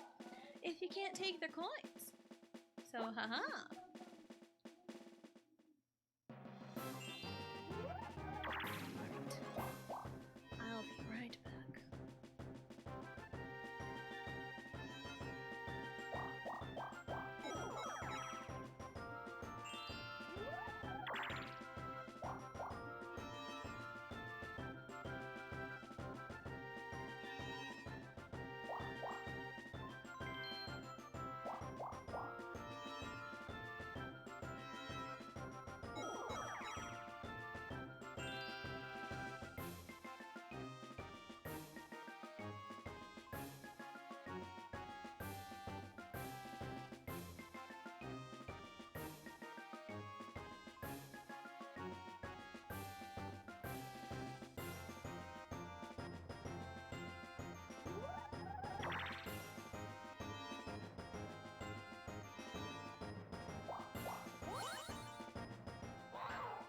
if you can't take their coins? So, haha. Alright. I'll be right back.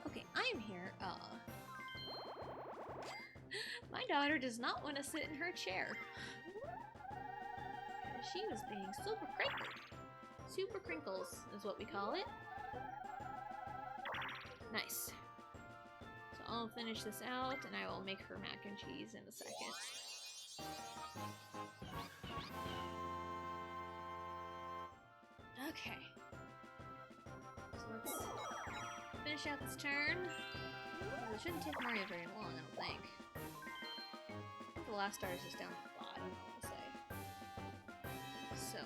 Okay, I'm here. My daughter does not want to sit in her chair. She was being super crinkly. Super crinkles is what we call it. Nice. So I'll finish this out and I will make her mac and cheese in a second. Okay. So let's finish out this turn. It shouldn't take Mario very long, I don't think. I think the last star is just down at the bottom, I want to say. So,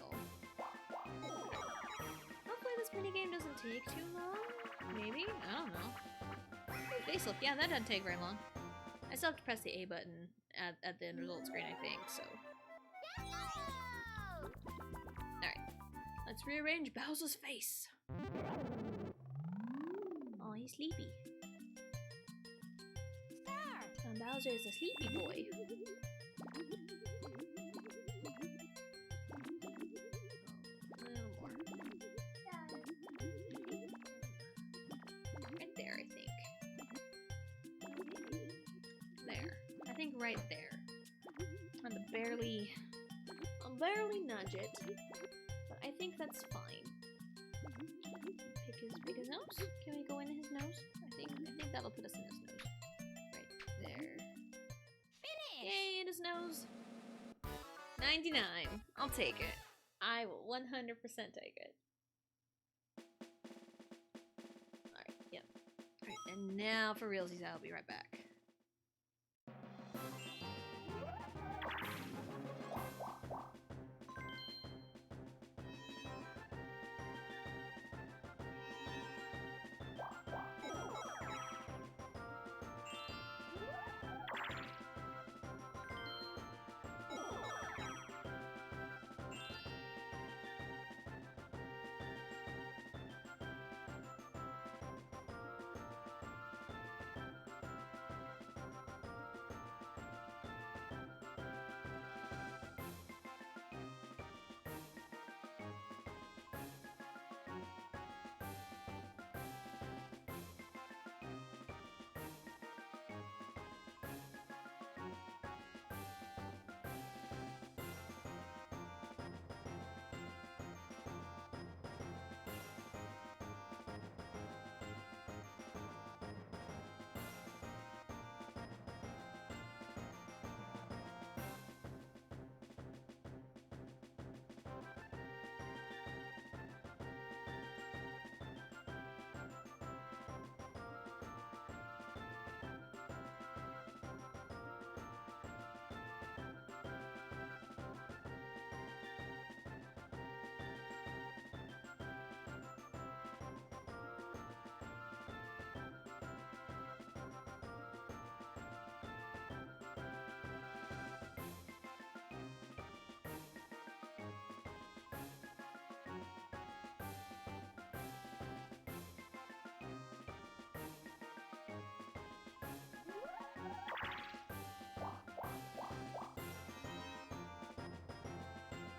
hopefully this minigame doesn't take too long. Maybe? I don't know. Oh, facelift. Yeah, that doesn't take very long. I still have to press the A button at the end result screen, I think, so. Alright. Let's rearrange Bowser's face. Oh, he's sleepy. Bowser is a sleepy boy. A little more. Right there, I think. There. I think right there. I'm gonna barely nudge it, but I think that's fine. Pick his nose. Can we go into his nose? I think that'll put us in his nose. There. Finish! Yay, in his nose! $1.99. I'll take it. I will 100% take it. Alright, yep. Alright, and now for realsies, I'll be right back.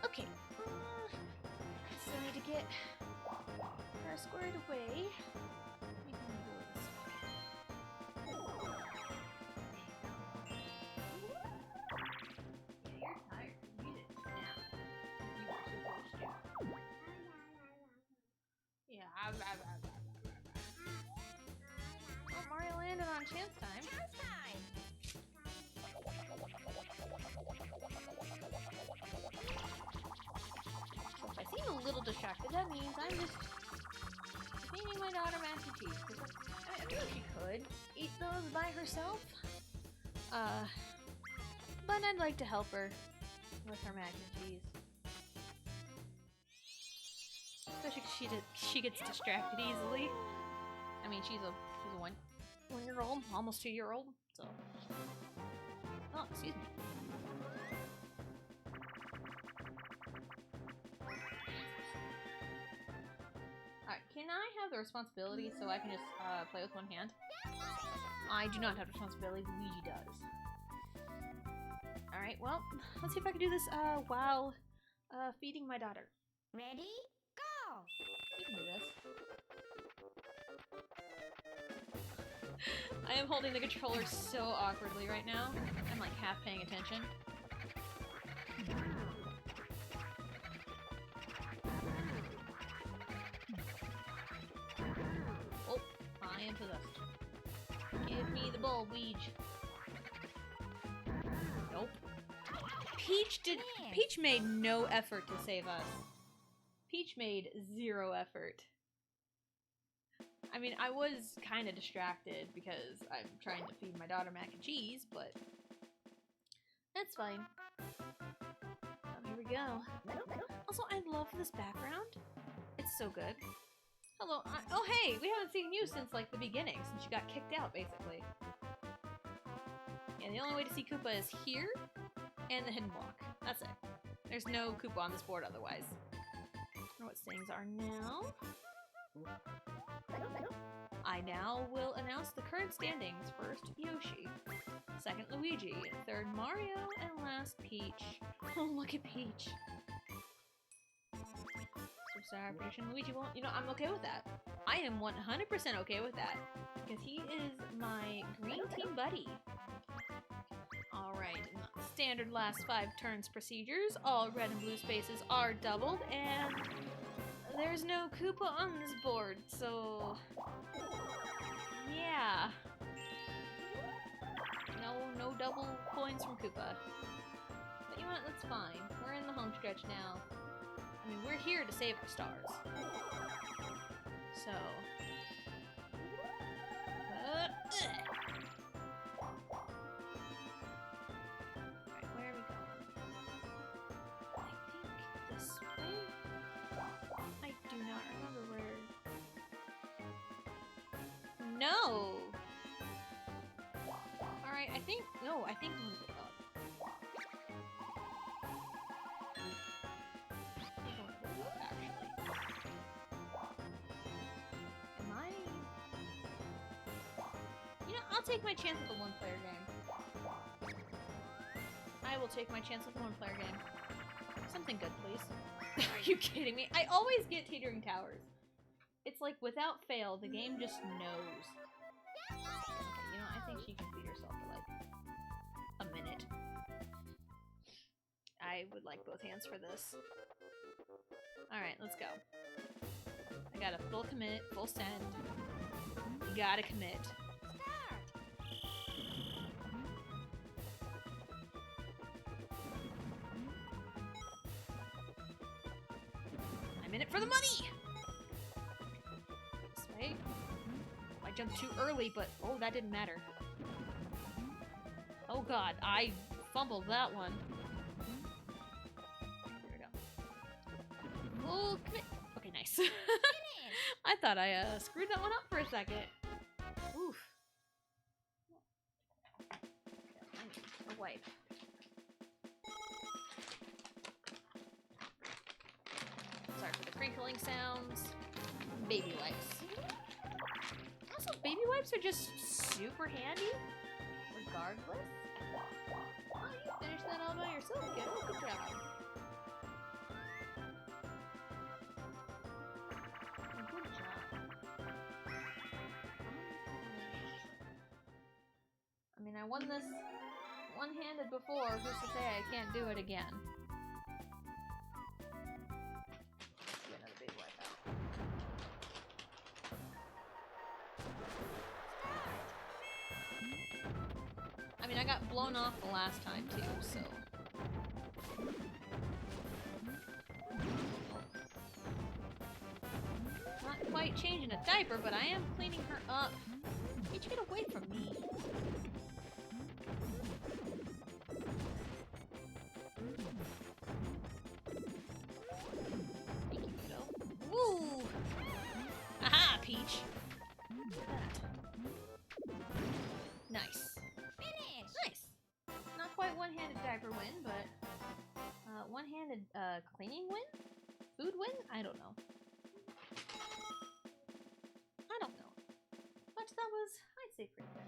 Okay. Still need to get her squared away. We can go this way. Yeah, you're tired. You need a nap. You were supposed to. Yeah. Oh, Mario landed on chance time.
Chance time!
If I seem a little distracted, that means I'm just feeding my daughter mac and cheese. Cause I feel she could eat those by herself. But I'd like to help her with her mac and cheese. Especially 'cause she gets distracted easily. I mean, she's a 1-year-old, almost 2-year-old, so. Oh, excuse me. Alright, can I have the responsibility so I can just play with one hand? I do not have responsibility, Luigi does. Alright, well, let's see if I can do this while feeding my daughter.
Ready? Go!
You can do this. I am holding the controller so awkwardly right now. I'm like half paying attention. Oh, I am possessed. Give me the ball, Weege. Nope. Peach made no effort to save us. Peach made 0 effort. I mean, I was kind of distracted because I'm trying to feed my daughter mac and cheese, but that's fine. Oh, here we go. Also, I love this background. It's so good. Hello. Oh, hey! We haven't seen you since, like, the beginning, since you got kicked out, basically. And the only way to see Koopa is here and the hidden block. That's it. There's no Koopa on this board otherwise. I don't know what things are now. I now will announce the current standings. First, Yoshi. Second, Luigi. Third, Mario. And last, Peach. Oh, look at Peach. Superstar prediction, Luigi won't... You know, I'm okay with that. I am 100% okay with that. Because he is my green team buddy. Alright, standard last 5 turns procedures. All red and blue spaces are doubled, and... there's no Koopa on this board, so... yeah. No double coins from Koopa. But you know what? That's fine. We're in the home stretch now. I mean, we're here to save our stars. So... Alright, where are we going? I think this way? I do not remember where... No! Alright, I think... No, I think we're up. I'll take my chance with the one-player game. I will take my chance with the one-player game. Something good, please. Are you kidding me? I always get Teetering Towers. It's like, without fail, the game just knows. Okay, you know, I think she can feed herself for, like, a minute. I would like both hands for this. Alright, let's go. I got a full commit, full send. You gotta commit. I'm in it for the money! This way. I jumped too early, but oh, that didn't matter. Oh god, I fumbled that one. There we go. Oh, commit. Okay, nice. I thought I screwed that one up for a second. Oof. I need a wipe. Sorry for the crinkling sounds. Baby wipes. Also, baby wipes are just super handy, regardless. Oh, you finished that all by yourself, kiddo. Good job. Good job. I mean, I won this one-handed before. Who's to say I can't do it again? I mean, I got blown off the last time too, so... Not quite changing a diaper, but I am cleaning her up. Can't you get away from me? Thank you, kiddo. Woo! Aha, Peach! Look at that. Nice. Nice! Not quite one-handed diaper win, but one-handed cleaning win? Food win? I don't know. I don't know. But that was, I'd say, pretty good.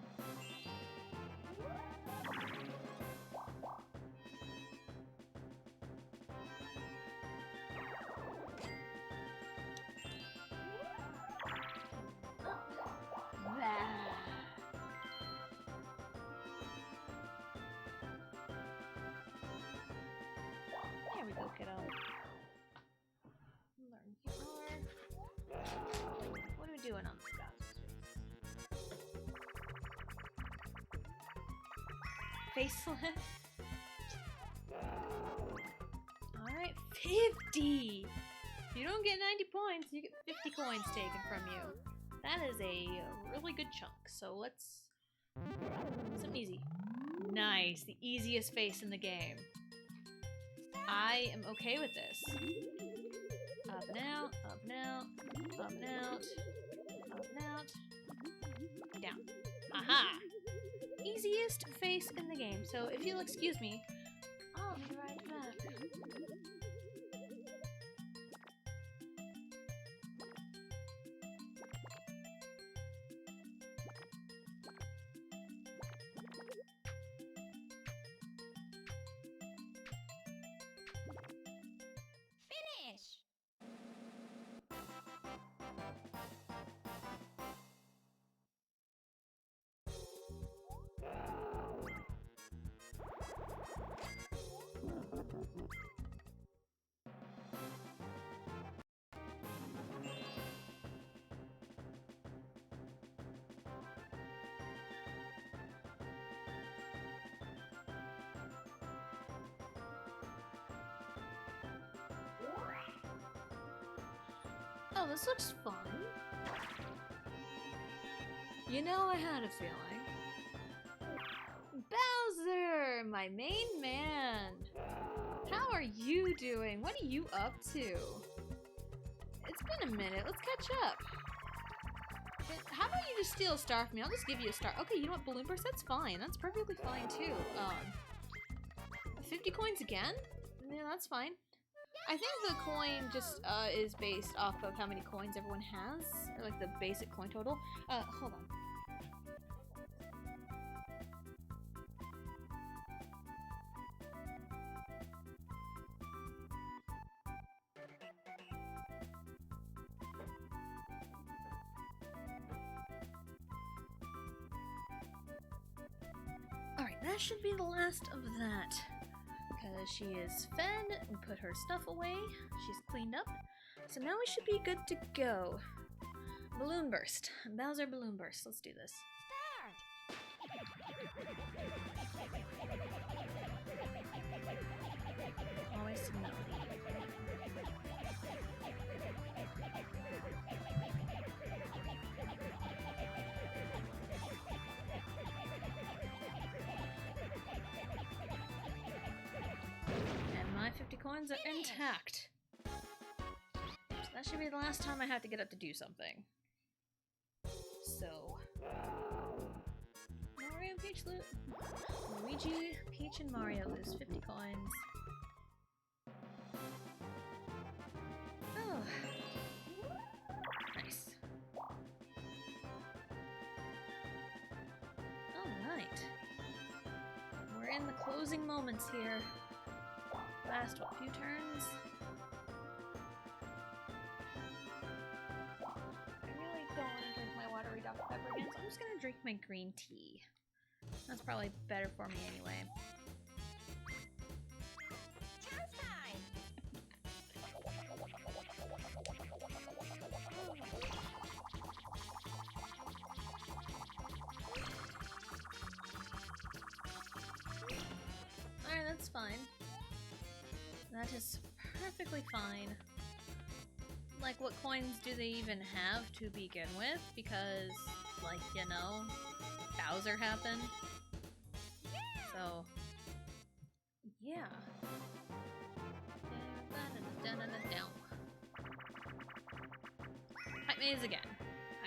There we go, kiddo. Learn more. What are we doing on this guy? Facelift. Alright, 50! If you don't get 90 points, you get 50 coins taken from you. That is a really good chunk, so let's... Something easy. Nice, the easiest face in the game. I am okay with this. Up and out, up and out, up and out, up and out, down. Aha! Easiest face in the game, so if you'll excuse me, I'll be right back. this looks fun. You know, I had a feeling. Bowser, my main man. How are you doing? What are you up to? It's been a minute. Let's catch up. How about you just steal a star from me? I'll just give you a star. Okay, you know what, Balloon Burst? That's fine. That's perfectly fine, too. 50 coins again? Yeah, that's fine. I think the coin just is based off of how many coins everyone has, or like the basic coin total. Hold on. Alright, that should be the last of that. Because she is fed and put her stuff away. She's cleaned up. So now we should be good to go. Balloon Burst. Bowser Balloon Burst. Let's do this. Always smelly. And my 50 coins are intact. So that should be the last time I have to get up to do something. So Mario and Peach loot. Luigi, Peach, and Mario lose 50 coins. Oh. Nice. Alright. We're in the closing moments here. Last few turns. I really don't want to drink my watery Dr. Pepper again, so I'm just gonna drink my green tea. That's probably better for me anyway.
Chance time.
Alright, that's fine. That is perfectly fine. Like, what coins do they even have to begin with? Because, like, you know, Bowser happened. So, yeah. Pipe Maze again.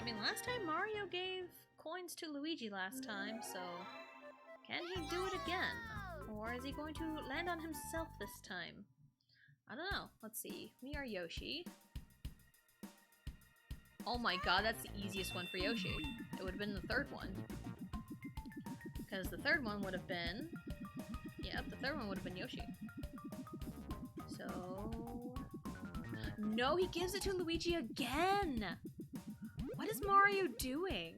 I mean, last time Mario gave coins to Luigi last time, so can he do it again? Or is he going to land on himself this time? I don't know. Let's see. We are Yoshi. Oh my god, that's the easiest one for Yoshi. It would have been the third one. Because the third one would have been... Yep, the third one would have been Yoshi. So... No, he gives it to Luigi again! What is Mario doing?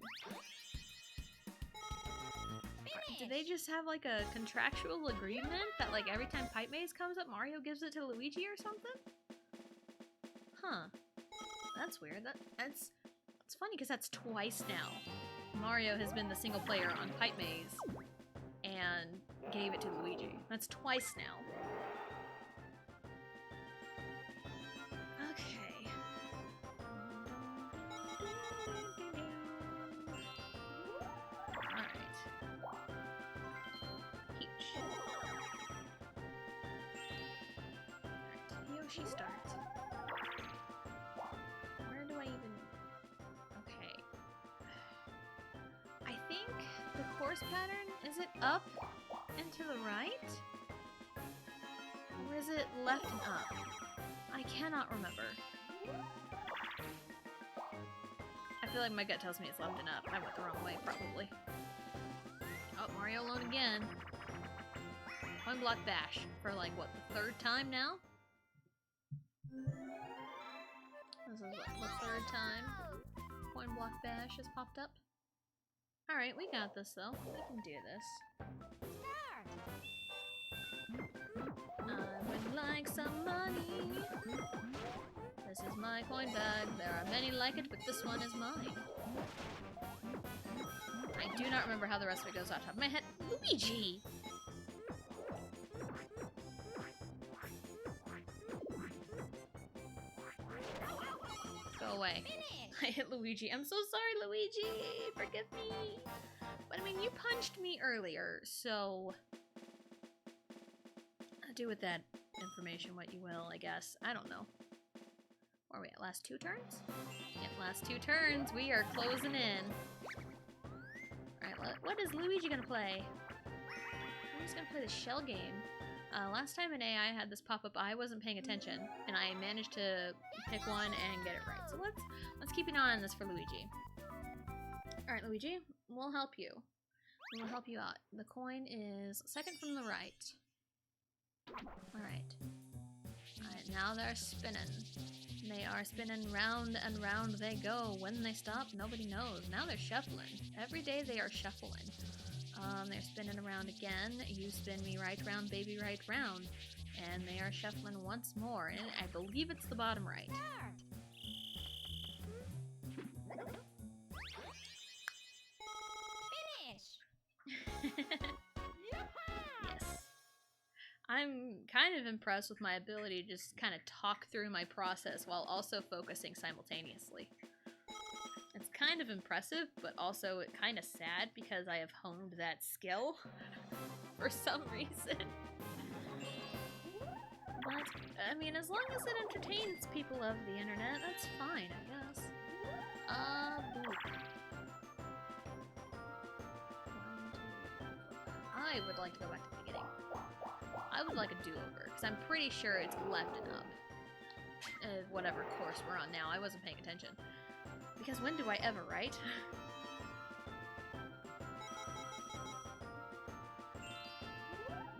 Do they just have like a contractual agreement that like every time Pipe Maze comes up, Mario gives it to Luigi or something? Huh. That's weird. It's funny because that's twice now. Mario has been the single player on Pipe Maze and gave it to Luigi. That's twice now. Okay. Alright. Peach. Alright, Yoshi starts. Where do I even... Okay. I think the course pattern, is it up and to the right? Or is it left and up? I cannot remember. I feel like my gut tells me it's left and up. I went the wrong way, probably. Oh, Mario alone again. Coin block bash for like, what, the third time now? This is what, the third time coin block bash has popped up? Alright, we got this though. We can do this. I would like some money. This is my coin bag. There are many like it, but this one is mine. I do not remember how the rest of it goes off the top of my head. Luigi! Go Go away. I hit Luigi. I'm so sorry, Luigi. Forgive me. But I mean, you punched me earlier, so do with that information what you will, I guess. I don't know. Are we at last 2 turns? Yep, last 2 turns. We are closing in. Alright, what is Luigi gonna play? He's gonna play the shell game. Last time in A, I had this pop-up. I wasn't paying attention, and I managed to pick one and get it right. So let's keep an eye on this for Luigi. All right, Luigi, we'll help you. We'll help you out. The coin is second from the right. All right. All right, now they're spinning. They are spinning round and round they go. When they stop, nobody knows. Now they're shuffling. Every day they are shuffling. They're spinning around again. You spin me right round, baby, right round. And they are shuffling once more. And I believe it's the bottom right.
Finish!
Yes. I'm kind of impressed with my ability to just kind of talk through my process while also focusing simultaneously. It's kind of impressive, but also kind of sad because I have honed that skill for some reason. But, I mean, as long as it entertains people of the internet, that's fine, I guess. Boop. I would like to go back to the beginning. I would like a do-over, because I'm pretty sure it's left and up. Whatever course we're on now, I wasn't paying attention. Because when do I ever, right?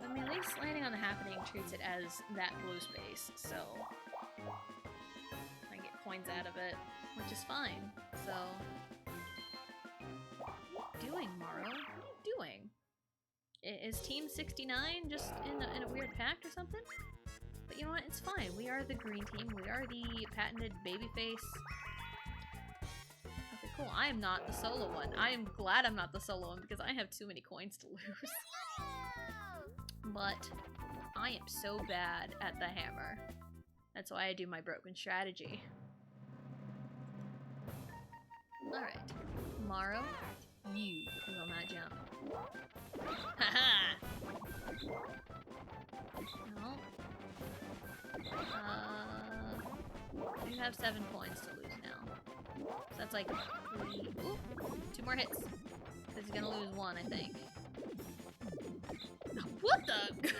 I mean, at least landing on the happening treats it as that blue space, so I get coins out of it, which is fine. So, what are you doing, Maro? What are you doing? Is Team 69 just in a weird pact or something? But you know what? It's fine. We are the green team. We are the patented babyface. Okay, cool. I am not the solo one. I am glad I'm not the solo one because I have too many coins to lose. But I am so bad at the hammer. That's why I do my broken strategy. Alright. Maro, you will not jump. Haha! No. You have 7 points to lose now. So that's like 3. Ooh, 2 more hits. Because he's gonna lose 1, I think. What the?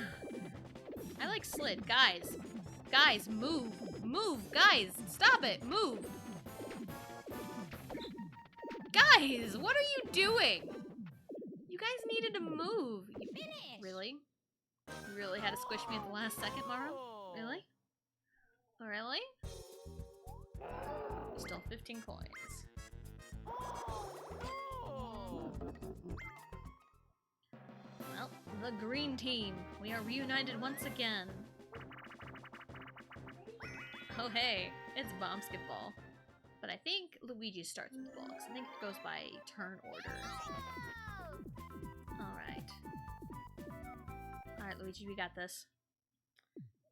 I like slid. Guys. Guys, move. Move. Guys, stop it. Move. Guys, what are you doing? You guys needed to move. You, really? You really had to squish me at the last second, Maro? Really? Oh, really? Still 15 coins. Well, the green team. We are reunited once again. Oh hey, it's Bombsketball. But I think Luigi starts with the ball, because I think it goes by turn order. Alright. Alright, Luigi, we got this.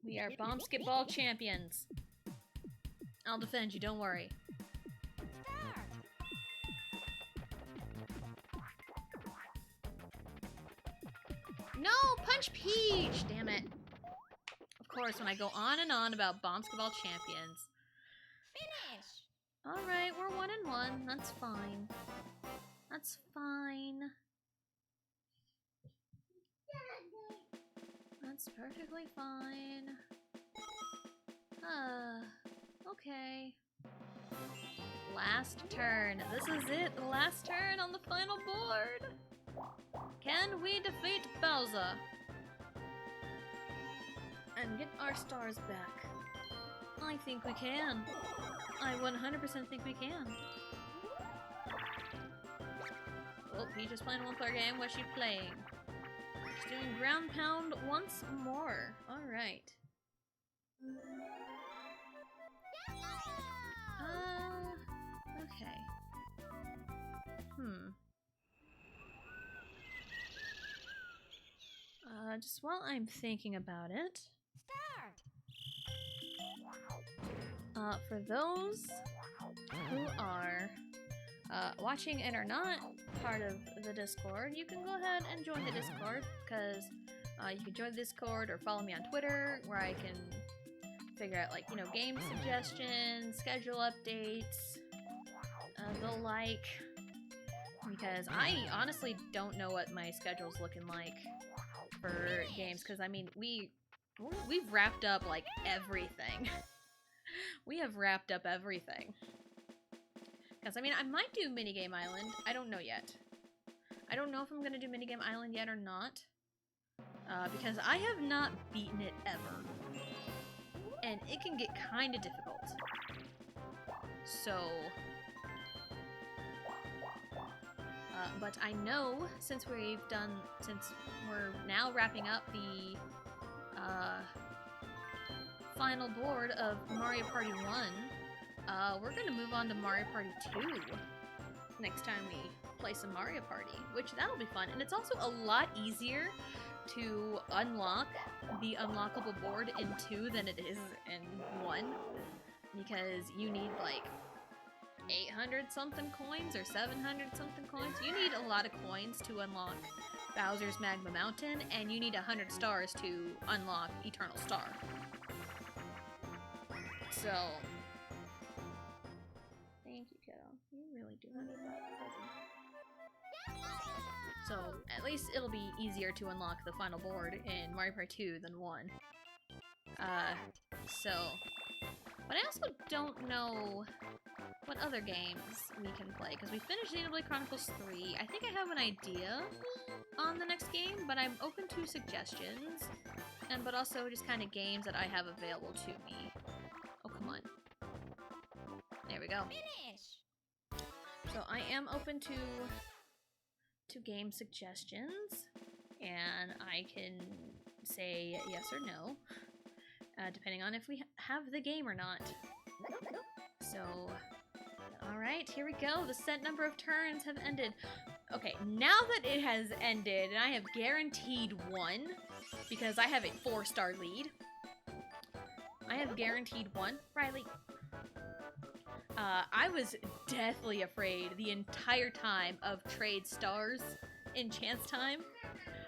We are Bombsketball champions. I'll defend you, don't worry. No! Punch Peach! Damn it. Of course, when I go on and on about Bombsketball champions.
Finish!
Alright, we're 1-1. That's fine. That's fine. That's perfectly fine. Okay. Last turn. This is it. The last turn on the final board. Can we defeat Bowser? And get our stars back? I think we can. I 100% think we can. Oh, Peach is playing a one-player game. What's she playing? She's doing ground pound once more. Alright. Okay. Just while I'm thinking about it.
Start!
For those who are watching and are not part of the Discord, you can go ahead and join the Discord, because you can join the Discord or follow me on Twitter, where I can figure out, like, you know, game suggestions, schedule updates, the like, because I honestly don't know what my schedule's looking like for games, because, I mean, we've wrapped up, like, everything. We have wrapped up everything. Because, I mean, I might do Minigame Island. I don't know yet. I don't know if I'm going to do Minigame Island yet or not. Because I have not beaten it ever. And it can get kind of difficult. So... but I know, since we're now wrapping up the final board of Mario Party 1, we're gonna move on to Mario Party 2 next time we play some Mario Party, which that'll be fun. And it's also a lot easier to unlock the unlockable board in 2 than it is in 1, because you need like 800 something coins or 700 something coins. You need a lot of coins to unlock Bowser's Magma Mountain, and you need 100 stars to unlock Eternal Star. So, thank you, kiddo. You really do need that. So, at least it'll be easier to unlock the final board in Mario Party 2 than 1. But I also don't know what other games we can play, because we finished Xenoblade Chronicles 3. I think I have an idea on the next game, but I'm open to suggestions, but also just kind of games that I have available to me. Oh, come on. There we go.
Finish!
So I am open to game suggestions, and I can say yes or no, depending on if we have the game or not. So, alright, here we go. The set number of turns have ended. Okay, now that it has ended, and I have guaranteed 1, because I have a 4-star lead. I have guaranteed 1. Riley. I was deathly afraid the entire time of trade stars in chance time.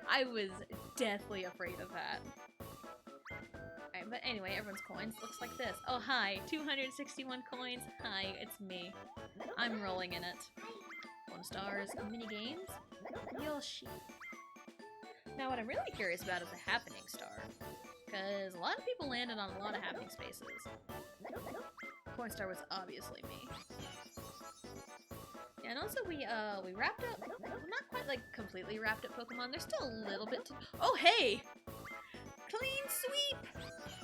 I was deathly afraid of that. Alright, but anyway, everyone's coins looks like this. Oh, hi. 261 coins. Hi, it's me. I'm rolling in it. 1 stars, mini games. Yoshi. Now, what I'm really curious about is the happening star, because a lot of people landed on a lot of happening spaces. Coin star was obviously me. And also we wrapped up, not quite like completely wrapped up Pokemon. There's still a little bit to, oh hey! Clean sweep!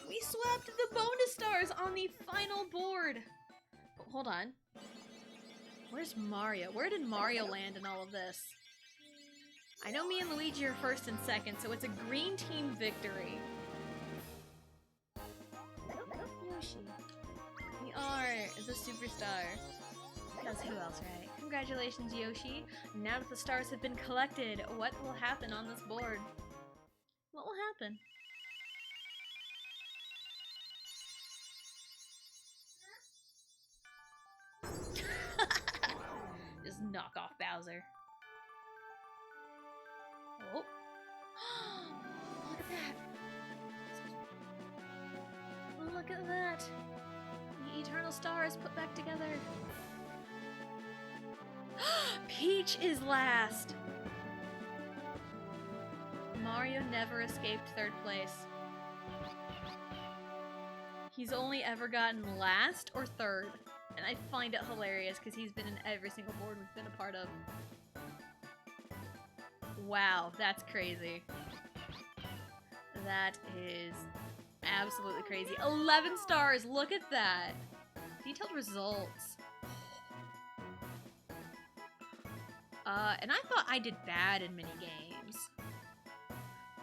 We swapped the bonus stars on the final board. Oh, hold on. Where's Mario? Where did Mario land in all of this? I know me and Luigi are first and second, so it's a green team victory. Yoshi. We are the superstar. Because who else, right? Congratulations, Yoshi. Now that the stars have been collected, what will happen on this board? What will happen? Just knock off Bowser. Oh. Look at that. Look at that. The Eternal Star is put back together. Peach is last. Mario never escaped 3rd place. He's only ever gotten last or 3rd. And I find it hilarious because he's been in every single board we've been a part of. Wow, that's crazy. That is absolutely crazy. 11 stars, look at that. Detailed results. And I thought I did bad in minigames.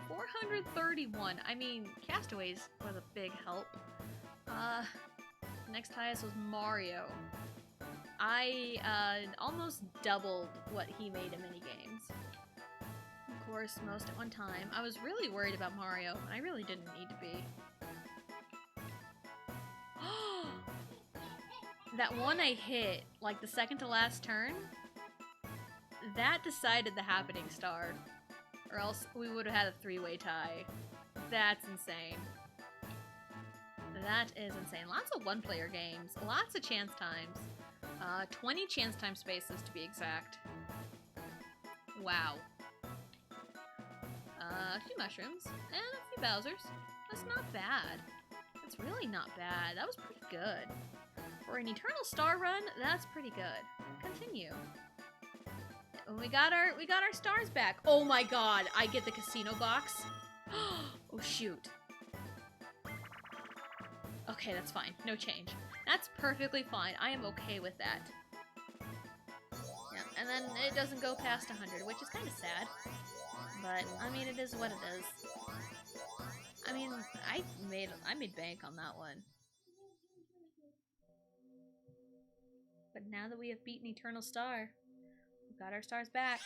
431. I mean, Castaways was a big help. Next highest was Mario. I almost doubled what he made in minigames. Of course, most at one time. I was really worried about Mario, and I really didn't need to be. that one I hit, like the second to last turn, that decided the happening star. Or else we would have had a three-way tie. That's insane. That is insane. Lots of one-player games. Lots of chance times. 20 chance time spaces to be exact. Wow. A few mushrooms. And a few Bowsers. That's not bad. That's really not bad. That was pretty good. For an Eternal Star run, that's pretty good. Continue. We got our stars back. Oh my god, I get the casino box. Oh shoot. Okay, that's fine. No change. That's perfectly fine. I am okay with that. Yeah, and then it doesn't go past 100, which is kind of sad. But I mean, it is what it is. I mean, I made bank on that one. But now that we have beaten Eternal Star, we've got our stars back.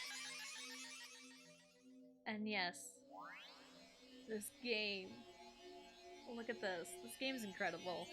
And yes, this game. Look at this. This game is incredible.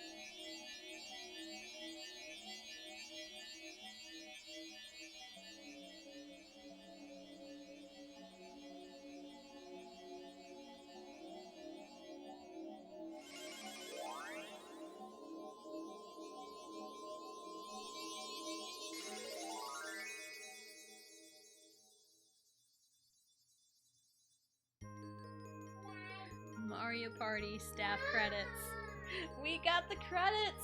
Mario Party staff credits. We got the credits!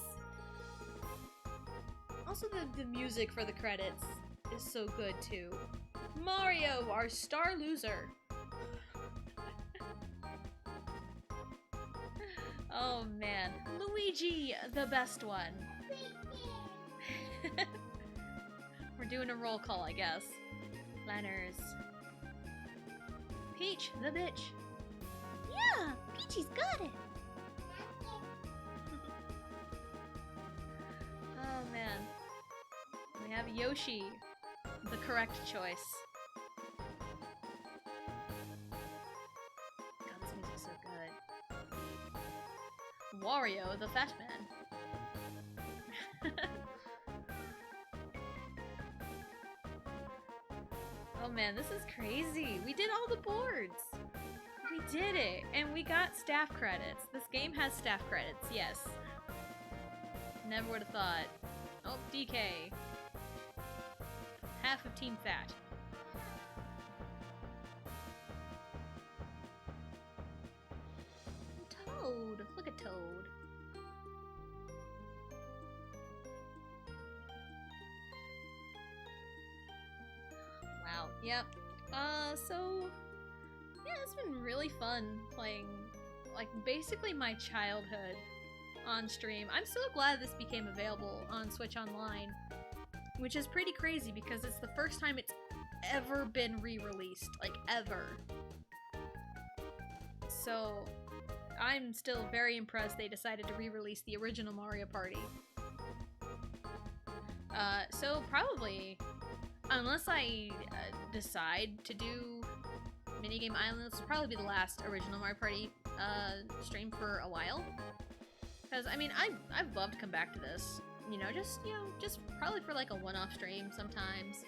Also, the music for the credits is so good too. Mario, our star loser. Oh man. Luigi, the best one. We're doing a roll call, I guess. Lanners. Peach, the bitch.
Yeah, Peachy's got it.
Oh man. We have Yoshi, the correct choice. God, this music's so good. Wario, the fat man. Oh man, this is crazy. We did all the boards. We did it, and we got staff credits. This game has staff credits, yes. Never would have thought. Oh, DK. Half of Team Fat. Toad. Look at Toad. Wow. Yep. So yeah, it's been really fun playing, like, basically my childhood on stream. I'm so glad this became available on Switch Online, which is pretty crazy because it's the first time it's ever been re-released, like, ever. So I'm still very impressed they decided to re-release the original Mario Party. So probably, unless I decide to do Minigame Island, this will probably be the last original Mario Party stream for a while. Because, I mean, I'd love to come back to this. Just probably for like a one-off stream sometimes.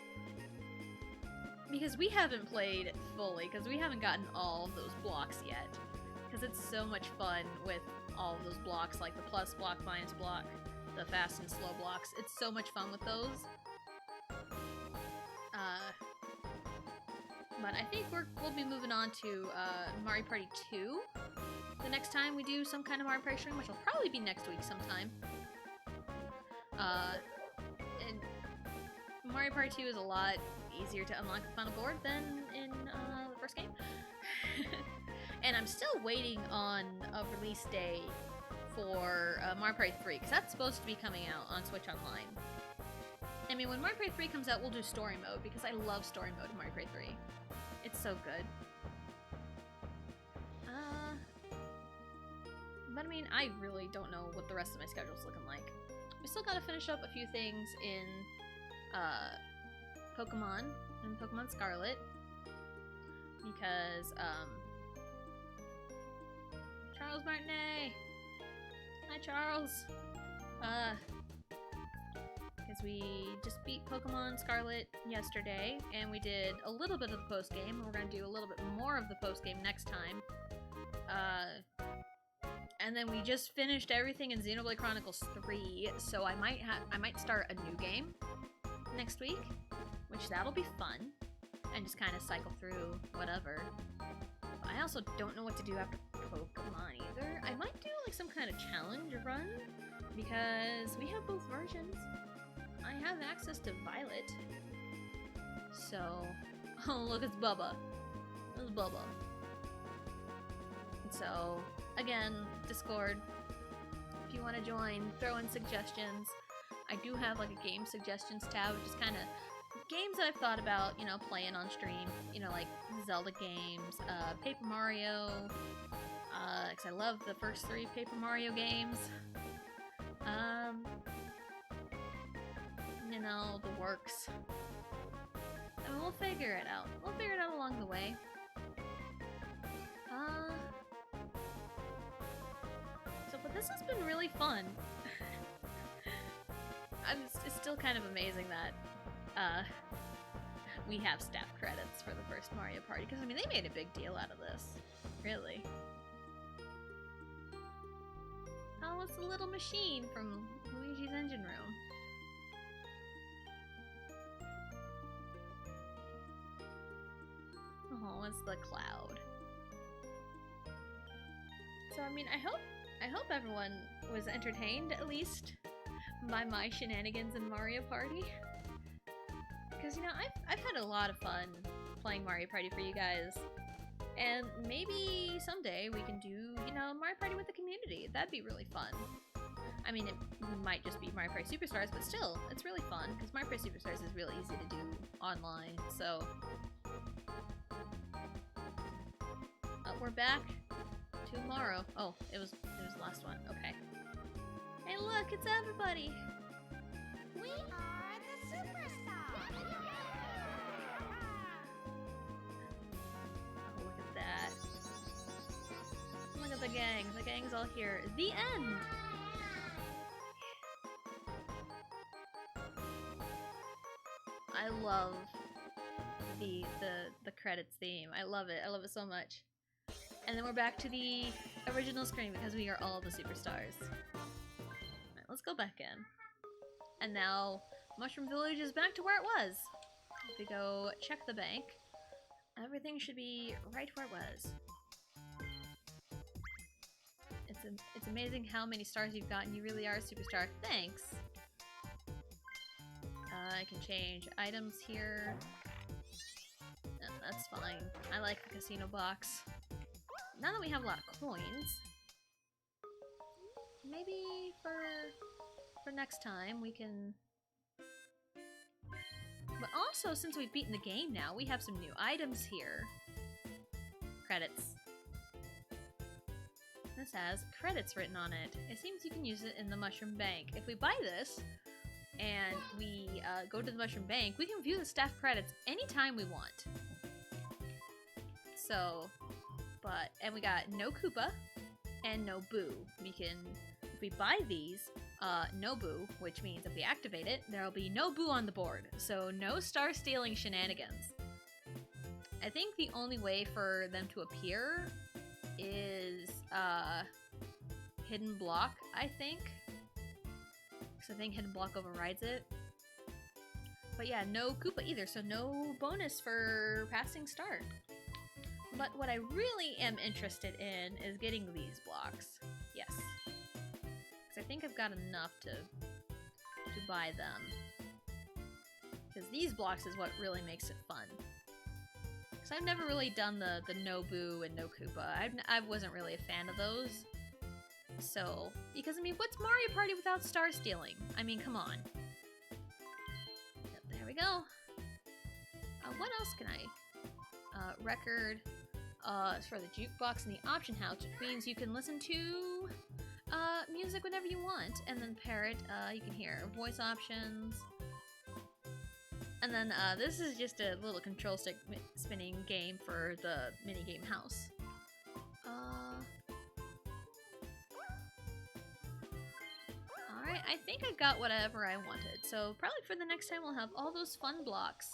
Because we haven't played fully, because we haven't gotten all of those blocks yet. Because it's so much fun with all of those blocks, like the plus block, minus block, the fast and slow blocks. It's so much fun with those. But I think we'll be moving on to Mario Party 2 the next time we do some kind of Mario Party stream, which will probably be next week sometime. And Mario Party 2 is a lot easier to unlock the final board than in the first game. And I'm still waiting on a release day for Mario Party 3, because that's supposed to be coming out on Switch Online. I mean, when Mario Party 3 comes out, we'll do story mode, because I love story mode in Mario Party 3. It's so good. But I mean, I really don't know what the rest of my schedule's looking like. We still gotta finish up a few things in Pokemon and Pokemon Scarlet. Because, Charles Martinet! Hi, Charles! because we just beat Pokemon Scarlet yesterday, and we did a little bit of the post-game, and we're going to do a little bit more of the post-game next time. And then we just finished everything in Xenoblade Chronicles 3, so I might start a new game next week, which that'll be fun, and just kind of cycle through whatever. I also don't know what to do after Pokemon either. I might do like some kind of challenge run, because we have both versions. I have access to Violet. So, oh look, it's Bubba. It's Bubba. So, again, Discord, if you want to join, throw in suggestions. I do have like a game suggestions tab, which is kind of games that I've thought about, you know, playing on stream. You know, like Zelda games, Paper Mario, because I love the first 3 Paper Mario games. You know, the works. I mean, we'll figure it out. We'll figure it out along the way. But this has been really fun. It's still kind of amazing that we have staff credits for the first Mario Party, because I mean they made a big deal out of this, really. Oh, it's a little machine from Luigi's Engine Room. Oh, it's the cloud. So I mean, I hope everyone was entertained, at least, by my shenanigans in Mario Party. Because, you know, I've had a lot of fun playing Mario Party for you guys. And maybe someday we can do, you know, Mario Party with the community. That'd be really fun. I mean, it might just be Mario Party Superstars, but still, it's really fun. Because Mario Party Superstars is really easy to do online, so... we're back tomorrow. Oh, it was the last one. Okay. Hey, look, it's everybody.
We are the Superstars.
Oh, look at that. Look at the gang. The gang's all here. The end. I love the credits theme. I love it. I love it so much. And then we're back to the original screen because we are all the superstars. Alright, let's go back in. And now Mushroom Village is back to where it was. If we go check the bank, everything should be right where it was. It's amazing how many stars you've gotten. You really are a superstar. Thanks. I can change items here. No, that's fine. I like the casino box. Now that we have a lot of coins, maybe for next time we can... But also, since we've beaten the game now, we have some new items here. Credits. This has credits written on it. It seems you can use it in the Mushroom Bank. If we buy this, and we go to the Mushroom Bank, we can view the staff credits anytime we want. So... and we got no Koopa and no Boo. We can, if we buy these, no Boo, which means if we activate it, there'll be no Boo on the board. So no star stealing shenanigans. I think the only way for them to appear is Hidden Block, I think. Because I think Hidden Block overrides it. But yeah, no Koopa either, so no bonus for passing start. But what I really am interested in is getting these blocks. Yes. Because I think I've got enough to buy them. Because these blocks is what really makes it fun. Because I've never really done the no Boo and no Koopa. I wasn't really a fan of those. So, because I mean, what's Mario Party without star stealing? I mean, come on. There we go. What else can I... record... for the jukebox and the option house, which means you can listen to music whenever you want, and then parrot, you can hear voice options. And then this is just a little control stick spinning game for the minigame house. Alright, I think I got whatever I wanted. So probably for the next time we'll have all those fun blocks.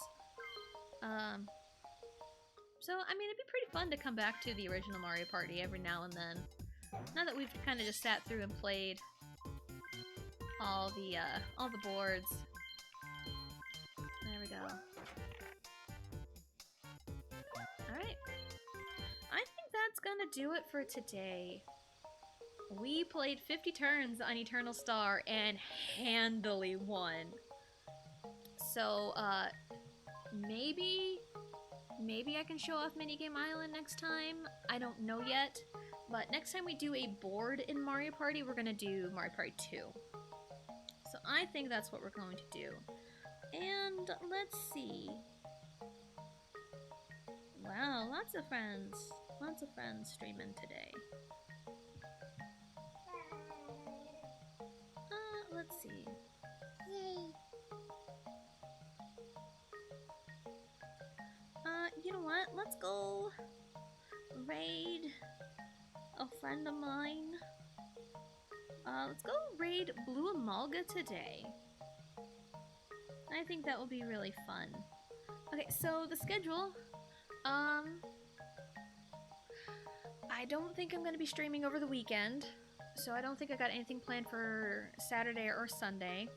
So, I mean, it'd be pretty fun to come back to the original Mario Party every now and then. Now that we've kind of just sat through and played all the boards. There we go. Alright. I think that's gonna do it for today. We played 50 turns on Eternal Star and handily won. So, maybe I can show off Minigame Island next time. I don't know yet. But next time we do a board in Mario Party, we're gonna do Mario Party 2. So I think that's what we're going to do. And let's see. Wow, lots of friends. Lots of friends streaming today. Let's see.
Yay.
You know what? Let's go raid a friend of mine. Let's go raid Blue Amalga today. I think that will be really fun. Okay, so the schedule. I don't think I'm going to be streaming over the weekend. So I don't think I got anything planned for Saturday or Sunday.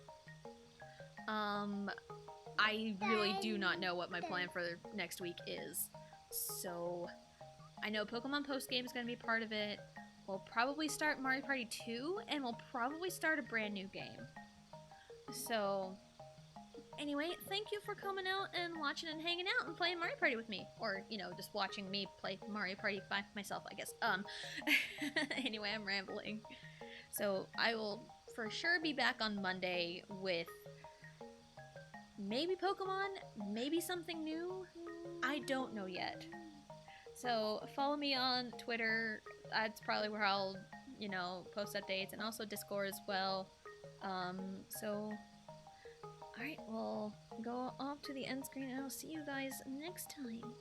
I really do not know what my plan for next week is. So I know Pokemon Post Game is going to be part of it. We'll probably start Mario Party 2, and we'll probably start a brand new game. So anyway, thank you for coming out and watching and hanging out and playing Mario Party with me. Or, you know, just watching me play Mario Party by myself, I guess. Anyway, I'm rambling. So I will for sure be back on Monday with maybe Pokemon, maybe something new. I don't know yet. So follow me on Twitter. That's probably where I'll, you know, post updates, and also Discord as well. Alright, we'll go off to the end screen and I'll see you guys next time.